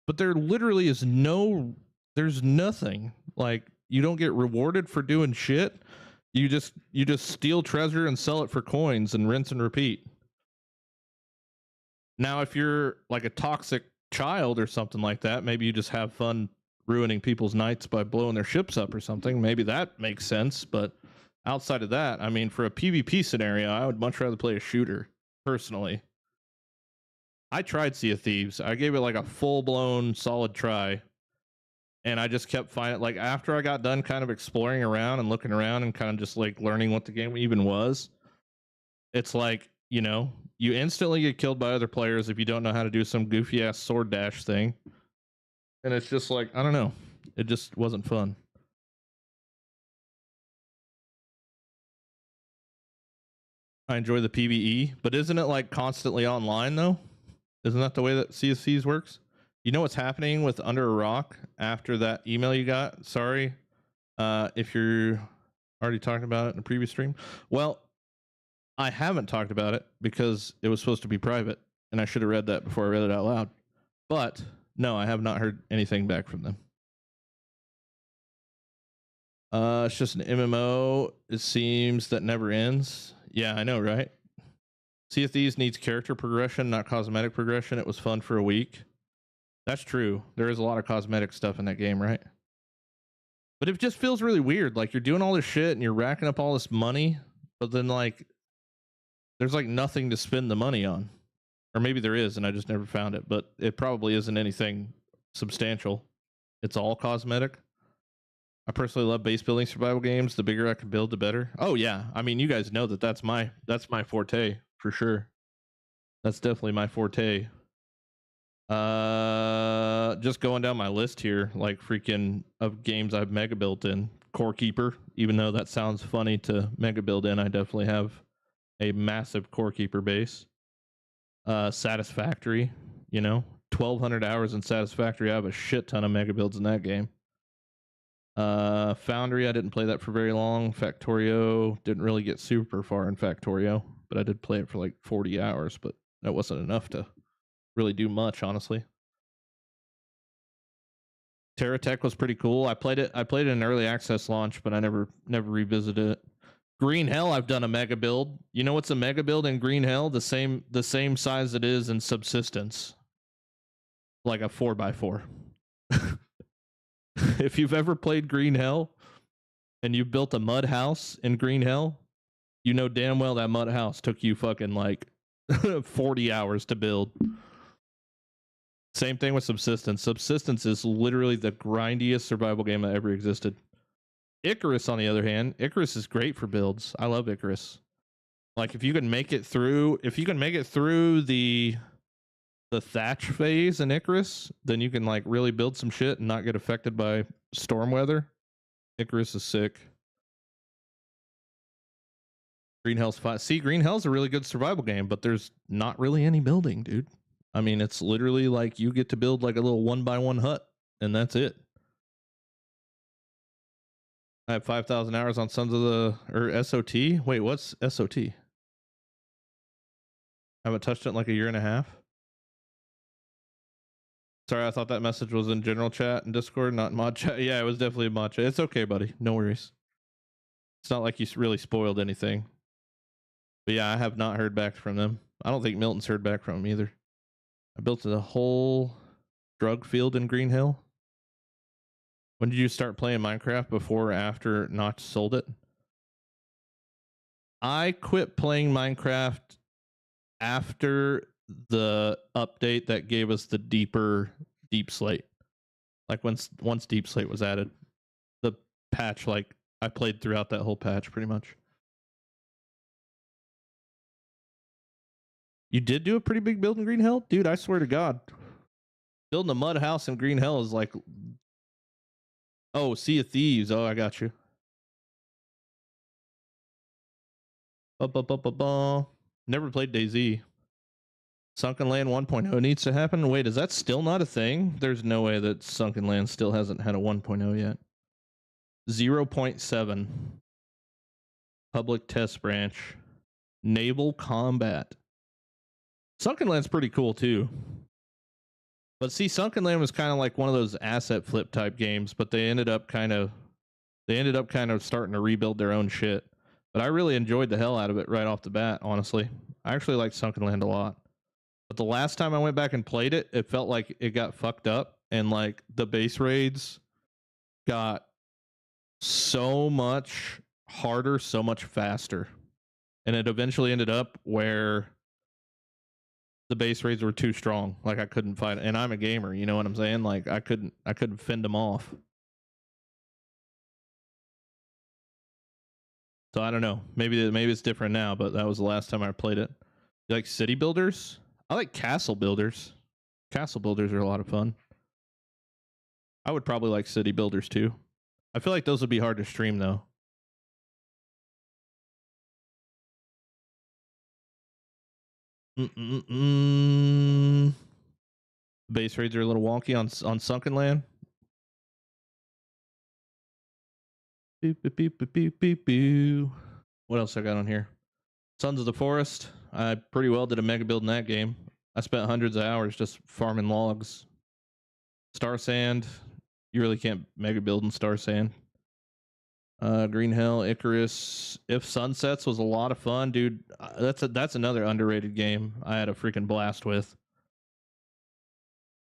A: but there literally is there's nothing. Like, you don't get rewarded for doing shit. You just steal treasure and sell it for coins and rinse and repeat. Now, if you're like a toxic child or something like that, maybe you just have fun ruining people's nights by blowing their ships up or something. Maybe that makes sense. But outside of that, I mean, for a PvP scenario, I would much rather play a shooter, personally. I tried Sea of Thieves. I gave it like a full-blown solid try. And I just kept finding, like, after I got done kind of exploring around and looking around and kind of just like learning what the game even was, it's like, you know, you instantly get killed by other players if you don't know how to do some goofy ass sword dash thing. And it's just like, I don't know. It just wasn't fun. I enjoy the PvE, but isn't it like constantly online though? Isn't that the way that CSCs works? You know what's happening with Under a Rock after that email you got? Sorry, if you're already talking about it in a previous stream. Well, I haven't talked about it because it was supposed to be private, and I should have read that before I read it out loud. But no, I have not heard anything back from them. It's just an MMO, it seems, that never ends. Yeah, I know, right? Sea of Thieves needs character progression, not cosmetic progression. It was fun for a week. That's true. There is a lot of cosmetic stuff in that game, right? But it just feels really weird. Like, you're doing all this shit and you're racking up all this money, but then, like, there's like nothing to spend the money on. Or maybe there is and I just never found it, but it probably isn't anything substantial. It's all cosmetic. I personally love base building survival games. The bigger I can build, the better. Oh yeah, I mean, you guys know that that's my forte for sure. That's definitely my forte. Just going down my list here, like freaking of games I've mega built in. Core Keeper, even though that sounds funny to mega build in, I definitely have a massive Core Keeper base. Satisfactory, you know, 1,200 hours in Satisfactory. I have a shit ton of mega builds in that game. Foundry, I didn't play that for very long. Factorio, didn't really get super far in Factorio, but I did play it for like 40 hours, but that wasn't enough to really do much, honestly. TerraTech was pretty cool. I played it in early access launch, but I never revisited it. Green Hell, I've done a mega build. You know what's a mega build in Green Hell? The same size it is in Subsistence. Like a 4x4. If you've ever played Green Hell and you built a mud house in Green Hell, you know damn well that mud house took you fucking like 40 hours to build. Same thing with Subsistence. Subsistence is literally the grindiest survival game that ever existed. Icarus, on the other hand, Icarus is great for builds. I love Icarus. Like, if you can make it through the thatch phase in Icarus, then you can like really build some shit and not get affected by storm weather. Icarus is sick. Green Hell's fine. See, Green Hell's a really good survival game, but there's not really any building, dude. I mean, it's literally like you get to build like a little 1x1 hut, and that's it. I have 5,000 hours on Sons of the SOT. Wait, what's SOT? I haven't touched it in like a year and a half. Sorry, I thought that message was in general chat and Discord, not mod chat. Yeah, it was definitely mod chat. It's okay, buddy. No worries. It's not like you really spoiled anything. But yeah, I have not heard back from them. I don't think Milton's heard back from them either. I built a whole drug field in Green Hill. When did you start playing Minecraft? Before or after Notch sold it? I quit playing Minecraft after the update that gave us the deep slate. Like once deep slate was added, the patch, like I played throughout that whole patch pretty much. You did do a pretty big build in Green Hell? Dude, I swear to God. Building a mud house in Green Hell is like... Oh, Sea of Thieves. Oh, I got you. Never played DayZ. Sunken Land 1.0 needs to happen. Wait, is that still not a thing? There's no way that Sunken Land still hasn't had a 1.0 yet. 0.7. Public test branch. Naval combat. Sunken Land's pretty cool too. But see, Sunken Land was kind of like one of those asset flip type games, but they ended up kind of starting to rebuild their own shit. But I really enjoyed the hell out of it right off the bat, honestly. I actually liked Sunken Land a lot. But the last time I went back and played it, it felt like it got fucked up, and like the base raids got so much harder, so much faster. And it eventually ended up where the base raids were too strong. Like I couldn't fight, and I'm a gamer, you know what I'm saying? Like I couldn't fend them off. So I don't know. Maybe it's different now, but that was the last time I played it. You like city builders? I like castle builders. Castle builders are a lot of fun. I would probably like city builders too. I feel like those would be hard to stream though. Base raids are a little wonky on Sunken Land. Boop, boop, boop, boop, boop, boop, boop. What else I got on here? Sons of the Forest. I pretty well did a mega build in that game. I spent hundreds of hours just farming logs. Star Sand. You really can't mega build in Star Sand. Green Hell, Icarus. If Sunsets was a lot of fun, dude. That's another underrated game I had a freaking blast with.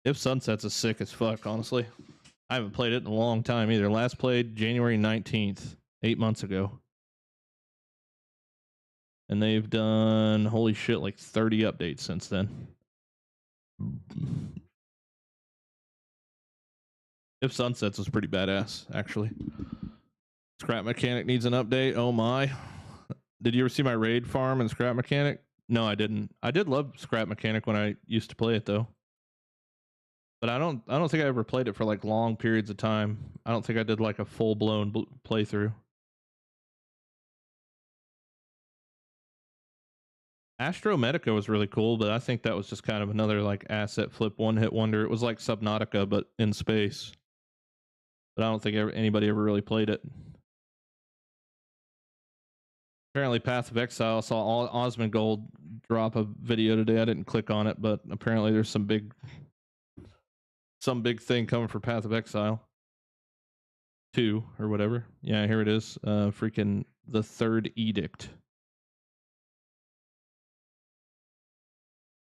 A: If Sunsets is sick as fuck, honestly. I haven't played it in a long time either. Last played January 19th, 8 months ago. And they've done, holy shit, like 30 updates since then. If Sunsets was pretty badass, actually. Scrap Mechanic needs an update. Oh my. Did you ever see my raid farm in Scrap Mechanic? No, I didn't. I did love Scrap Mechanic when I used to play it though. But I don't think I ever played it for like long periods of time. I don't think I did like a full-blown playthrough. Astro Medica was really cool, but I think that was just kind of another like asset flip one-hit wonder. It was like Subnautica, but in space. But I don't think anybody ever really played it. Apparently Path of Exile, I saw Osmongold drop a video today. I didn't click on it, but apparently there's some big thing coming for Path of Exile 2 or whatever. Yeah, here it is. Freaking the Third Edict.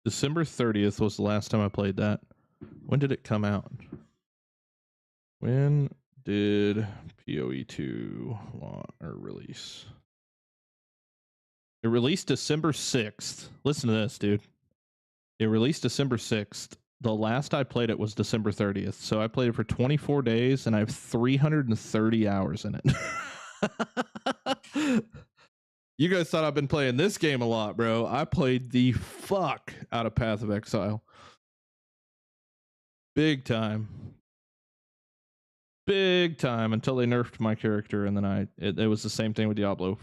A: December 30th was the last time I played that. When did it come out? When did PoE 2 launch or release? It released December 6th. Listen to this, dude. It released December 6th. The last I played it was December 30th. So I played it for 24 days and I have 330 hours in it. You guys thought I've been playing this game a lot, bro. I played the fuck out of Path of Exile. Big time. Big time until they nerfed my character, and then it was the same thing with Diablo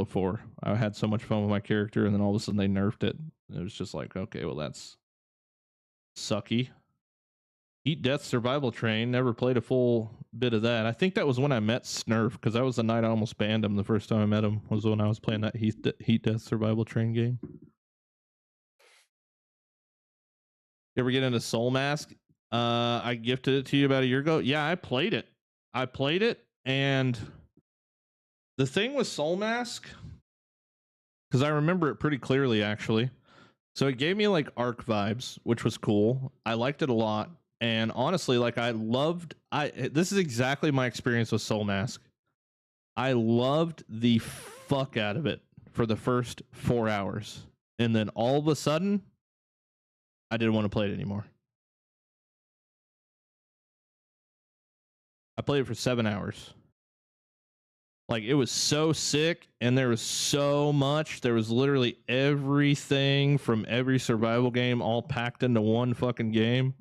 A: 4. I had so much fun with my character, and then all of a sudden they nerfed it. It was just like, okay, well that's sucky. Eat Death Survival Train. Never played a full bit of that. I think that was when I met Snurf, because that was the night I almost banned him the first time I met him, was when I was playing that Heat Death Survival Train game. You ever get into Soul Mask? I gifted it to you about a year ago. Yeah, I played it. And the thing with Soul Mask, because I remember it pretty clearly, actually. So it gave me like Arc vibes, which was cool. I liked it a lot. And honestly, like this is exactly my experience with Soul Mask. I loved the fuck out of it for the first 4 hours. And then all of a sudden, I didn't want to play it anymore. I played it for 7 hours. Like, it was so sick, and there was so much. There was literally everything from every survival game all packed into one fucking game.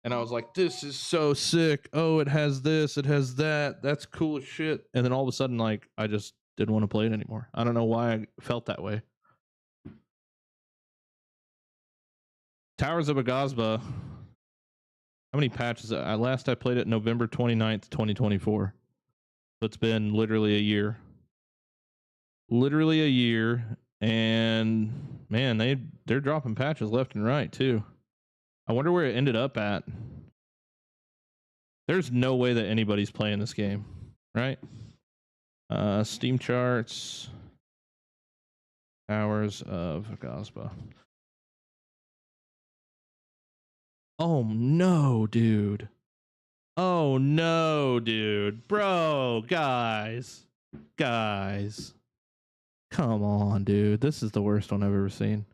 A: And I was like, this is so sick. Oh, it has this, it has that. That's cool as shit. And then all of a sudden, like, I just didn't want to play it anymore. I don't know why I felt that way. Towers of Agazba. How many patches? Last I played it November 29th, 2024. So it's been literally a year. Literally a year. And man, they're dropping patches left and right too. I wonder where it ended up at. There's no way that anybody's playing this game, right? Steam charts. Towers of Agazba. Oh no, dude. Oh no, dude. Bro, guys. Guys. Come on, dude. This is the worst one I've ever seen.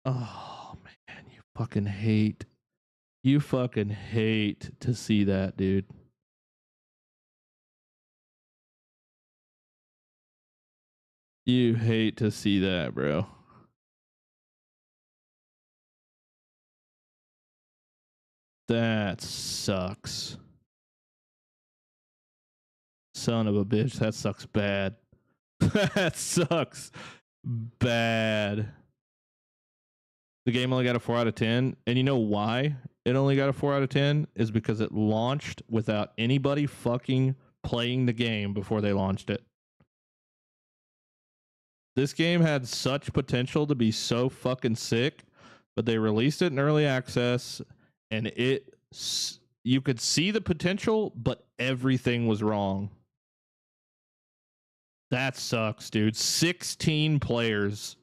A: Oh man, you fucking hate to see that, dude. You hate to see that, bro. That sucks. Son of a bitch, that sucks bad. That sucks bad. The game only got a 4 out of 10. And you know why it only got a 4 out of 10? Is because it launched without anybody fucking playing the game before they launched it. This game had such potential to be so fucking sick, but they released it in early access, and you could see the potential, but everything was wrong. That sucks, dude. 16 players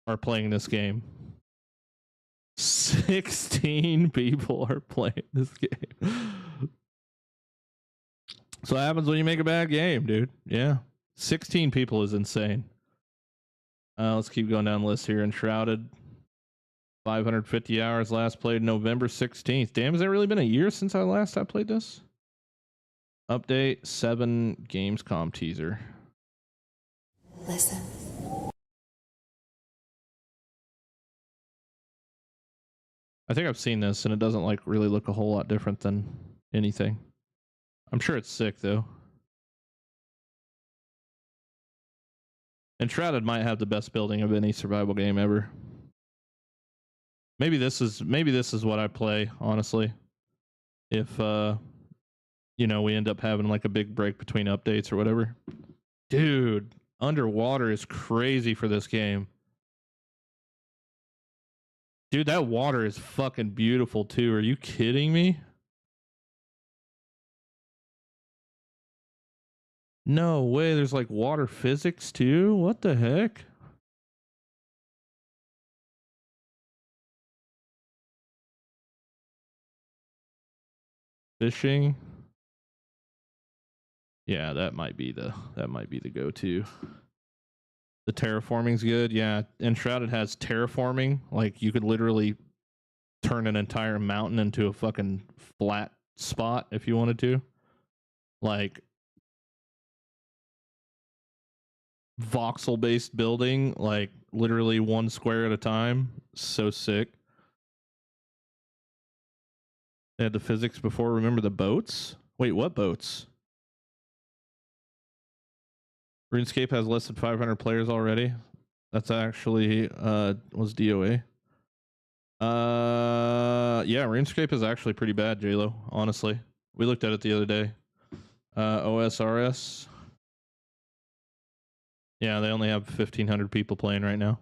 A: are playing this game. 16 people are playing this game. So what happens when you make a bad game, dude? Yeah. 16 people is insane. Let's keep going down the list here. Enshrouded. 550 hours. Last played November 16th. Damn, has it really been a year since I played this? Update 7 Gamescom teaser.
D: Listen.
A: I think I've seen this, and it doesn't like really look a whole lot different than anything. I'm sure it's sick though. Enshrouded might have the best building of any survival game ever. Maybe this is what I play, honestly. If we end up having like a big break between updates or whatever. Dude, underwater is crazy for this game. Dude, that water is fucking beautiful too. Are you kidding me? No way, there's like water physics too? What the heck? Fishing. Yeah, that might be the go-to. The terraforming's good. Yeah, Enshrouded has terraforming. Like you could literally turn an entire mountain into a fucking flat spot if you wanted to. Like voxel-based building, like literally 1 square at a time. So sick. They had the physics before. Remember the boats? Wait, what boats? RuneScape has less than 500 players already. That's actually was DOA. Yeah, RuneScape is actually pretty bad, JLo, honestly. We looked at it the other day. OSRS. Yeah, they only have 1,500 people playing right now.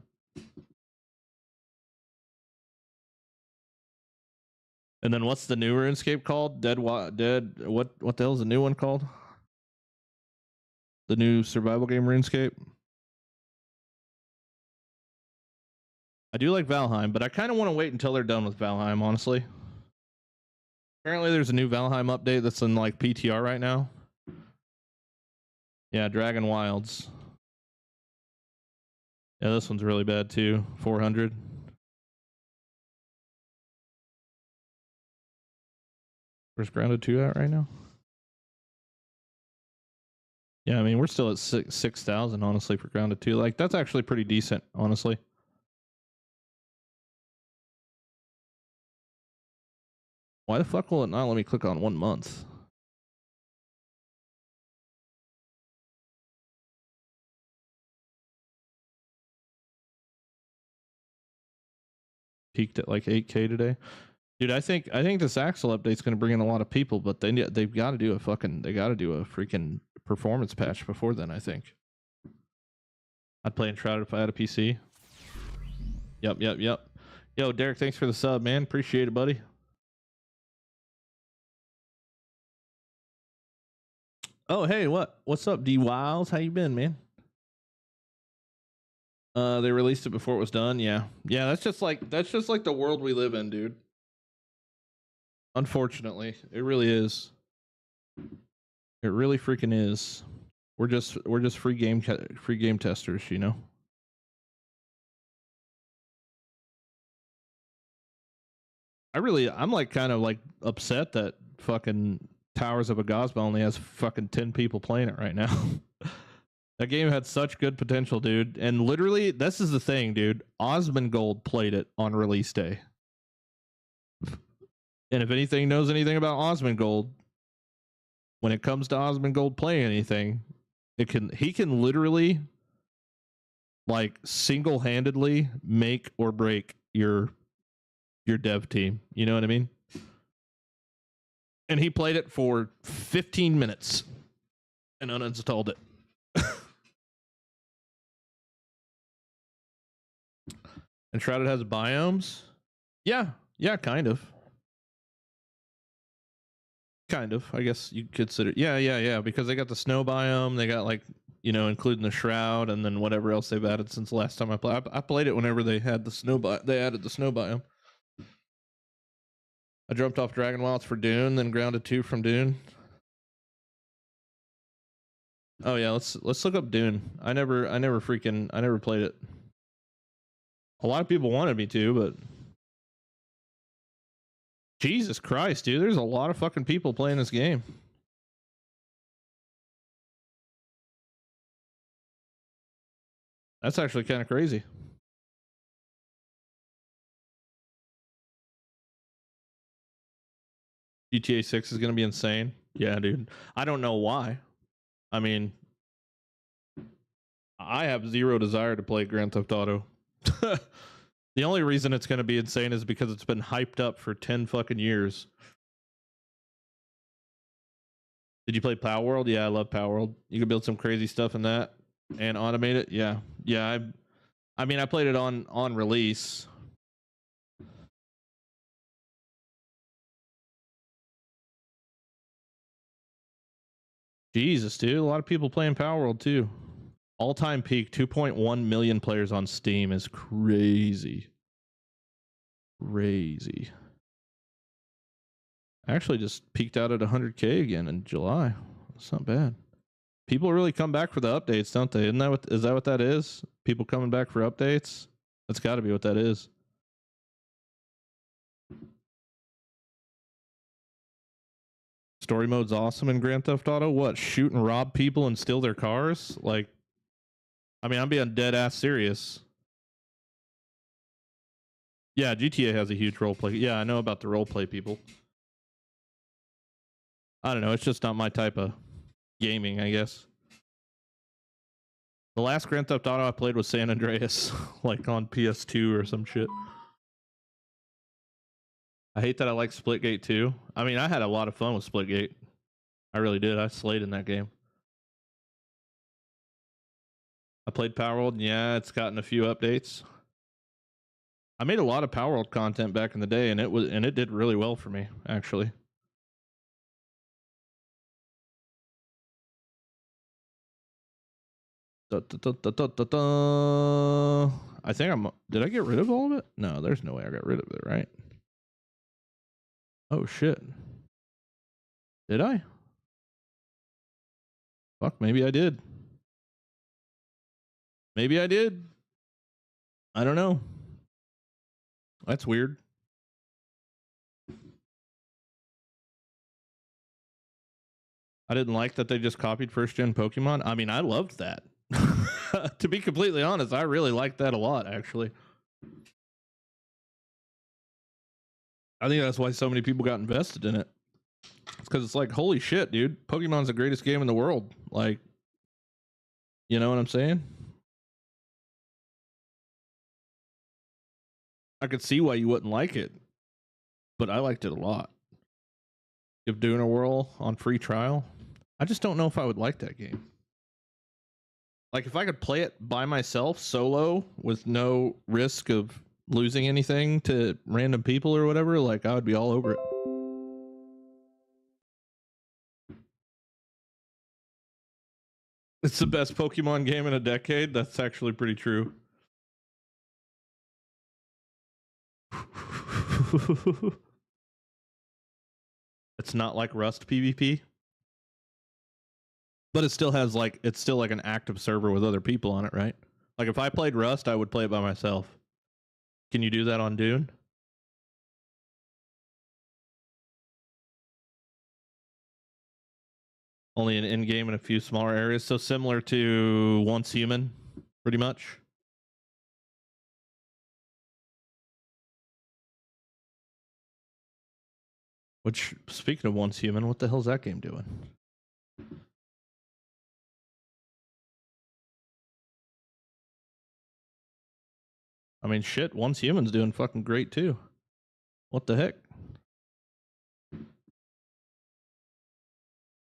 A: And then what's the new RuneScape called? Dead. What the hell is the new one called? The new survival game RuneScape. I do like Valheim, but I kind of want to wait until they're done with Valheim, honestly. Apparently there's a new Valheim update that's in like PTR right now. Yeah, Dragon Wilds. Yeah, this one's really bad too. 400. Where's Grounded 2 at right now? Yeah, I mean, we're still at 6,000, honestly, for Grounded 2. Like, that's actually pretty decent, honestly. Why the fuck will it not let me click on 1 month? Peaked at like 8K today. Dude, I think this Axel update's going to bring in a lot of people, but they've got to do a freaking performance patch before then, I think. I'd play Enshrouded if I had a PC. Yep. Yo, Derek, thanks for the sub, man. Appreciate it, buddy. Oh, hey, what's up, D Wiles? How you been, man? They released it before it was done. Yeah, that's just like the world we live in, dude. Unfortunately, it really is. It really freaking is. We're just free game testers, you know. I'm like kind of like upset that fucking Towers of Aghasba only has fucking 10 people playing it right now. That game had such good potential, dude. And literally, this is the thing, dude. Osmongold played it on release day. And if anything knows anything about Osmongold, when it comes to Osmongold playing anything, he can literally like single-handedly make or break your dev team. You know what I mean? And he played it for 15 minutes and uninstalled it. Enshrouded has biomes? Yeah, kind of. Kind of, I guess you consider. Yeah. Because they got the snow biome, they got like, you know, including the shroud, and then whatever else they've added since the last time I played. I played it whenever they had the snow they added the snow biome. I jumped off Dragon Wilds for Dune, then Grounded 2 from Dune. Oh yeah, let's look up Dune. I never played it. A lot of people wanted me to, but Jesus Christ, dude, there's a lot of fucking people playing this game. That's actually kind of crazy. GTA 6 is going to be insane. Yeah, dude. I don't know why. I mean, I have zero desire to play Grand Theft Auto. The only reason it's going to be insane is because it's been hyped up for 10 fucking years. Did you play Power World? Yeah, I love Power World. You can build some crazy stuff in that and automate it. Yeah. I mean, I played it on release. Jesus, dude. A lot of people playing Power World too. All-time peak 2.1 million players on Steam is crazy. Crazy. Actually just peaked out at 100K again in July. That's not bad. People really come back for the updates, don't they? Is that what that is? People coming back for updates? That's got to be what that is. Story mode's awesome in Grand Theft Auto. What? Shoot and rob people and steal their cars? Like, I mean, I'm being dead ass serious. Yeah, GTA has a huge roleplay. Yeah, I know about the roleplay people. I don't know. It's just not my type of gaming, I guess. The last Grand Theft Auto I played was San Andreas, like on PS2 or some shit. I hate that I like Splitgate too. I mean, I had a lot of fun with Splitgate. I really did. I slayed in that game. I played Power World, and yeah, it's gotten a few updates. I made a lot of Power World content back in the day, and it did really well for me, actually. I think did I get rid of all of it? No, there's no way I got rid of it, right? Oh shit. Did I? Fuck, maybe I did. Maybe I did. I don't know. That's weird. I didn't like that they just copied first gen Pokemon. I mean, I loved that. To be completely honest, I really liked that a lot, actually. I think that's why so many people got invested in it. It's because it's like, holy shit, dude. Pokemon's the greatest game in the world. Like, you know what I'm saying? I could see why you wouldn't like it, but I liked it a lot. Give Dune a whirl on free trial. I just don't know if I would like that game. Like, if I could play it by myself, solo, with no risk of losing anything to random people or whatever, like, I would be all over it. It's the best Pokemon game in a decade. That's actually pretty true. It's not like Rust PvP, but it still has like, it's still like an active server with other people on it, right? Like if I played Rust, I would play it by myself. Can you do that on Dune? Only an in-game and a few smaller areas. So similar to Once Human, pretty much. Which, speaking of Once Human, what the hell's that game doing? I mean, shit, Once Human's doing fucking great too. What the heck?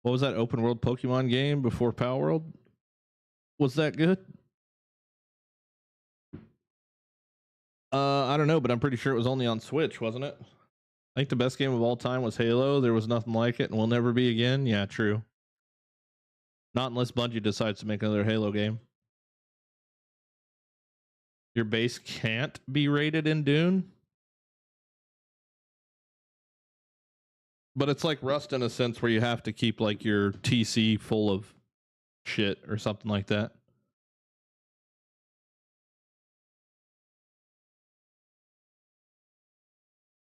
A: What was that open world Pokemon game before Power World? Was that good? I don't know, but I'm pretty sure it was only on Switch, wasn't it? I think the best game of all time was Halo. There was nothing like it and will never be again. Yeah, true. Not unless Bungie decides to make another Halo game. Your base can't be rated in Dune. But it's like Rust in a sense where you have to keep like your TC full of shit or something like that.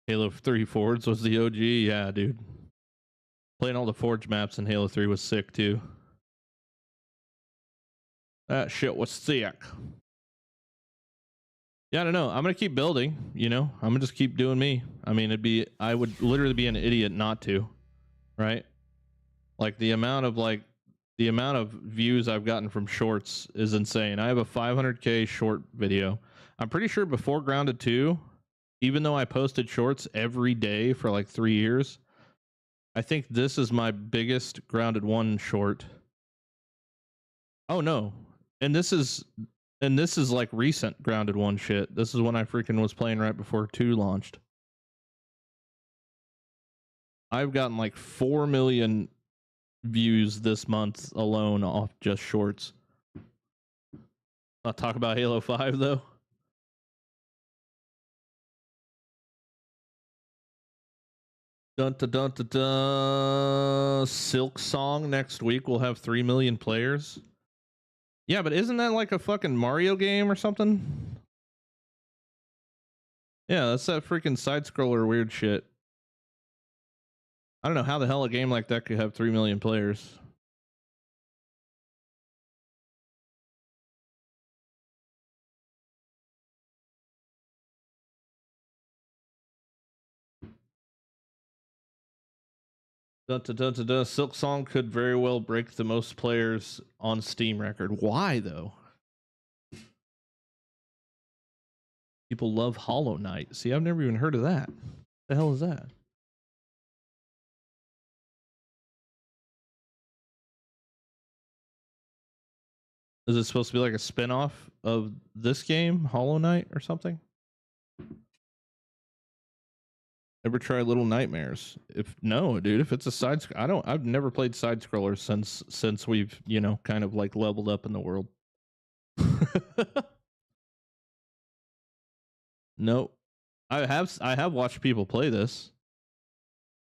A: Halo 3 Forge was the OG. Yeah, dude. Playing all the Forge maps in Halo 3 was sick too. That shit was sick. Yeah, I don't know. I'm gonna keep building, you know. I'm gonna just keep doing me. I mean, I would literally be an idiot not to, right? Like the amount of views I've gotten from shorts is insane. I have a 500K short video. I'm pretty sure before Grounded 2, even though I posted shorts every day for like 3 years, I think this is my biggest Grounded 1 short. Oh no. And this is like recent Grounded 1 shit. This is when I freaking was playing right before 2 launched. I've gotten like 4 million views this month alone off just shorts. Not talk about Halo 5 though. Dun dun dun dun dun. Silk Song next week will have 3 million players. Yeah, but isn't that like a fucking Mario game or something? Yeah, that's that freaking side scroller weird shit. I don't know how the hell a game like that could have 3 million players. Dun, dun, dun, dun, dun. Silk Song could very well break the most players on Steam record. Why though? People love Hollow Knight. See, I've never even heard of that. What the hell is that? Is it supposed to be like a spin-off of this game, Hollow Knight or something? Ever try Little Nightmares? If no, dude, if it's a side I've never played side scrollers since we've, you know, kind of like leveled up in the world. Nope. I have watched people play this.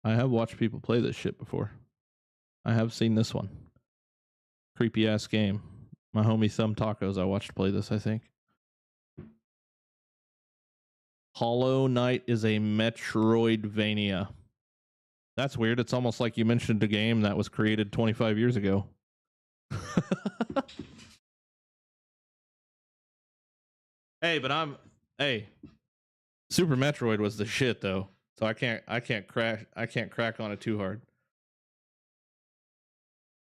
A: I have watched people play this shit before. I have seen this one. Creepy ass game. My homie Thumb Tacos I watched play this, I think. Hollow Knight is a Metroidvania. That's weird. It's almost like you mentioned a game that was created 25 years ago. Hey, hey, Super Metroid was the shit though. So I can't crack on it too hard.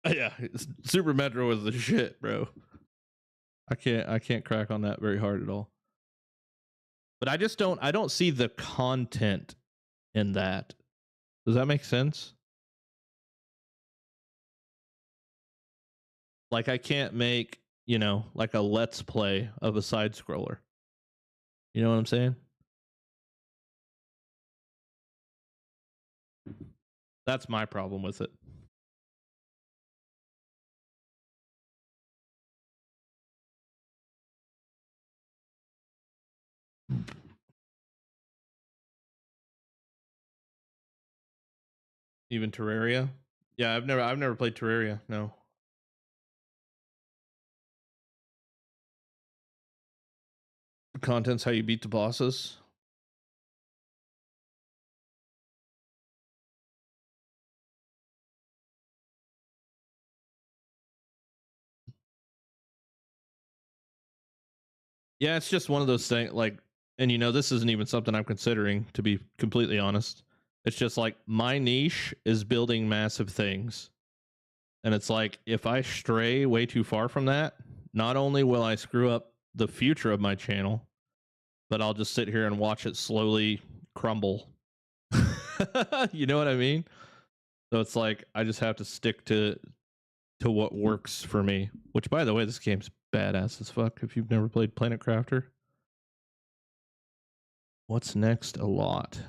A: Yeah, Super Metroid was the shit, bro. I can't crack on that very hard at all. But I don't see the content in that. Does that make sense? Like I can't make, like a let's play of a side scroller. You know what I'm saying? That's my problem with it. Even Terraria? Yeah, I've never played Terraria. No. Content's how you beat the bosses. Yeah, it's just one of those things like, and this isn't even something I'm considering, to be completely honest. It's just like my niche is building massive things. And it's like, if I stray way too far from that, not only will I screw up the future of my channel, but I'll just sit here and watch it slowly crumble. You know what I mean? So it's like, I just have to stick to what works for me. Which, by the way, this game's badass as fuck if you've never played Planet Crafter. What's next? A lot.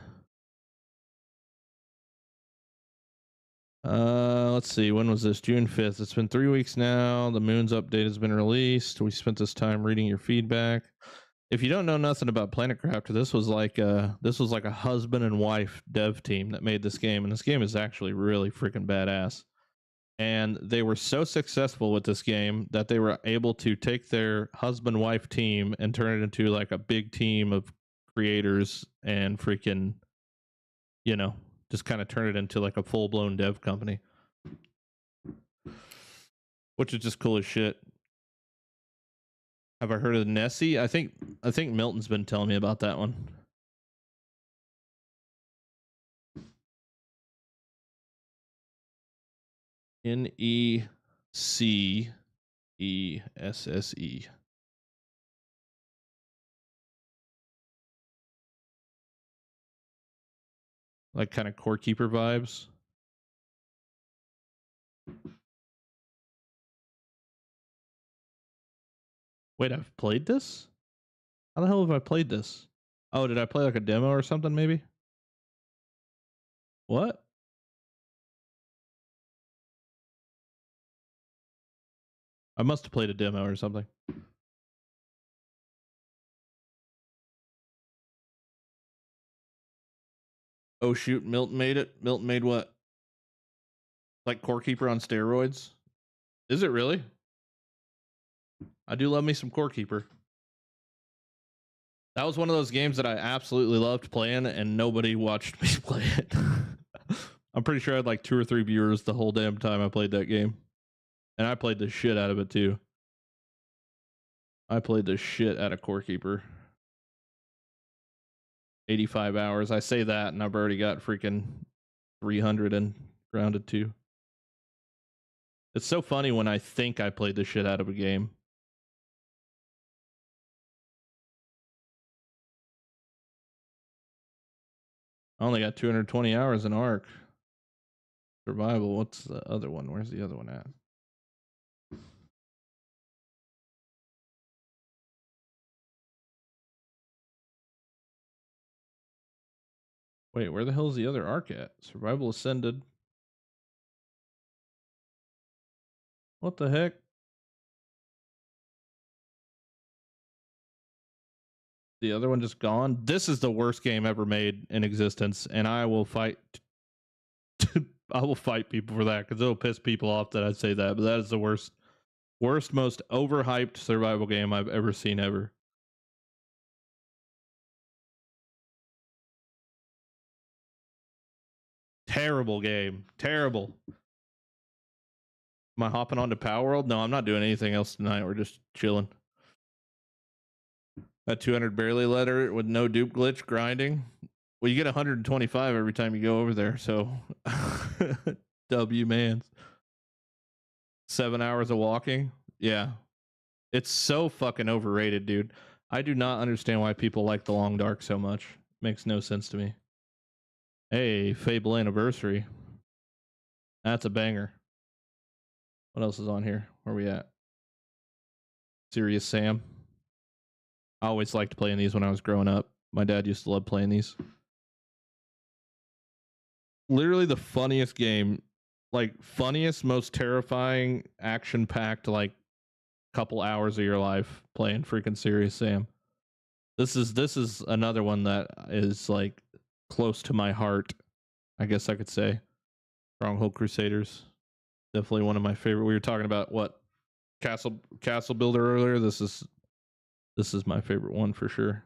A: Let's see. When was this? June 5th. It's been 3 weeks now. The Moons update has been released. We spent this time reading your feedback. If you don't know nothing about Planet Crafter, this was like a husband and wife dev team that made this game, and this game is actually really freaking badass. And they were so successful with this game that they were able to take their husband-wife team and turn it into like a big team of creators and freaking, just kind of turn it into like a full-blown dev company. Which is just cool as shit. Have I heard of Nessie? I think Milton's been telling me about that one. Necesse. Like kind of core keeper vibes. Wait, I've played this? How the hell have I played this? Oh, did I play like a demo or something maybe? What? I must have played a demo or something. Oh shoot, Milton made it. Milton made what? Like Core Keeper on steroids? Is it really? I do love me some Core Keeper. That was one of those games that I absolutely loved playing, and nobody watched me play it. I'm pretty sure I had like 2 or 3 viewers the whole damn time I played that game. And I played the shit out of it too. I played the shit out of Core Keeper. 85 hours. I say that, and I've already got freaking 300 and Grounded 2. It's so funny when I think I played the shit out of a game. I only got 220 hours in Ark. Survival. What's the other one? Where's the other one at? Wait, where the hell is the other Ark at? Survival Ascended. What the heck? The other one just gone? This is the worst game ever made in existence, and I will fight. I will fight people for that because it'll piss people off that I say that, but that is the worst, most overhyped survival game I've ever seen ever. Terrible game. Terrible. Am I hopping on to Power World? No, I'm not doing anything else tonight. We're just chilling. That 200 barely letter with no dupe glitch grinding. Well, you get 125 every time you go over there. So, W mans. 7 hours of walking. Yeah. It's so fucking overrated, dude. I do not understand why people like the Long Dark so much. Makes no sense to me. Hey, Fable Anniversary. That's a banger. What else is on here? Where are we at? Serious Sam. I always liked playing these when I was growing up. My dad used to love playing these. Literally the funniest game. Like, funniest, most terrifying, action-packed, like, couple hours of your life playing freaking Serious Sam. This is another one that is, like, close to my heart, I guess I could say. Stronghold Crusaders. Definitely one of my favorite. We were talking about what? Castle Builder earlier. This is my favorite one for sure.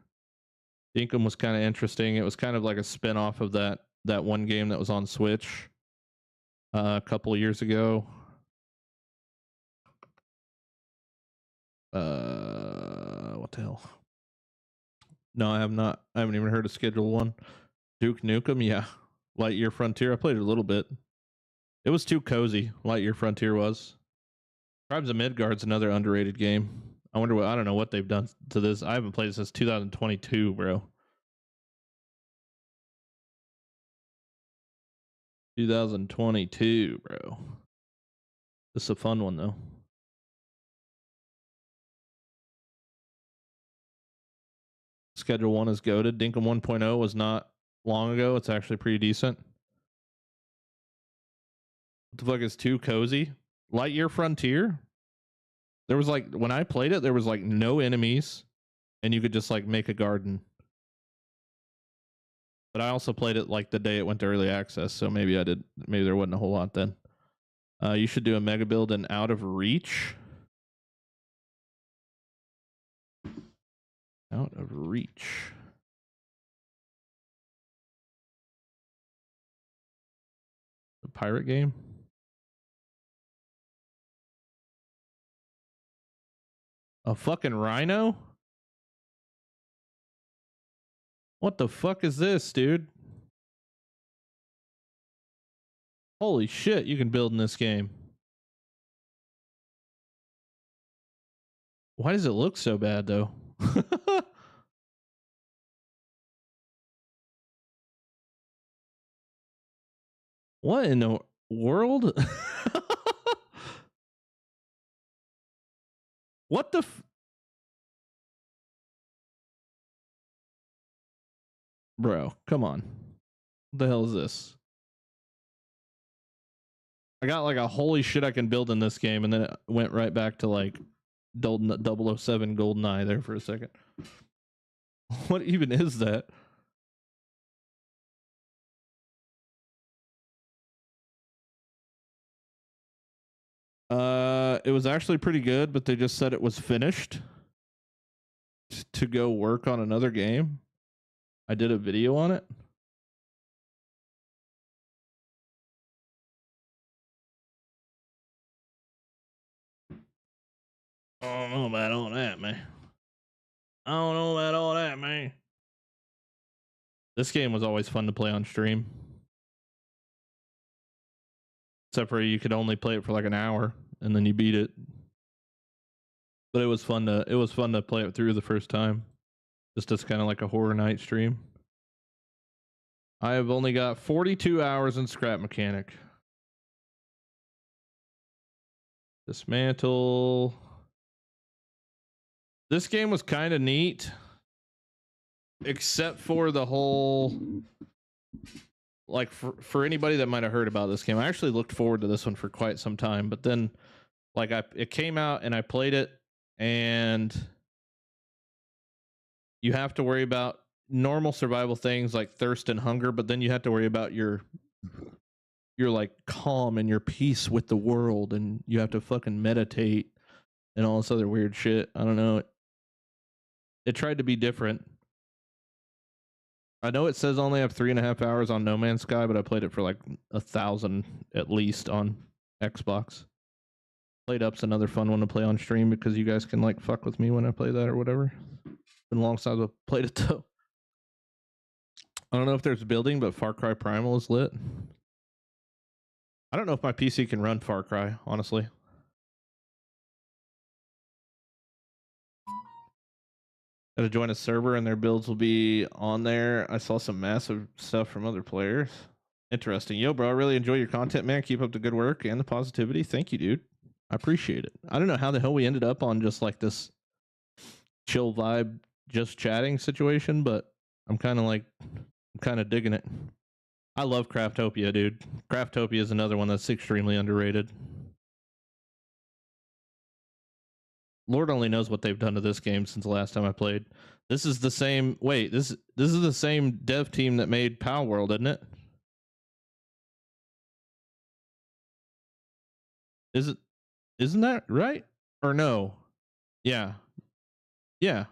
A: Dinkum was kind of interesting. It was kind of like a spin-off of that one game that was on Switch a couple of years ago. What the hell? No, I have not. I haven't even heard of Schedule 1. Duke Nukem, yeah. Lightyear Frontier. I played it a little bit. It was too cozy. Lightyear Frontier was. Tribes of Midgard's another underrated game. I don't know what they've done to this. I haven't played it since 2022, bro. 2022, bro. This is a fun one though. Schedule 1 is goated. Dinkum 1.0 was not long ago. It's actually pretty decent. What the fuck is too cozy? Lightyear Frontier? There was like, when I played it, there was like no enemies and you could just like make a garden. But I also played it like the day it went to early access, so maybe there wasn't a whole lot then. You should do a mega build in Out of Reach. Out of Reach. The pirate game? A fucking rhino? What the fuck is this, dude? Holy shit, you can build in this game. Why does it look so bad, though? What in the world? What the Bro, come on. What the hell is this? I got like a holy shit I can build in this game, and then it went right back to like 007 GoldenEye there for a second. What even is that? It was actually pretty good, but they just said it was finished to go work on another game. I did a video on it. I don't know about all that, man. I don't know about all that, man. This game was always fun to play on stream. Except for you could only play it for like an hour and then you beat it. But it was fun to play it through the first time. Just as kind of like a horror night stream. I have only got 42 hours in Scrap Mechanic. Dismantle. This game was kind of neat. Except for the whole, like, for anybody that might have heard about this game, I actually looked forward to this one for quite some time, but then like it came out and I played it, and you have to worry about normal survival things like thirst and hunger, but then you have to worry about your like calm and your peace with the world, and you have to fucking meditate and all this other weird shit. I don't know. It tried to be different. I know it says I only have 3.5 hours on No Man's Sky, but I played it for like 1,000 at least on Xbox. Played Up's another fun one to play on stream because you guys can like fuck with me when I play that or whatever. Been a long time I've played it though. I don't know if there's building, but Far Cry Primal is lit. I don't know if my PC can run Far Cry, honestly. Gotta join a server and their builds will be on there. I saw some massive stuff from other players. Interesting. Yo, bro, I really enjoy your content, man. Keep up the good work and the positivity. Thank you, dude. I appreciate it. I don't know how the hell we ended up on just like this chill vibe, just chatting situation, but I'm kind of digging it. I love Craftopia, dude. Craftopia is another one that's extremely underrated. Lord only knows what they've done to this game since the last time I played. This is the same. Wait, this is the same dev team that made Pal World, isn't it? Isn't that right? Or no? Yeah. Yeah.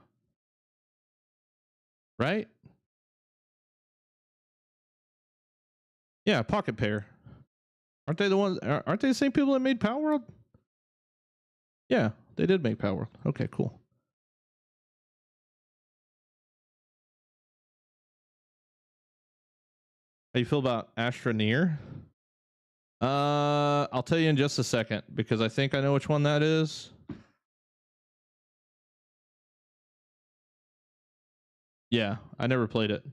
A: Right? Yeah, Pocket Pair. Aren't they the ones? Aren't they the same people that made Pal World? Yeah, they did make Pal World. Okay, cool. How you feel about Astroneer? I'll tell you in just a second because I think I know which one that is. Yeah, I never played it.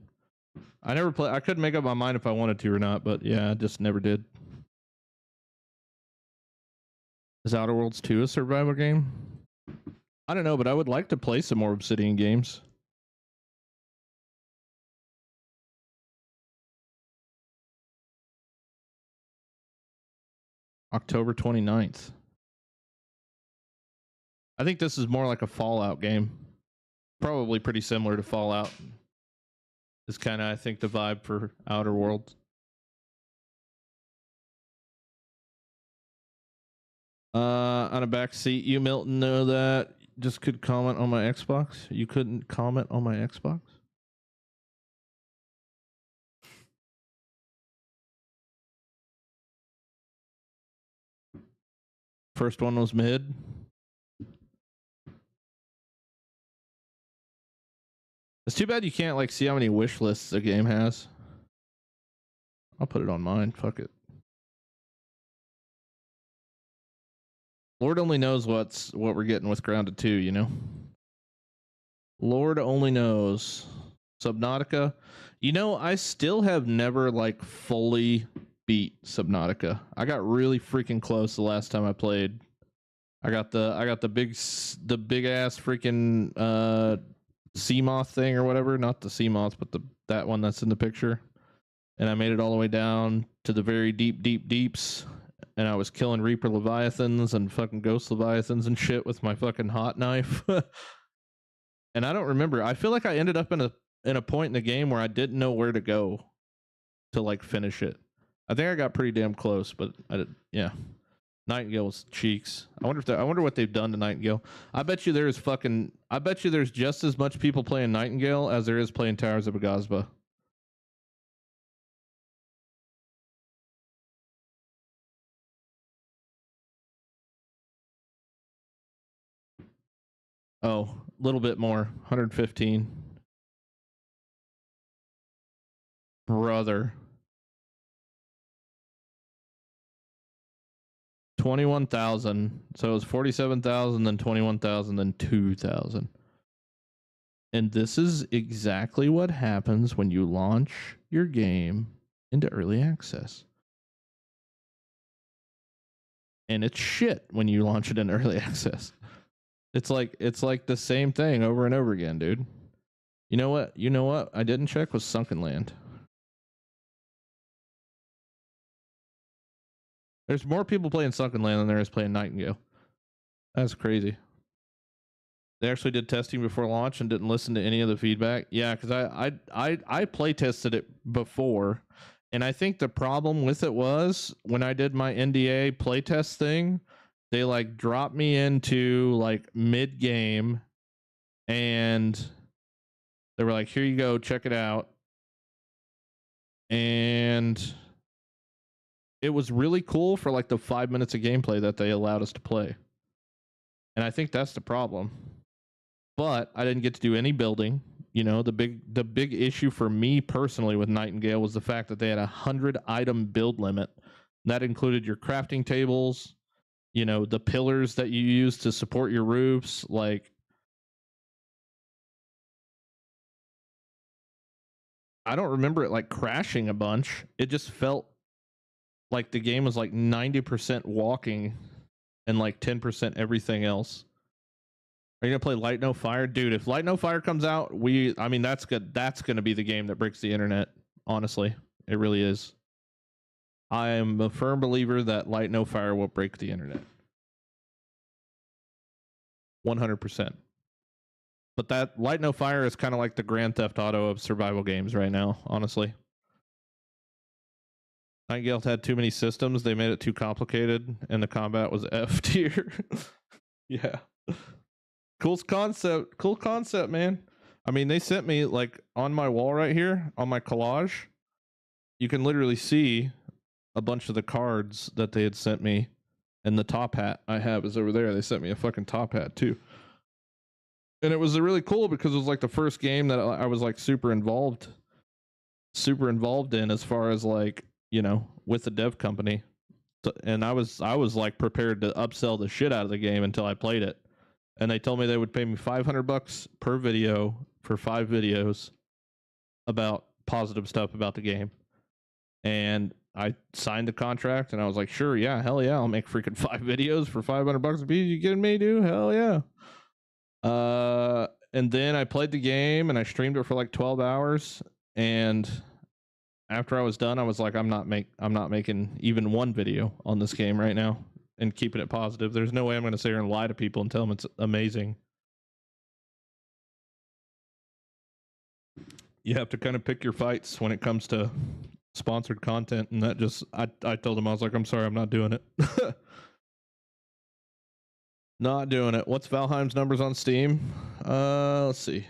A: I couldn't make up my mind if I wanted to or not, but yeah, I just never did. Is Outer Worlds 2 a survival game? I don't know, but I would like to play some more Obsidian games. October 29th. I think this is more like a Fallout game. Probably pretty similar to Fallout. Is kind of, I think, the vibe for Outer Worlds. On a back seat, you, Milton, know that. Just could comment on my Xbox. You couldn't comment on my Xbox? First one was mid. It's too bad you can't like see how many wish lists a game has. I'll put it on mine. Fuck it. Lord only knows what we're getting with Grounded 2, you know? Lord only knows. Subnautica. You know, I still have never like fully beat Subnautica. I got really freaking close the last time I played. I got the big ass freaking sea moth thing or whatever, not the sea moth, but that one that's in the picture. And I made it all the way down to the very deeps. And I was killing Reaper Leviathans and fucking Ghost Leviathans and shit with my fucking hot knife. And I don't remember. I feel like I ended up in a point in the game where I didn't know where to go to like finish it. I think I got pretty damn close, but yeah. Nightingale was cheeks. I wonder what they've done to Nightingale. I bet you there's just as much people playing Nightingale as there is playing Towers of Bagazba. Oh, a little bit more. 115. Brother. 21,000. So it was 47,000, then 21,000, then 2,000. And this is exactly what happens when you launch your game into early access. And it's shit when you launch it in early access. It's like the same thing over and over again, dude. You know what? I didn't check was Sunken Land. There's more people playing Sunken Land than there is playing Nightingale. That's crazy. They actually did testing before launch and didn't listen to any of the feedback. Yeah, because I play tested it before, and I think the problem with it was when I did my NDA playtest thing, they like dropped me into like mid game, and they were like, "Here you go, check it out." and it was really cool for like the 5 minutes of gameplay that they allowed us to play. And I think that's the problem. But I didn't get to do any building. You know, the big issue for me personally with Nightingale was the fact that they had 100 item build limit. That included your crafting tables, you know, the pillars that you use to support your roofs. Like, I don't remember it like crashing a bunch. It just felt like the game was like 90% walking and like 10% everything else. Are you gonna play Light No Fire? Dude, if Light No Fire comes out, I mean that's good. That's gonna be the game that breaks the internet. Honestly. It really is. I am a firm believer that Light No Fire will break the internet. 100%. But that Light No Fire is kind of like the Grand Theft Auto of survival games right now, honestly. Nightingale had too many systems. They made it too complicated, and the combat was F tier. Yeah. Cool concept, man. I mean, they sent me, like, on my wall right here, on my collage, you can literally see a bunch of the cards that they had sent me, and the top hat I have is over there. They sent me a fucking top hat, too. And it was really cool because it was, like, the first game that I was, like, super involved in as far as, like, you know, with the dev company. And I was like prepared to upsell the shit out of the game until I played it. And they told me they would pay me $500 per video for 5 videos about positive stuff about the game. And I signed the contract and I was like, sure, yeah, hell yeah, I'll make freaking 5 videos for $500 a piece. You kidding me, dude? Hell yeah. And then I played the game and I streamed it for like 12 hours. And after I was done, I was like, I'm not making even one video on this game right now and keeping it positive. There's no way I'm going to sit here and lie to people and tell them it's amazing. You have to kind of pick your fights when it comes to sponsored content, and that just I told them, I was like, I'm sorry, I'm not doing it. Not doing it. What's Valheim's numbers on Steam? Let's see.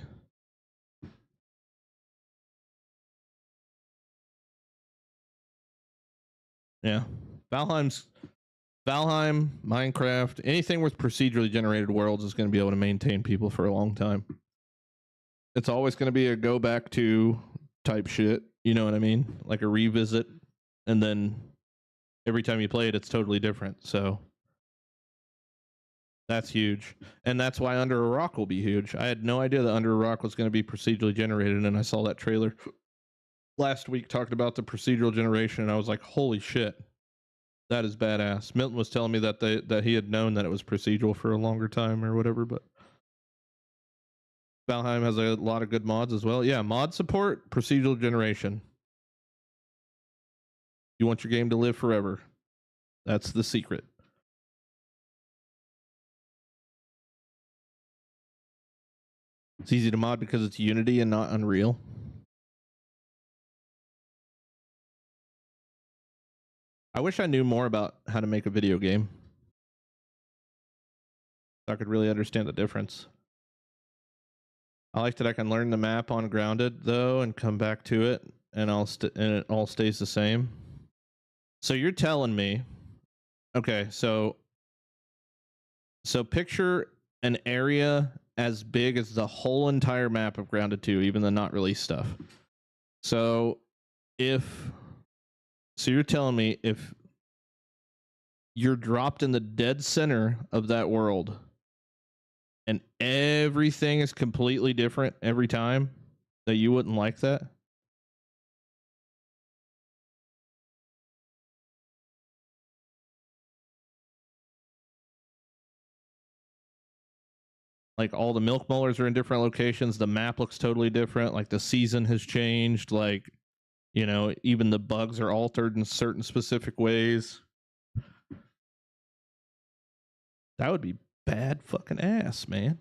A: Yeah. Valheim, Minecraft, anything with procedurally generated worlds is going to be able to maintain people for a long time. It's always going to be a go back to type shit. You know what I mean? Like a revisit. And then every time you play it, it's totally different. So that's huge. And that's why Under a Rock will be huge. I had no idea that Under a Rock was going to be procedurally generated. And I saw that trailer last week talking about the procedural generation. And I was like, holy shit. That is badass. Milton was telling me that he had known that it was procedural for a longer time or whatever, but Valheim has a lot of good mods as well. Yeah, mod support, procedural generation. You want your game to live forever. That's the secret. It's easy to mod because it's Unity and not Unreal. I wish I knew more about how to make a video game. So I could really understand the difference. I like that I can learn the map on Grounded though and come back to it, and it all stays the same. So you're telling me, okay, so picture an area as big as the whole entire map of Grounded 2, even the not released stuff. So you're telling me if you're dropped in the dead center of that world and everything is completely different every time, that you wouldn't like that? Like all the milk mullers are in different locations. The map looks totally different. Like the season has changed. Like, you know, even the bugs are altered in certain specific ways. That would be bad fucking ass, man.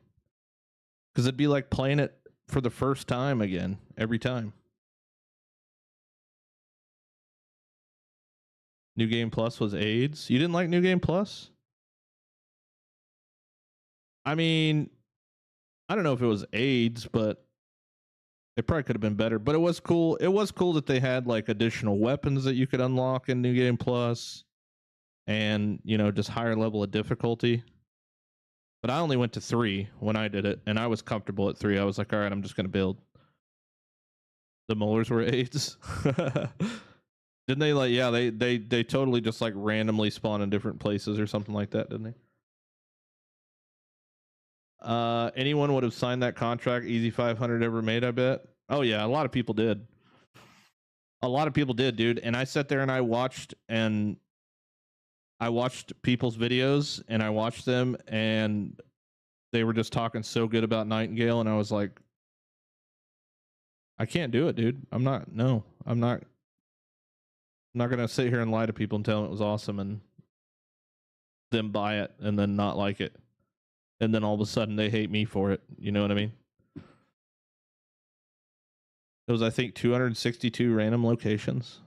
A: Because it'd be like playing it for the first time again, every time. New Game Plus was AIDS. You didn't like New Game Plus? I mean, I don't know if it was AIDS, but It probably could have been better, but it was cool. It was cool that they had like additional weapons that you could unlock in New Game Plus, and you know, just higher level of difficulty. But I only went to 3 when I did it, and I was comfortable at 3. I was like, all right, I'm just gonna build. The molars were 8s. Didn't they like? Yeah, they totally just like randomly spawn in different places or something like that, didn't they? Anyone would have signed that contract easy 500 ever made, I bet. Oh yeah, a lot of people did. A lot of people did, dude. And I sat there and I watched people's videos, and I watched them, and they were just talking so good about Nightingale, and I was like, I can't do it, dude. I'm not gonna sit here and lie to people and tell them it was awesome and them buy it and then not like it. And then all of a sudden they hate me for it. You know what I mean? It was, I think, 262 random locations.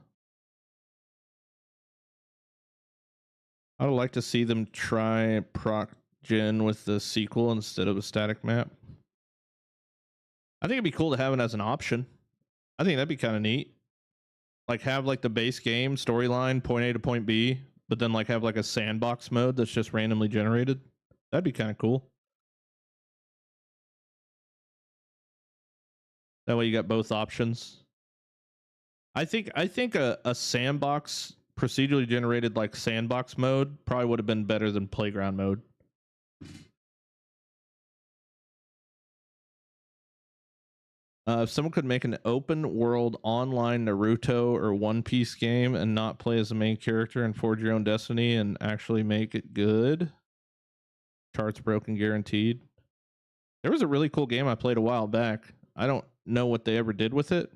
A: I would like to see them try proc gen with the sequel instead of a static map. I think it'd be cool to have it as an option. I think that'd be kind of neat. Like have like the base game storyline, point A to point B, but then like have like a sandbox mode that's just randomly generated. That'd be kind of cool. That way you got both options. I think a sandbox procedurally generated like sandbox mode probably would have been better than playground mode. If someone could make an open world online Naruto or One Piece game and not play as the main character and forge your own destiny and actually make it good, charts broken guaranteed. There was a really cool game I played a while back. I don't know what they ever did with it,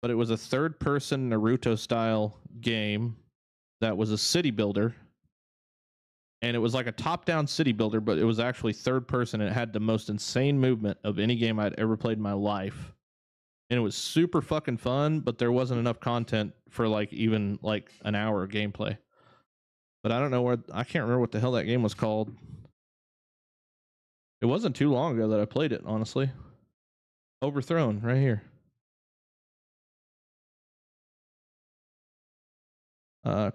A: but it was a third person Naruto style game that was a city builder. And it was like a top-down city builder, but it was actually third person. And it had the most insane movement of any game I'd ever played in my life. And it was super fucking fun, but there wasn't enough content for like even like an hour of gameplay. But I don't know where, I can't remember what the hell that game was called. It wasn't too long ago that I played it, honestly. Overthrown, right here.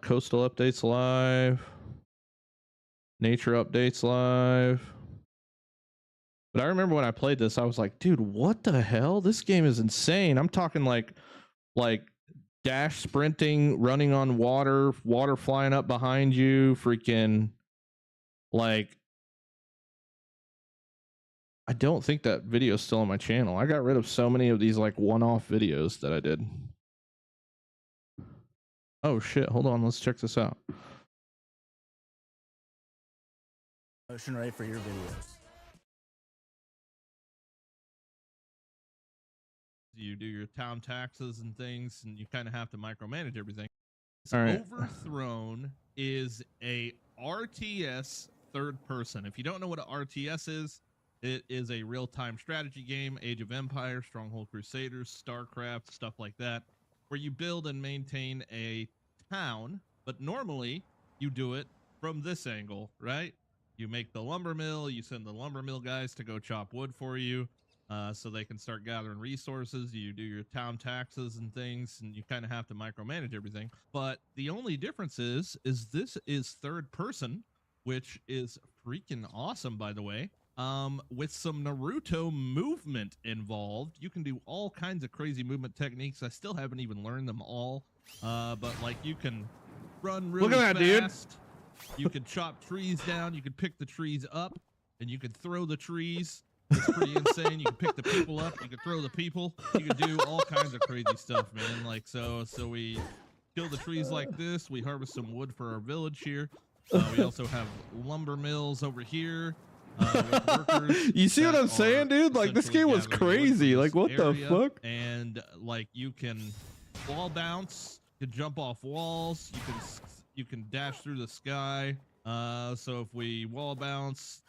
A: Coastal updates live. Nature updates live. But I remember when I played this, I was like, dude, what the hell? This game is insane. I'm talking like dash sprinting, running on water, water flying up behind you, freaking like, I don't think that video is still on my channel. I got rid of so many of these like one-off videos that I did. Oh shit, hold on, let's check this out.
E: Motion rate for your videos.
A: You do your town taxes and things, and you kind of have to micromanage everything.
E: All right.
A: Overthrown is a RTS third person. If you don't know what an RTS is, it is a real-time strategy game, Age of Empires, Stronghold Crusaders, StarCraft, stuff like that, where you build and maintain a town, but normally you do it from this angle, right? You make the lumber mill, you send the lumber mill guys to go chop wood for you, so they can start gathering resources. You do your town taxes and things, and you kind of have to micromanage everything. But the only difference is this is third person, which is freaking awesome, by the way. With some Naruto movement involved. You can do all kinds of crazy movement techniques. I still haven't even learned them all. But like you can run really fast. Look at that, dude. You can chop trees down. You can pick the trees up, and you can throw the trees. It's pretty insane. You can pick the people up. You can throw the people. You can do all kinds of crazy stuff, man. Like so we kill the trees like this. We harvest some wood for our village here. We also have lumber mills over here. You see what I'm saying, dude? Like this game was crazy. Like what the fuck? And like you can wall bounce, you can jump off walls, you can dash through the sky. So if we wall bounce,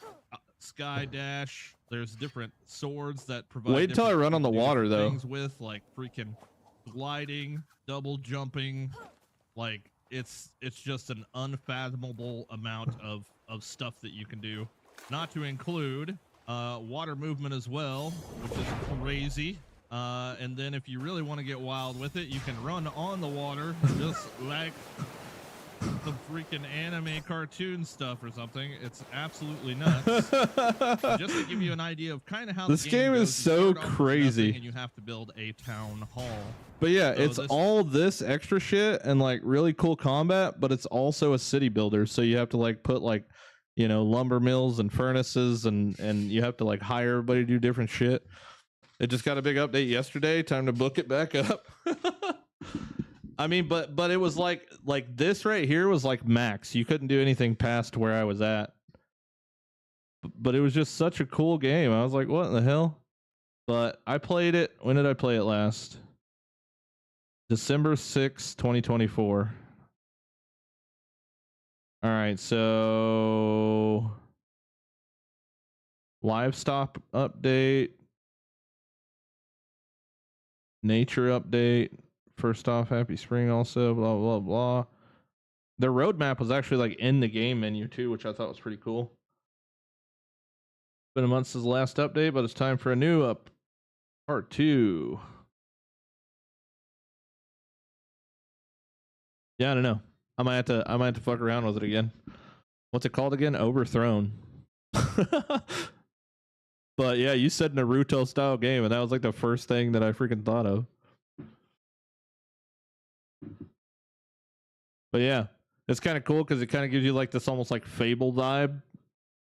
A: sky dash, there's different swords that provide. Wait till I run on the water though. Things with like freaking gliding, double jumping, like it's just an unfathomable amount of stuff that you can do. Not to include water movement as well, which is crazy. And then if you really want to get wild with it, you can run on the water, just like the freaking anime cartoon stuff or something. It's absolutely nuts. So just to give you an idea of kind of how
F: This
A: the
F: game
A: goes,
F: is so crazy.
A: and you have to build a town hall.
F: But yeah,
A: So
F: it's all this extra shit and like really cool combat, but it's also a city builder. So you have to like put like, you know, lumber mills and furnaces and you have to like hire everybody to do different shit. It just got a big update yesterday. Time to book it back up. I mean, but it was like this right here was like max. You couldn't do anything past where I was at. But it was just such a cool game. I was like, what in the hell? But I played it. When did I play it last? December 6th, 2024. All right, so livestock update, nature update. First off, happy spring also, blah, blah, blah. Their roadmap was actually like in the game menu too, which I thought was pretty cool. Been a month since the last update, but it's time for a new part 2. Yeah, I don't know. I might have to fuck around with it again. What's it called again? Overthrown. But yeah, you said Naruto style game, and that was like the first thing that I freaking thought of. But yeah, it's kind of cool because it kind of gives you like this almost like Fable vibe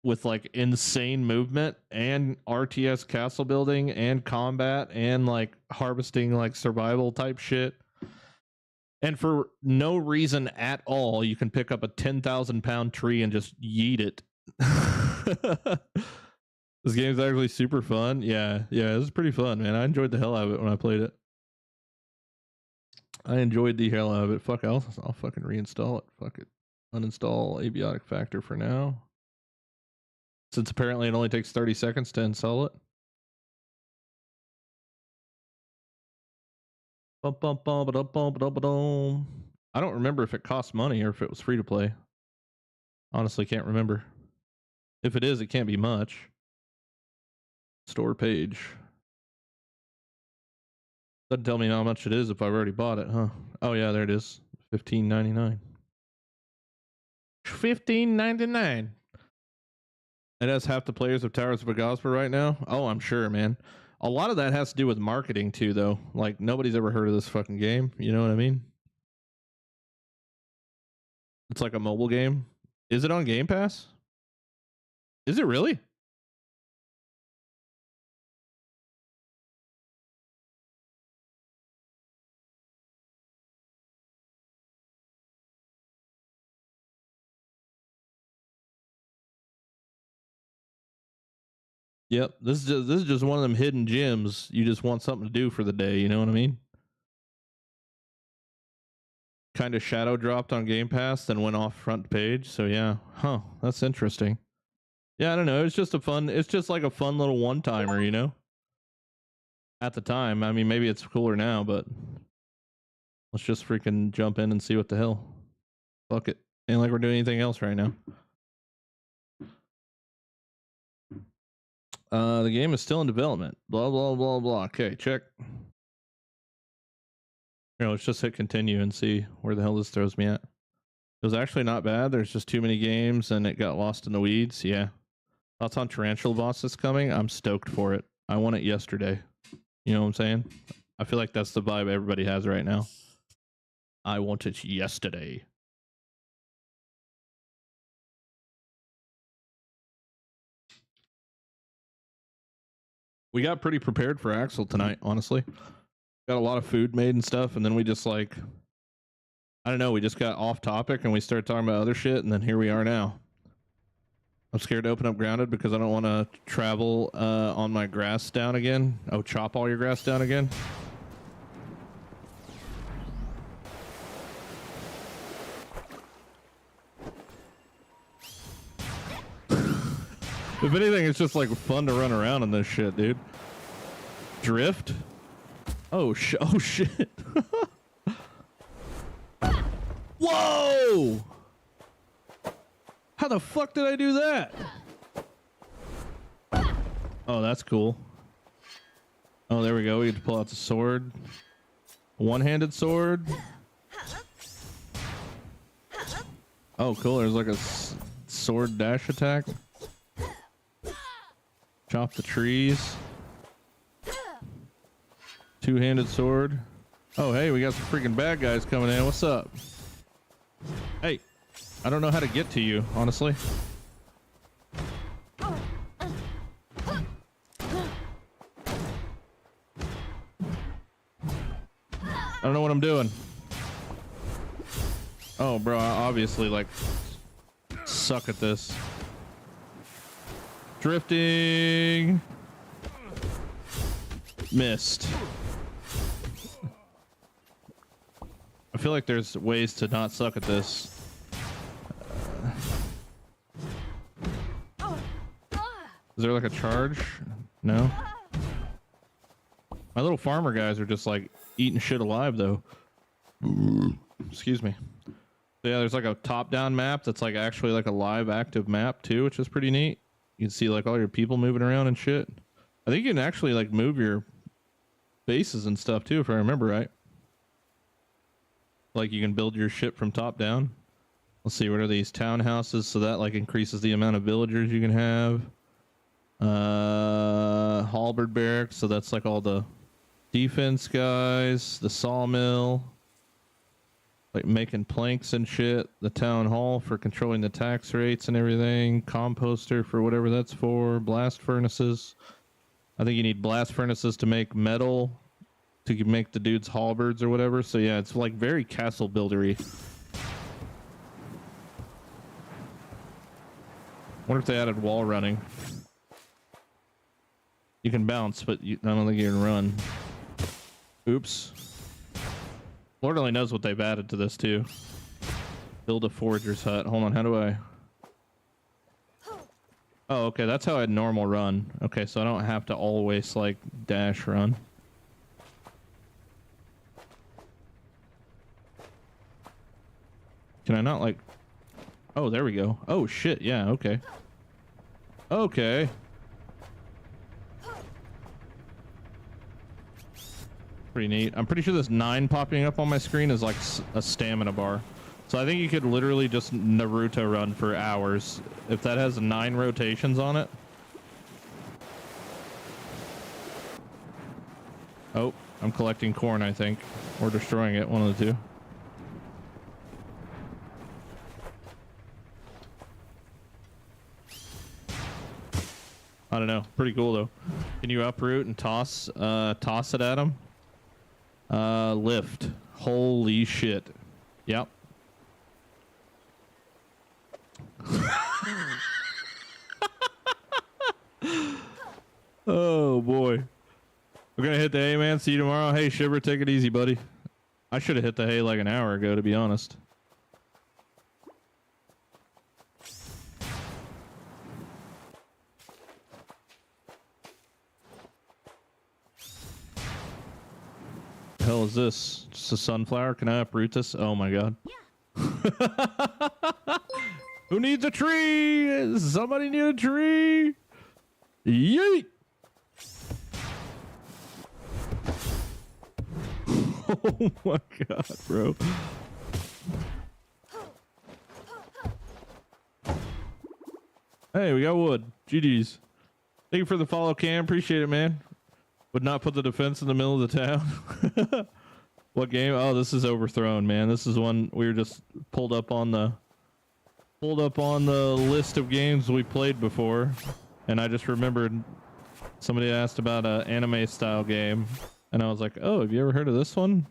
F: with like insane movement and RTS castle building and combat and like harvesting like survival type shit. And for no reason at all, you can pick up a 10,000-pound tree and just yeet it. This game's actually super fun. Yeah, it was pretty fun, man. I enjoyed the hell out of it when I played it. I enjoyed the hell out of it. Fuck, I'll fucking reinstall it. Fuck it. Uninstall Abiotic Factor for now. Since apparently it only takes 30 seconds to install it. I don't remember if it costs money or if it was free to play. Honestly, can't remember. If it is, it can't be much. Store page. Doesn't tell me how much it is if I've already bought it, huh? Oh yeah, there it is. $15.99. $15.99. It has half the players of Towers of Agaspa right now. Oh, I'm sure, man. A lot of that has to do with marketing too, though. Like nobody's ever heard of this fucking game. You know what I mean? It's like a mobile game. Is it on Game Pass? Is it really? Yep, this is just one of them hidden gems. You just want something to do for the day, you know what I mean? Kind of shadow dropped on Game Pass, then went off front page. So yeah, huh? That's interesting. Yeah, I don't know. It's just like a fun little one-timer, you know? At the time, I mean, maybe it's cooler now, but let's just freaking jump in and see what the hell. Fuck it. Ain't like we're doing anything else right now. The game is still in development. Blah, blah, blah, blah. Okay, check. Here, let's just hit continue and see where the hell this throws me at. It was actually not bad. There's just too many games and it got lost in the weeds. Yeah. Thoughts on Tarantula Boss that's coming? I'm stoked for it. I want it yesterday. You know what I'm saying? I feel like that's the vibe everybody has right now. I want it yesterday. We got pretty prepared for Axel tonight, honestly. Got a lot of food made and stuff, and then we just like, I don't know, we just got off topic and we started talking about other shit, and then here we are now. I'm scared to open up Grounded because I don't want to travel on my grass down again. Oh, chop all your grass down again? If anything, it's just like fun to run around in this shit, dude. Drift? Oh shit. Whoa! How the fuck did I do that? Oh, that's cool.
A: Oh, there we go. We get to pull out the sword. One-handed sword. Oh, cool. There's like a sword dash attack. Chop the trees. Two-handed sword. Oh, hey, we got some freaking bad guys coming in. What's up? Hey, I don't know how to get to you, honestly. I don't know what I'm doing. Oh, bro, I obviously, like, suck at this. Drifting. Missed. I feel like there's ways to not suck at this. Is there like a charge? No. My little farmer guys are just like eating shit alive though. Excuse me. So yeah, there's like a top-down map that's like actually like a live active map too, which is pretty neat. You can see like all your people moving around and shit. I think you can actually like move your bases and stuff too, if I remember right. Like you can build your ship from top down. Let's see, what are these townhouses? So that like increases the amount of villagers you can have. Halberd barracks, so that's like all the defense guys. The sawmill, like making planks and shit. The town hall for controlling the tax rates and everything. Composter for whatever that's for. Blast furnaces. I think you need blast furnaces to make metal to make the dude's halberds or whatever. So yeah, it's like very castle buildery. Wonder if they added wall running. You can bounce, but I don't think you can run. Oops. Lord only knows what they've added to this too. Build a forager's hut. Hold on, how do I? Oh, okay, that's how I'd normal run. Okay, so I don't have to always like dash run. Can I not like... Oh, there we go. Oh shit, yeah, okay. Okay. Pretty neat. I'm pretty sure this 9 popping up on my screen is like a stamina bar. So I think you could literally just Naruto run for hours if that has 9 rotations on it. Oh, I'm collecting corn, I think. Or destroying it, one of the two. I don't know. Pretty cool though. Can you uproot and toss it at him? Lift. Holy shit. Yep. Oh boy. We're gonna hit the hay, man. See you tomorrow. Hey Shiver, take it easy, buddy. I should have hit the hay like an hour ago, to be honest. The hell is this? Just a sunflower? Can I uproot this? Oh my god. Yeah. Who needs a tree? Somebody need a tree. Yeet. Oh my god, bro. Hey, we got wood. GG's. Thank you for the follow, Cam. Appreciate it, man. Would not put the defense in the middle of the town. What game? Oh, this is Overthrown, man. This is one we were just pulled up on the list of games we played before, and I just remembered somebody asked about an anime style game, and I was like, oh, have you ever heard of this one?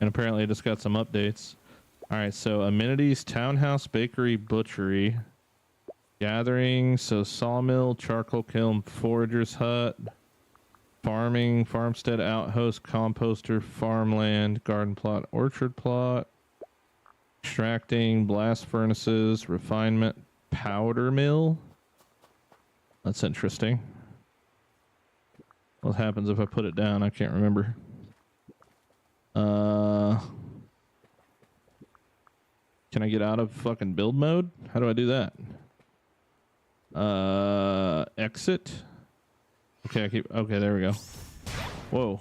A: And apparently it just got some updates. All right, so amenities: townhouse, bakery, butchery, gathering, so sawmill, charcoal kiln, forager's hut, farming, farmstead, outhouse, composter, farmland, garden plot, orchard plot, extracting, blast furnaces, refinement, powder mill. That's interesting. What happens if I put it down? I can't remember. Can I get out of fucking build mode? How do I do that? Exit. Okay, okay, there we go. Whoa.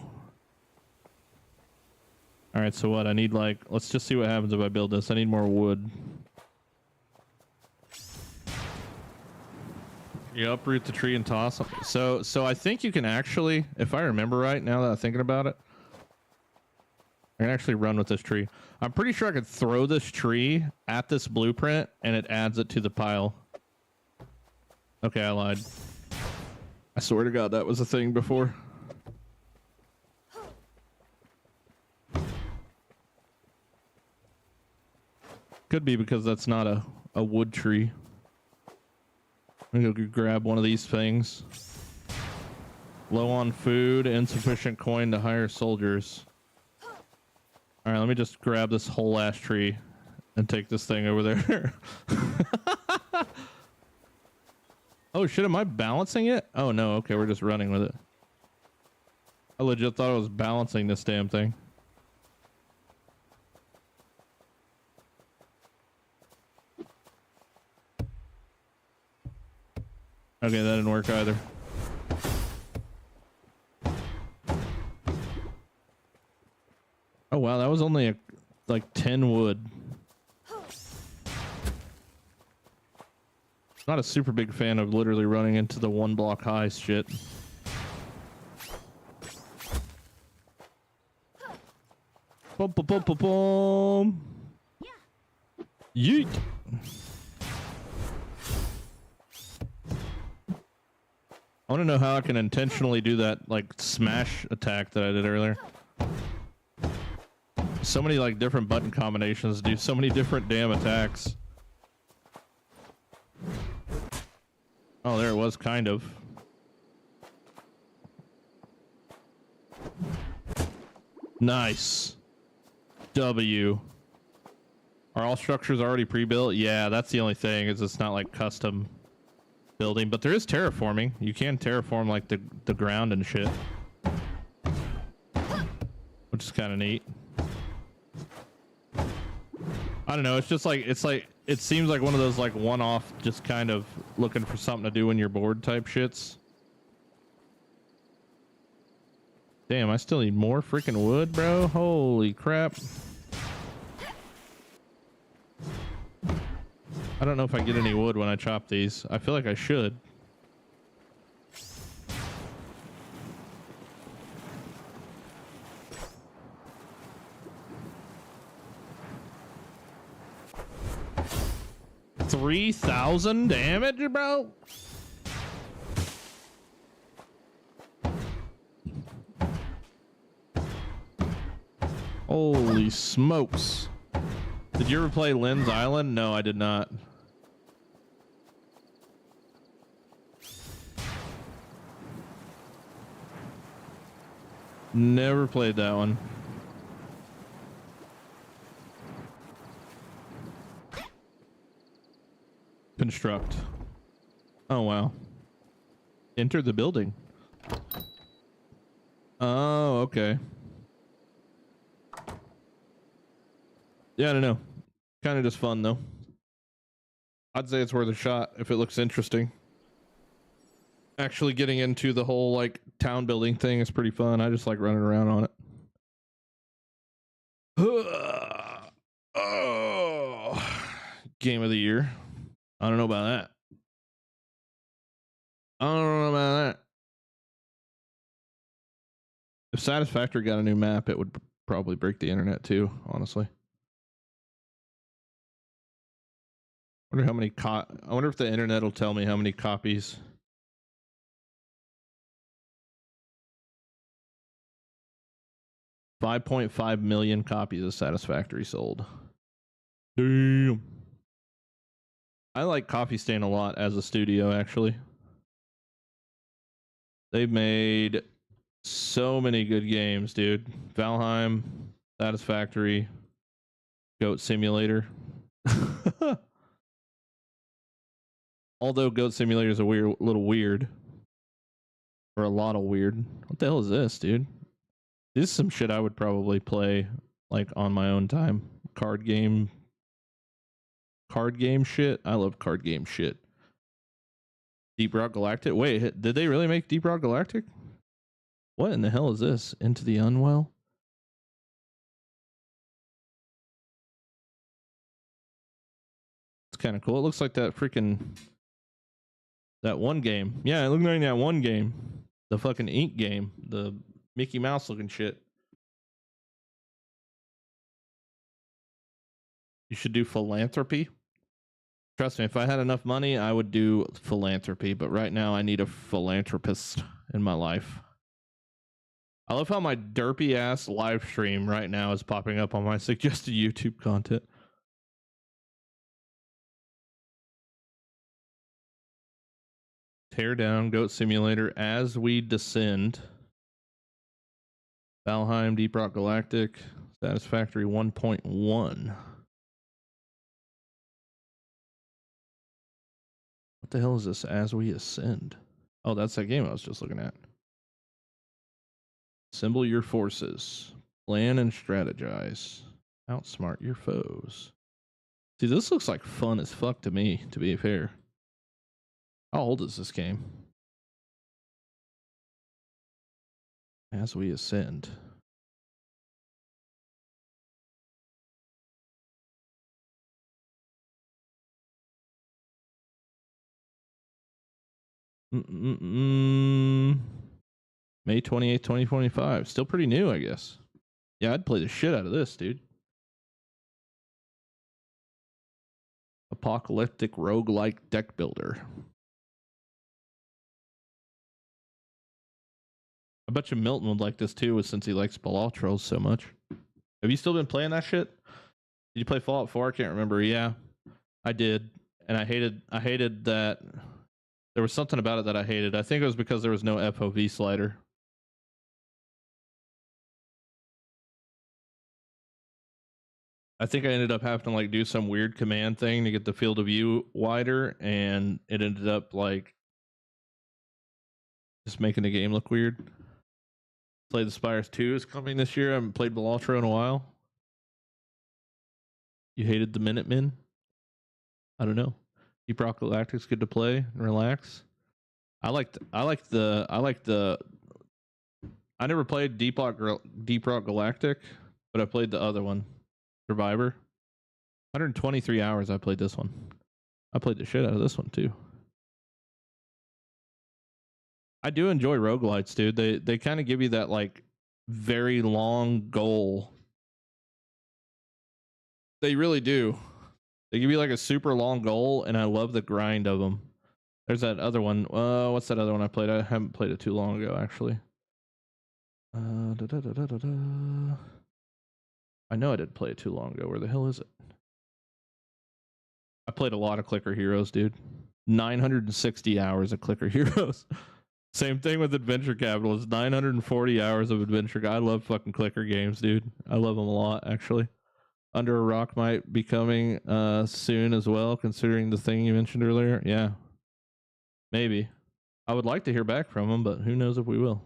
A: All right, so what? I need like, let's just see what happens if I build this. I need more wood. You uproot the tree and toss them. So I think you can actually, if I remember right, now that I'm thinking about it, I can actually run with this tree. I'm pretty sure I could throw this tree at this blueprint and it adds it to the pile. Okay, I lied. I swear to God, that was a thing before. Could be because that's not a wood tree. I'm gonna go grab one of these things. Low on food, insufficient coin to hire soldiers. All right, let me just grab this whole ash tree and take this thing over there. Oh shit, am I balancing it? Oh no, okay, we're just running with it. I legit thought I was balancing this damn thing. Okay, that didn't work either. Oh wow, that was only like 10 wood. Not a super big fan of literally running into the 1 block high shit. Boom, boom, boom, boom, boom. Yeet. I want to know how I can intentionally do that, like, smash attack that I did earlier. So many, like, different button combinations do so many different damn attacks. Oh, there it was, kind of. Nice. W. Are all structures already pre-built? Yeah, that's the only thing, is it's not, like, custom building, but there is terraforming. You can terraform like the ground and shit, which is kind of neat. I don't know, it's just like it seems like one of those like one-off, just kind of looking for something to do when you're bored type shits. Damn, I still need more freaking wood, bro. Holy crap. I don't know if I get any wood when I chop these. I feel like I should. $3,000 damage, bro? Holy smokes. Did you ever play Lynn's Island? No, I did not. Never played that one. Construct. Oh, wow. Enter the building. Oh, okay. Yeah, I don't know. Kind of just fun, though. I'd say it's worth a shot if it looks interesting. Actually getting into the whole, like, town building thing is pretty fun. I just like running around on it. Oh, game of the year. I don't know about that. I don't know about that. If Satisfactory got a new map, it would probably break the internet too, honestly. Wonder how many I wonder if the internet will tell me how many copies. $5.5 million copies of Satisfactory sold. Damn. I like Coffee Stain a lot as a studio, actually. They've made so many good games, dude. Valheim, Satisfactory, Goat Simulator. Although Goat Simulator is a little weird. Or a lot of weird. What the hell is this, dude? This is some shit I would probably play, like, on my own time. Card game shit. I love card game shit. Deep Rock Galactic. Wait, did they really make Deep Rock Galactic? What in the hell is this? Into the Unwell? It's kind of cool. It looks like that one game. Yeah, it looked like that one game. The fucking Ink game. The Mickey Mouse looking shit. You should do philanthropy. Trust me, if I had enough money, I would do philanthropy. But right now, I need a philanthropist in my life. I love how my derpy ass live stream right now is popping up on my suggested YouTube content. Tear down Goat Simulator as we descend. Valheim, Deep Rock Galactic, Satisfactory 1.1. What the hell is this? As we ascend. Oh, that's that game I was just looking at. Assemble your forces. Plan and strategize. Outsmart your foes. See, this looks like fun as fuck to me, to be fair. How old is this game? As we ascend. May 28th, 2025. Still pretty new, I guess. Yeah, I'd play the shit out of this, dude. Apocalyptic roguelike deck builder. I bet you Milton would like this too, since he likes Balatros so much. Have you still been playing that shit? Did you play Fallout 4? I can't remember. Yeah, I did. And I hated that. There was something about it that I hated. I think it was because there was no FOV slider. I think I ended up having to like do some weird command thing to get the field of view wider, and it ended up like just making the game look weird. Play the Spires 2 is coming this year. I haven't played Balatro in a while. You hated the Minutemen? I don't know. Deep Rock Galactic's good to play and relax. I never played Deep Rock Galactic, but I played the other one, Survivor. 123 hours I played this one. I played the shit out of this one too. I do enjoy roguelites, dude. They kind of give you that like very long goal. They really do. They give you like a super long goal, and I love the grind of them. There's that other one. What's that other one I played? I haven't played it too long ago, actually. I know I didn't play it too long ago. Where the hell is it? I played a lot of Clicker Heroes, dude. 960 hours of Clicker Heroes. Same thing with Adventure Capitalist. 940 hours of Adventure. I love fucking Clicker games, dude. I love them a lot, actually. Under a Rock might be coming soon as well, considering the thing you mentioned earlier. Yeah. Maybe. I would like to hear back from them, but who knows if we will.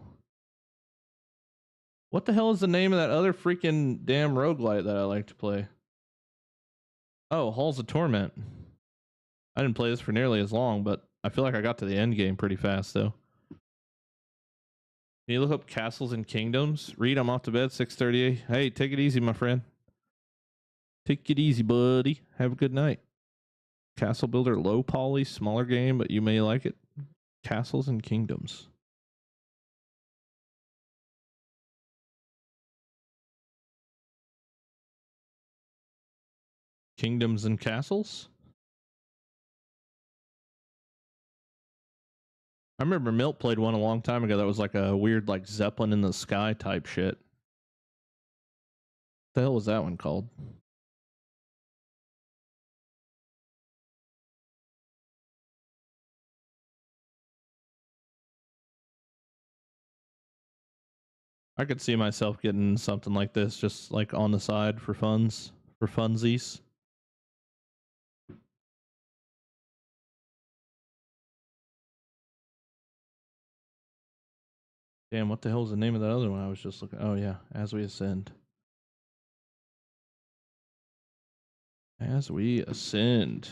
A: What the hell is the name of that other freaking damn roguelite that I like to play? Oh, Halls of Torment. I didn't play this for nearly as long, but I feel like I got to the end game pretty fast, though. Can you look up Castles and Kingdoms? Reed, I'm off to bed, 6:38. Hey, take it easy, my friend. Take it easy, buddy. Have a good night. Castle Builder, low poly, smaller game, but you may like it. Castles and Kingdoms. Kingdoms and Castles? I remember Milt played one a long time ago that was like a weird like Zeppelin in the sky type shit. What the hell was that one called? I could see myself getting something like this just like on the side for funsies. Damn, what the hell is the name of that other one I was just looking? Oh yeah, As We Ascend. As We Ascend.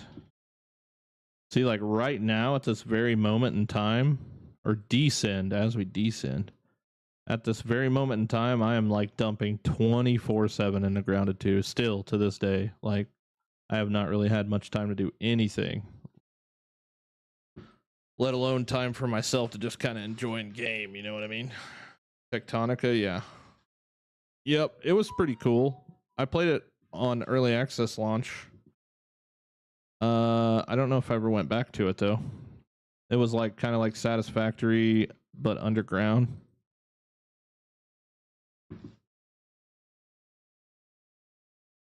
A: See, like right now at this very moment in time, or descend as we descend, at this very moment in time, I am like dumping 24/7 into Grounded 2 still to this day. Like, I have not really had much time to do anything, let alone time for myself to just kind of enjoy in game. You know what I mean? Tectonica, yeah. Yep, it was pretty cool. I played it on early access launch. I don't know if I ever went back to it though. It was like kind of like Satisfactory, but underground.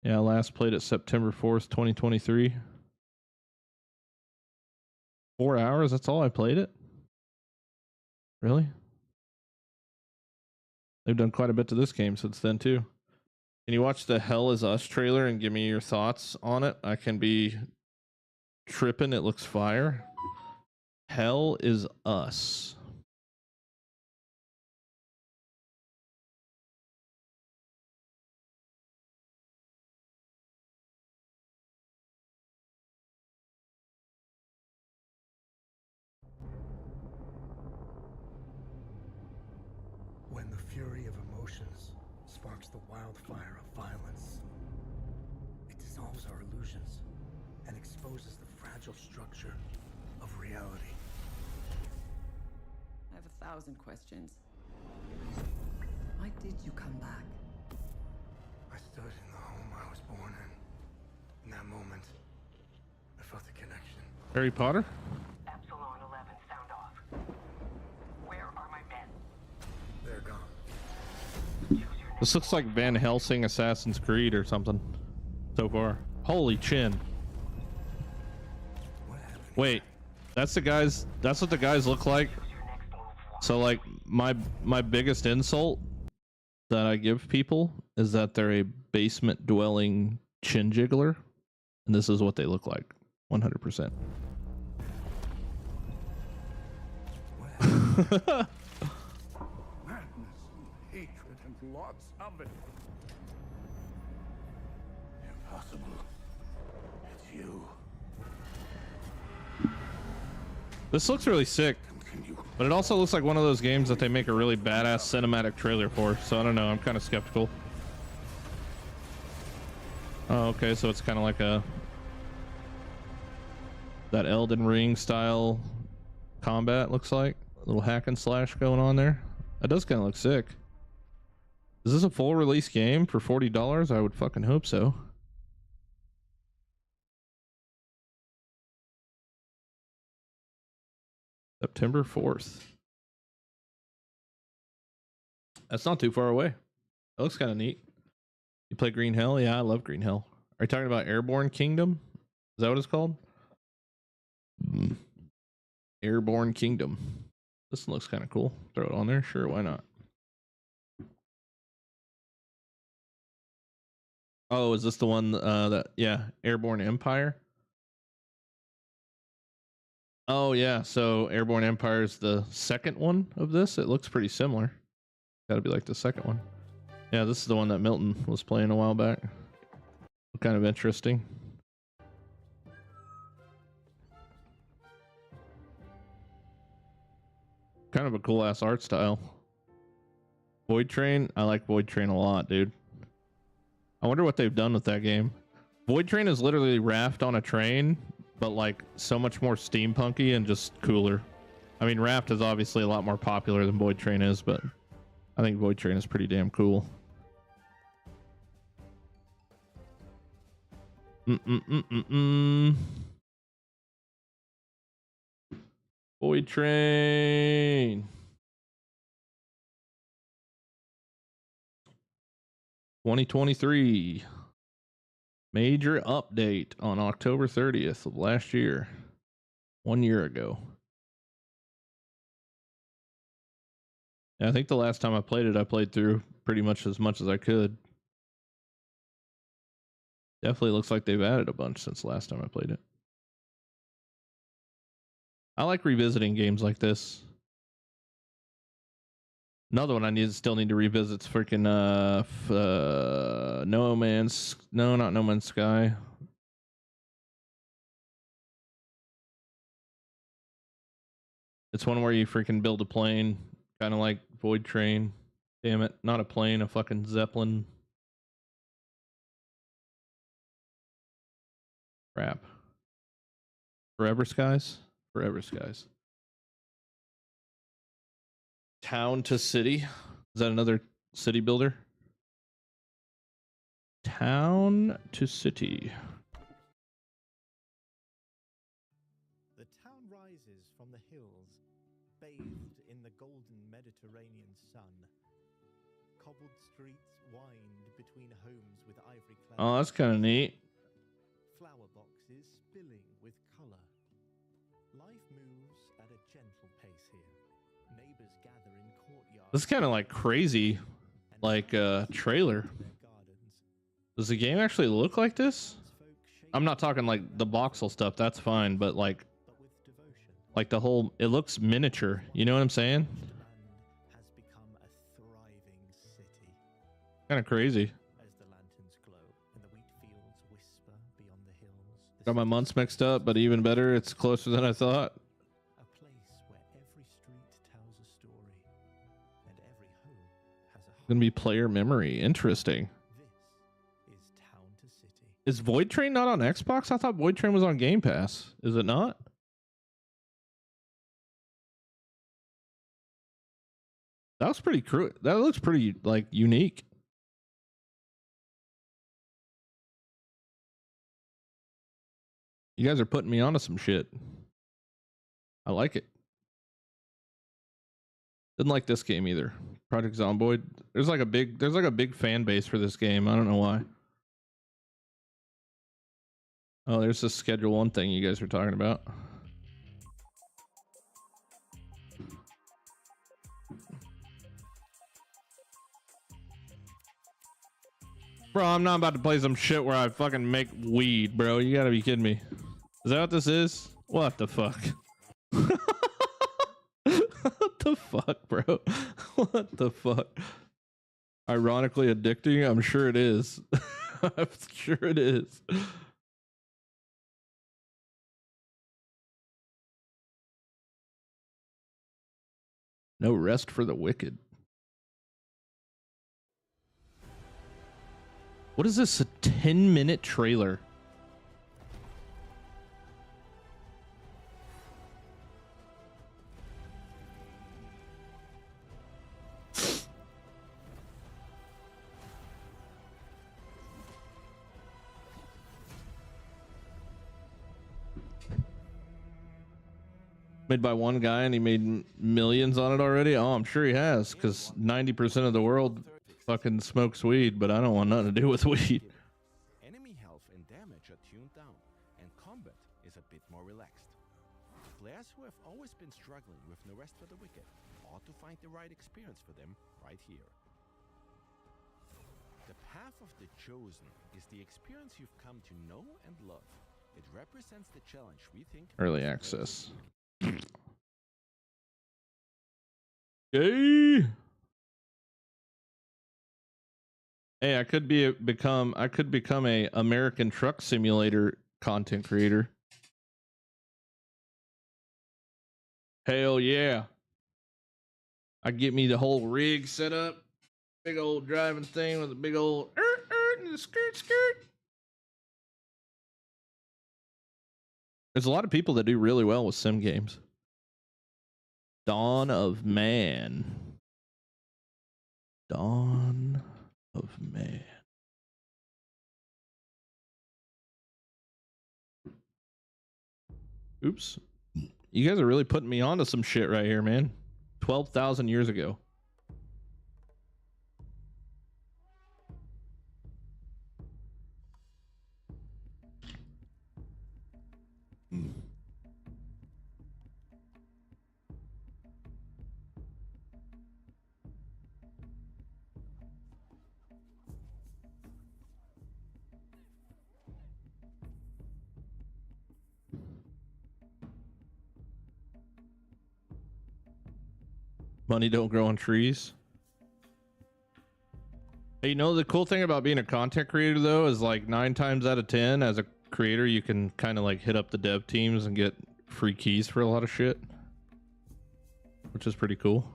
A: Yeah, last played it September 4th, 2023. 4 hours, that's all I played it? Really? They've done quite a bit to this game since then too. Can you watch the Hell Is Us trailer and give me your thoughts on it? I can be tripping, it looks fire. Hell Is Us.
G: When the fury of emotions sparks the wildfire of violence, it dissolves our illusions and exposes the fragile structure of reality.
H: I have 1,000 questions. Why did you come back?
G: I stood in the home I was born in. In that moment, I felt a connection.
A: Harry Potter?
I: Epsilon 11, sound off. Where are my men?
G: They're gone.
A: This looks like Van Helsing Assassin's Creed or something so far. Holy chin.
G: What happened?
A: Wait, that's the guys, that's what the guys look like. So like my biggest insult that I give people is that they're a basement dwelling chin jiggler, and this is what they look like 100%.
G: What happened? Madness and hatred and lots of it. Impossible. It's you.
A: This looks really sick,
G: Continue.
A: but it also looks like one of those games that they make a really badass cinematic trailer for, so I don't know, I'm kind of skeptical. Oh, okay, so it's kind of like that Elden Ring style combat, looks like. A little hack and slash going on there. That does kind of look sick. Is this a full release game for $40? I would fucking hope so. September 4th. That's not too far away. That looks kind of neat. You play Green Hell? Yeah, I love Green Hell. Are you talking about Airborne Kingdom? Is that what it's called? Airborne Kingdom. This one looks kind of cool. Throw it on there. Sure, why not? Oh, is this the one that, yeah, Airborne Empire? Oh, yeah. So Airborne Empire is the second one of this. It looks pretty similar. Gotta be like the second one. Yeah, this is the one that Milton was playing a while back. Kind of interesting. Kind of a cool ass art style. Void Train. I like Void Train a lot, dude. I wonder what they've done with that game. Void Train is literally Raft on a train, but like so much more steampunky and just cooler. I mean, Raft is obviously a lot more popular than Void Train is, but I think Void Train is pretty damn cool. Void Train. 2023. Major update on October 30th of last year. 1 year ago. Yeah, I think the last time I played it, I played through pretty much as I could. Definitely looks like they've added a bunch since the last time I played it. I like revisiting games like this. Another one I still need to revisit is freaking No Man's Sky. It's one where you freaking build a plane, kind of like Void Train. Damn it, not a plane, a fucking Zeppelin. Crap. Forever Skies? Forever Skies. Town to City. Is that another city builder? Town to City.
J: The town rises from the hills, bathed in the golden Mediterranean sun. Cobbled streets wind between homes with ivory clad.
A: Oh, that's kind of neat.
J: Flower boxes spilling with color. Life moves at a gentle pace here. Neighbors gather in courtyards.
A: This is kind of like crazy, like trailer. Does the game actually look like this? I'm not talking like the voxel stuff. That's fine, but like the whole, it looks miniature. You know what I'm saying?
J: Has become a thriving city.
A: Kind of crazy.
J: As the lanterns glow and the wheat fields whisper beyond the hills.
A: Got my months mixed up, but even better, it's closer than I thought.
J: A place where every street tells a story and every home has a
A: Gonna be player memory. Interesting.
J: This is Town to City.
A: Is Void Train not on Xbox? I thought Void Train was on Game Pass. Is it not? That was pretty cool. That looks pretty like unique. You guys are putting me onto some shit. I like it. Didn't like this game either. Project Zomboid. There's like a big fan base for this game. I don't know why. Oh, there's this Schedule 1 thing you guys were talking about. Bro, I'm not about to play some shit where I fucking make weed, bro. You gotta be kidding me. Is that what this is? What the fuck? What the fuck, bro? What the fuck? Ironically addicting? I'm sure it is. I'm sure it is. No rest for the wicked. What is this? A 10-minute trailer? Made by one guy and he made millions on it already? Oh, I'm sure he has, because 90% of the world fucking smokes weed, but I don't want nothing to do with weed.
K: Enemy health and damage are tuned down, and combat is a bit more relaxed. Players who have always been struggling with No Rest for the Wicked ought to find the right experience for them right here. The Path of the Chosen is the experience you've come to know and love. It represents the challenge we think
A: Early access. Hey, I could become a American Truck Simulator content creator. Hell yeah. I get me the whole rig set up. Big old driving thing with a big old skirt. There's a lot of people that do really well with sim games. Dawn of Man. Dawn of Man. Oops. You guys are really putting me onto some shit right here, man. 12,000 years ago. Money don't grow on trees. Hey, you know, the cool thing about being a content creator though is like 9 times out of 10 as a creator you can kind of like hit up the dev teams and get free keys for a lot of shit. which is pretty cool.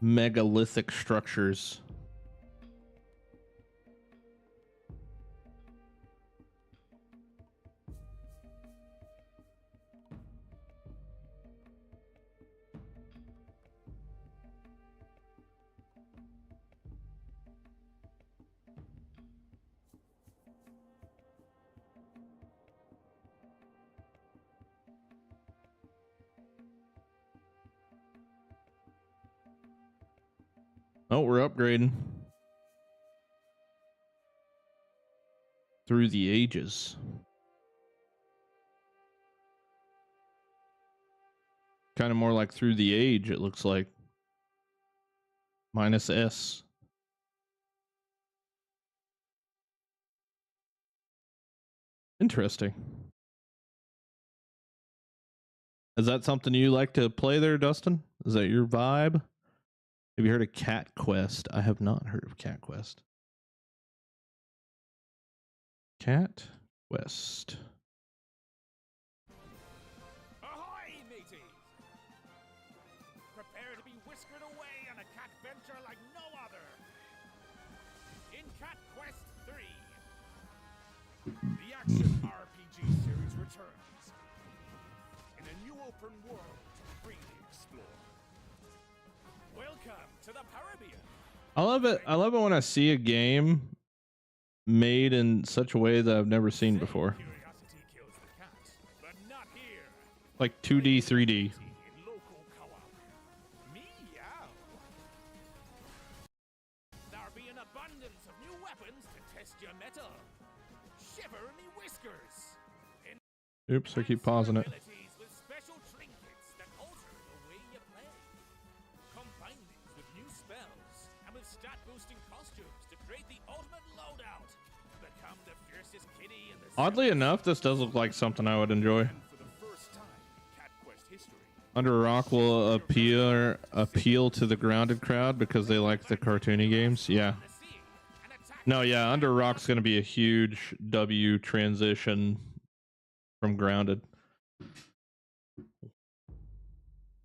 A: Megalithic structures. Oh, we're upgrading. Through the ages. Kind of more like through the age, it looks like. Minus S. Interesting. Is that something you like to play there, Dustin? Is that your vibe? Have you heard of Cat Quest? I have not heard of Cat Quest. Cat Quest.
K: Ahoy, mateys! Prepare to be whiskered away on a cat venture like no other. In Cat Quest 3, the action RPG series returns in a new open world to freely explore. Welcome to the Caribbean.
A: I love it. I love it when I see a game made in such a way that I've never seen before.
K: Curiosity kills the cat, but not here.
A: Like 2D, 3D.
K: In local co-op. Meow. There'll be an abundance of new weapons to test your metal. Shiver me whiskers.
A: Oops, I keep pausing it.
K: Abilities with special trinkets that alter the way you play. Combine these with new spells and with stat-boosting costumes to create the ultimate loadout. Become the fiercest kitty in the
A: Oddly enough, this does look like something I would enjoy.
K: for the first time in Cat Quest history.
A: Under Rock will appeal to the grounded crowd because they like the cartoony games. Yeah. No, yeah, Under Rock's going to be a huge W transition from grounded.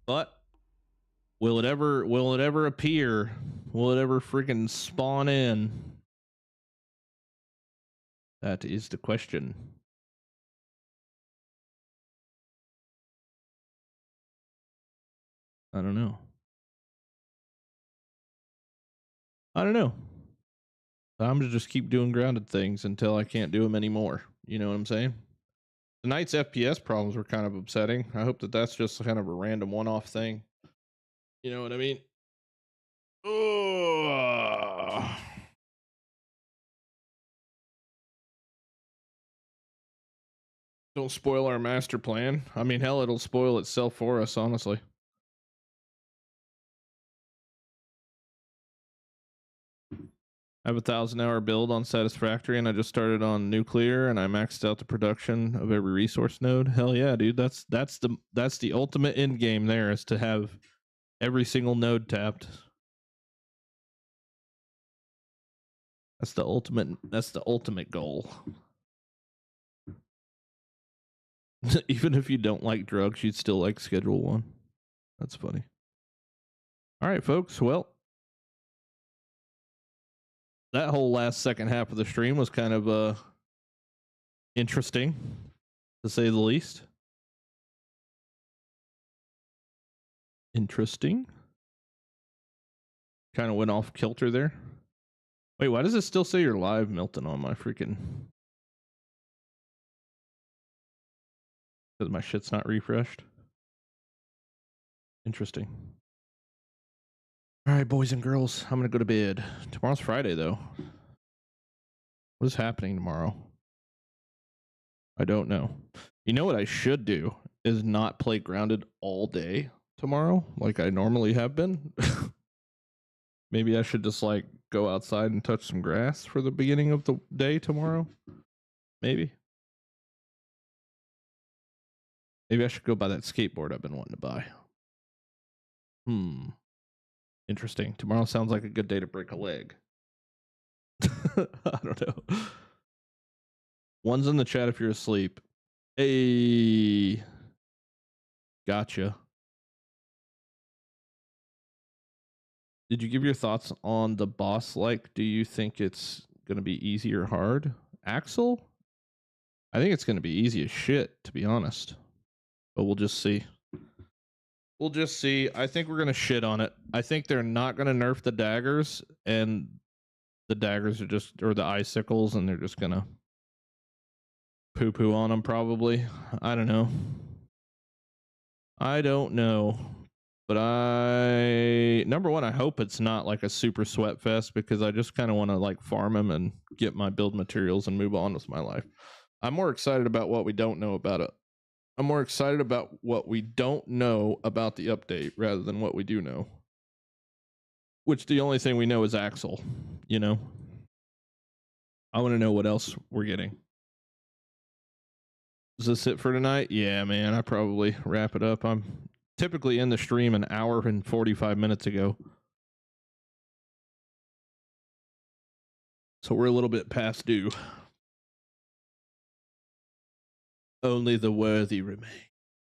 A: But will it ever appear? Will it ever freaking spawn in? That is the question. I don't know. I'm gonna just keep doing grounded things until I can't do them anymore. You know what I'm saying? Tonight's FPS problems were kind of upsetting. I hope that that's just kind of a random one-off thing. You know what I mean? Ugh. Don't spoil our master plan. I mean, hell, it'll spoil itself for us, honestly. I have a 1,000-hour build on Satisfactory, and I just started on Nuclear, and I maxed out the production of every resource node. Hell yeah, dude! That's the ultimate end game. There is to have every single node tapped. That's the ultimate goal. Even if you don't like drugs, you'd still like Schedule 1. That's funny. All right, folks. Well, that whole last second half of the stream was kind of interesting, to say the least. Interesting. Kind of went off kilter there. Wait, why does it still say you're live, Milton, on my freaking... Because my shit's not refreshed. Interesting. All right, boys and girls, I'm going to go to bed. Tomorrow's Friday, though. What is happening tomorrow? I don't know. You know what I should do is not play Grounded all day tomorrow, like I normally have been. Maybe I should just, like, go outside and touch some grass for the beginning of the day tomorrow. Maybe. Maybe I should go buy that skateboard I've been wanting to buy. Interesting. Tomorrow sounds like a good day to break a leg. I don't know. One's in the chat if you're asleep. Hey. Gotcha. Did you give your thoughts on the boss? Like, do you think it's going to be easy or hard? Axel? I think it's going to be easy as shit, to be honest. But we'll just see. We'll just see. I think we're going to shit on it. I think they're not going to nerf the daggers, and the daggers are just, or the icicles, and they're just going to poo-poo on them probably. I don't know. I don't know. But number one, I hope it's not like a super sweat fest, because I just kind of want to like farm them and get my build materials and move on with my life. I'm more excited about what we don't know about it. I'm more excited about what we don't know about the update rather than what we do know. Which the only thing we know is Axel, you know? I want to know what else we're getting. Is this it for tonight? Yeah, man, I probably wrap it up. I'm typically in the stream an hour and 45 minutes ago. So we're a little bit past due. Only the worthy remain.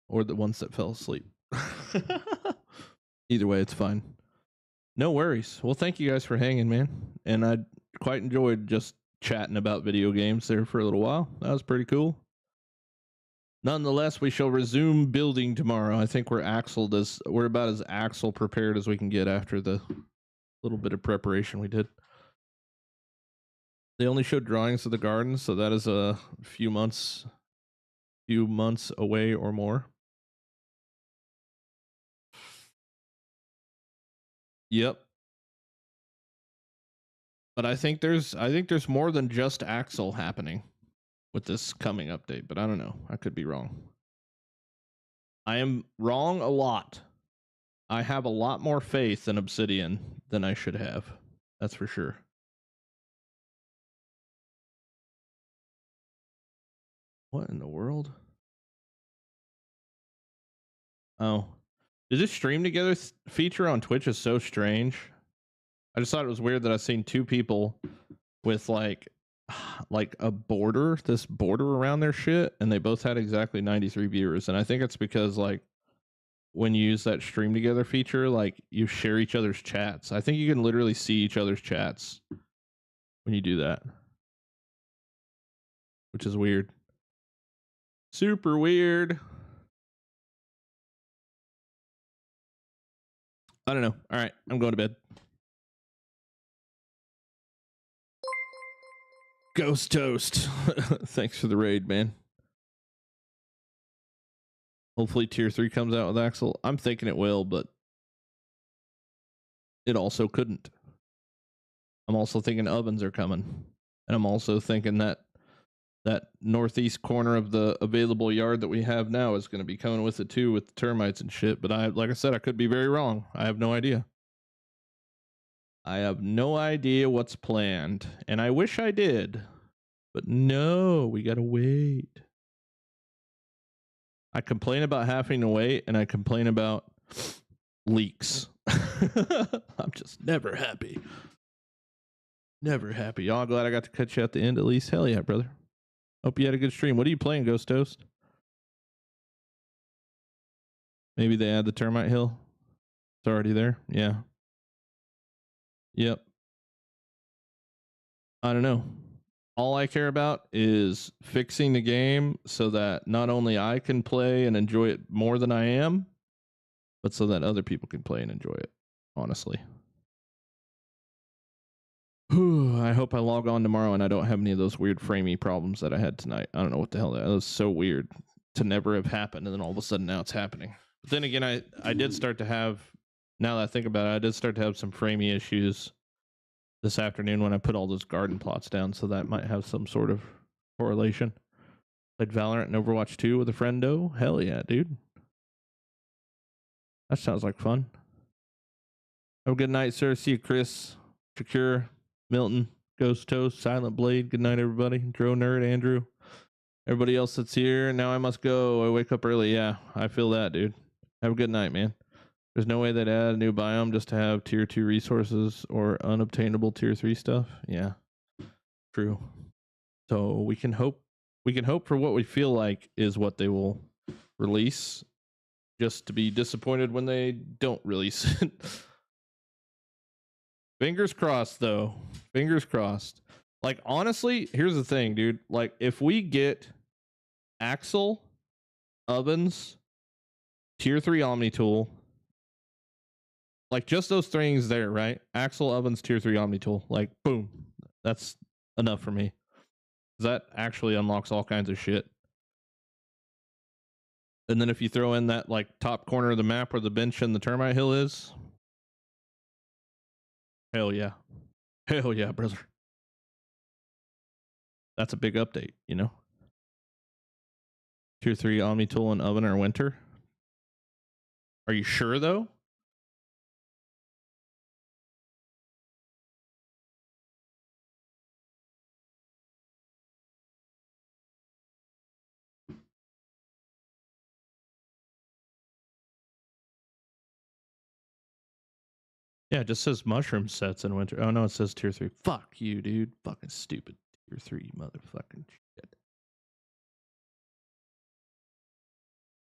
A: Or the ones that fell asleep. Either way, it's fine. No worries. Well, thank you guys for hanging, man. And I quite enjoyed just chatting about video games there for a little while. That was pretty cool. Nonetheless, we shall resume building tomorrow. I think we're about as Axel prepared as we can get after the little bit of preparation we did. They only showed drawings of the garden, so that is a few months away or more. Yep. But I think there's more than just Axel happening with this coming update, but I don't know. I could be wrong. I am wrong a lot. I have a lot more faith in Obsidian than I should have. That's for sure. What in the world? Oh. Did this stream together feature on Twitch is so strange. I just thought it was weird that I've seen two people with like a border, this border around their shit, and they both had exactly 93 viewers. And I think it's because like when you use that stream together feature, like you share each other's chats. I think you can literally see each other's chats when you do that, which is weird. Super weird. I don't know. All right, I'm going to bed. Ghost Toast. Thanks for the raid, man. Hopefully tier 3 comes out with Axel. I'm thinking it will, but it also couldn't. I'm also thinking ovens are coming. And I'm also thinking that northeast corner of the available yard that we have now is going to be coming with it too, with the termites and shit. But like I said, I could be very wrong. I have no idea. I have no idea what's planned, and I wish I did, but no, we gotta wait. I complain about having to wait, and I complain about leaks. I'm just never happy. Never happy. Y'all glad I got to catch you at the end at least. Hell yeah, brother. Hope you had a good stream. What are you playing, Ghost Toast? Maybe they add the termite hill. It's already there. Yeah. Yep. I don't know. All I care about is fixing the game so that not only I can play and enjoy it more than I am, but so that other people can play and enjoy it, honestly. I hope I log on tomorrow and I don't have any of those weird framey problems that I had tonight. I don't know what the hell that was. So weird to never have happened, and then all of a sudden now it's happening. But then again, I did start to have, now that I think about it, I did start to have some framey issues this afternoon when I put all those garden plots down, so that might have some sort of correlation. Played Valorant and Overwatch 2 with a friendo. Hell yeah, dude. That sounds like fun. Have a good night, sir. See you, Chris, Shakir, Milton, Ghost Toast, Silent Blade. Good night, everybody. Dro Nerd, Andrew, everybody else that's here. Now I must go. I wake up early. Yeah, I feel that, dude. Have a good night, man. There's no way they'd add a new biome just to have tier 2 resources or unobtainable tier 3 stuff. Yeah, true. So we can hope for what we feel like is what they will release, just to be disappointed when they don't release it. Fingers crossed, though. Fingers crossed. Like, honestly, here's the thing, dude. Like, if we get Axel, ovens, tier 3 Omni tool, like just those things there, right? Axel, ovens, tier 3 Omni tool. Like, boom. That's enough for me. That actually unlocks all kinds of shit. And then if you throw in that like top corner of the map where the bench and the termite hill is, hell yeah. Hell yeah, brother. That's a big update, you know? Tier 3 Omni tool and oven are winter. Are you sure though? Yeah, it just says mushroom sets in winter. Oh no, it says tier 3. Fuck you, dude. Fucking stupid tier 3 motherfucking shit.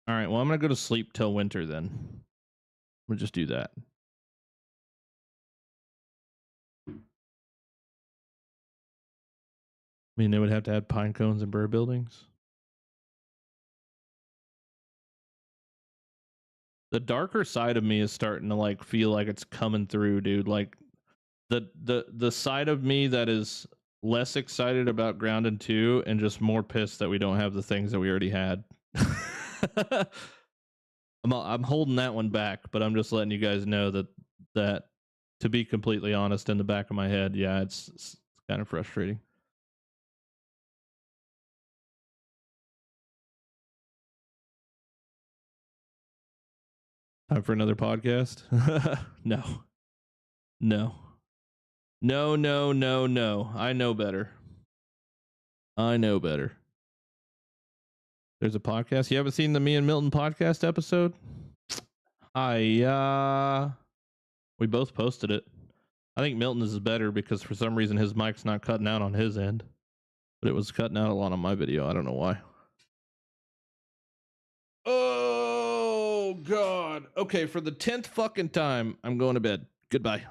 A: All right, well, I'm gonna go to sleep till winter then. We'll just do that. I mean, they would have to add pine cones and bird buildings. The darker side of me is starting to like feel like it's coming through, dude. Like the side of me that is less excited about Grounded 2 and just more pissed that we don't have the things that we already had. I'm holding that one back, but I'm just letting you guys know that to be completely honest, in the back of my head, yeah, it's kind of frustrating. Time for another podcast? No. No. No, no, no, no. I know better. I know better. There's a podcast. You haven't seen the Me and Milton podcast episode? We both posted it. I think Milton's is better because for some reason his mic's not cutting out on his end. But it was cutting out a lot on my video. I don't know why. Oh, God. Okay, for the 10th fucking time, I'm going to bed. Goodbye.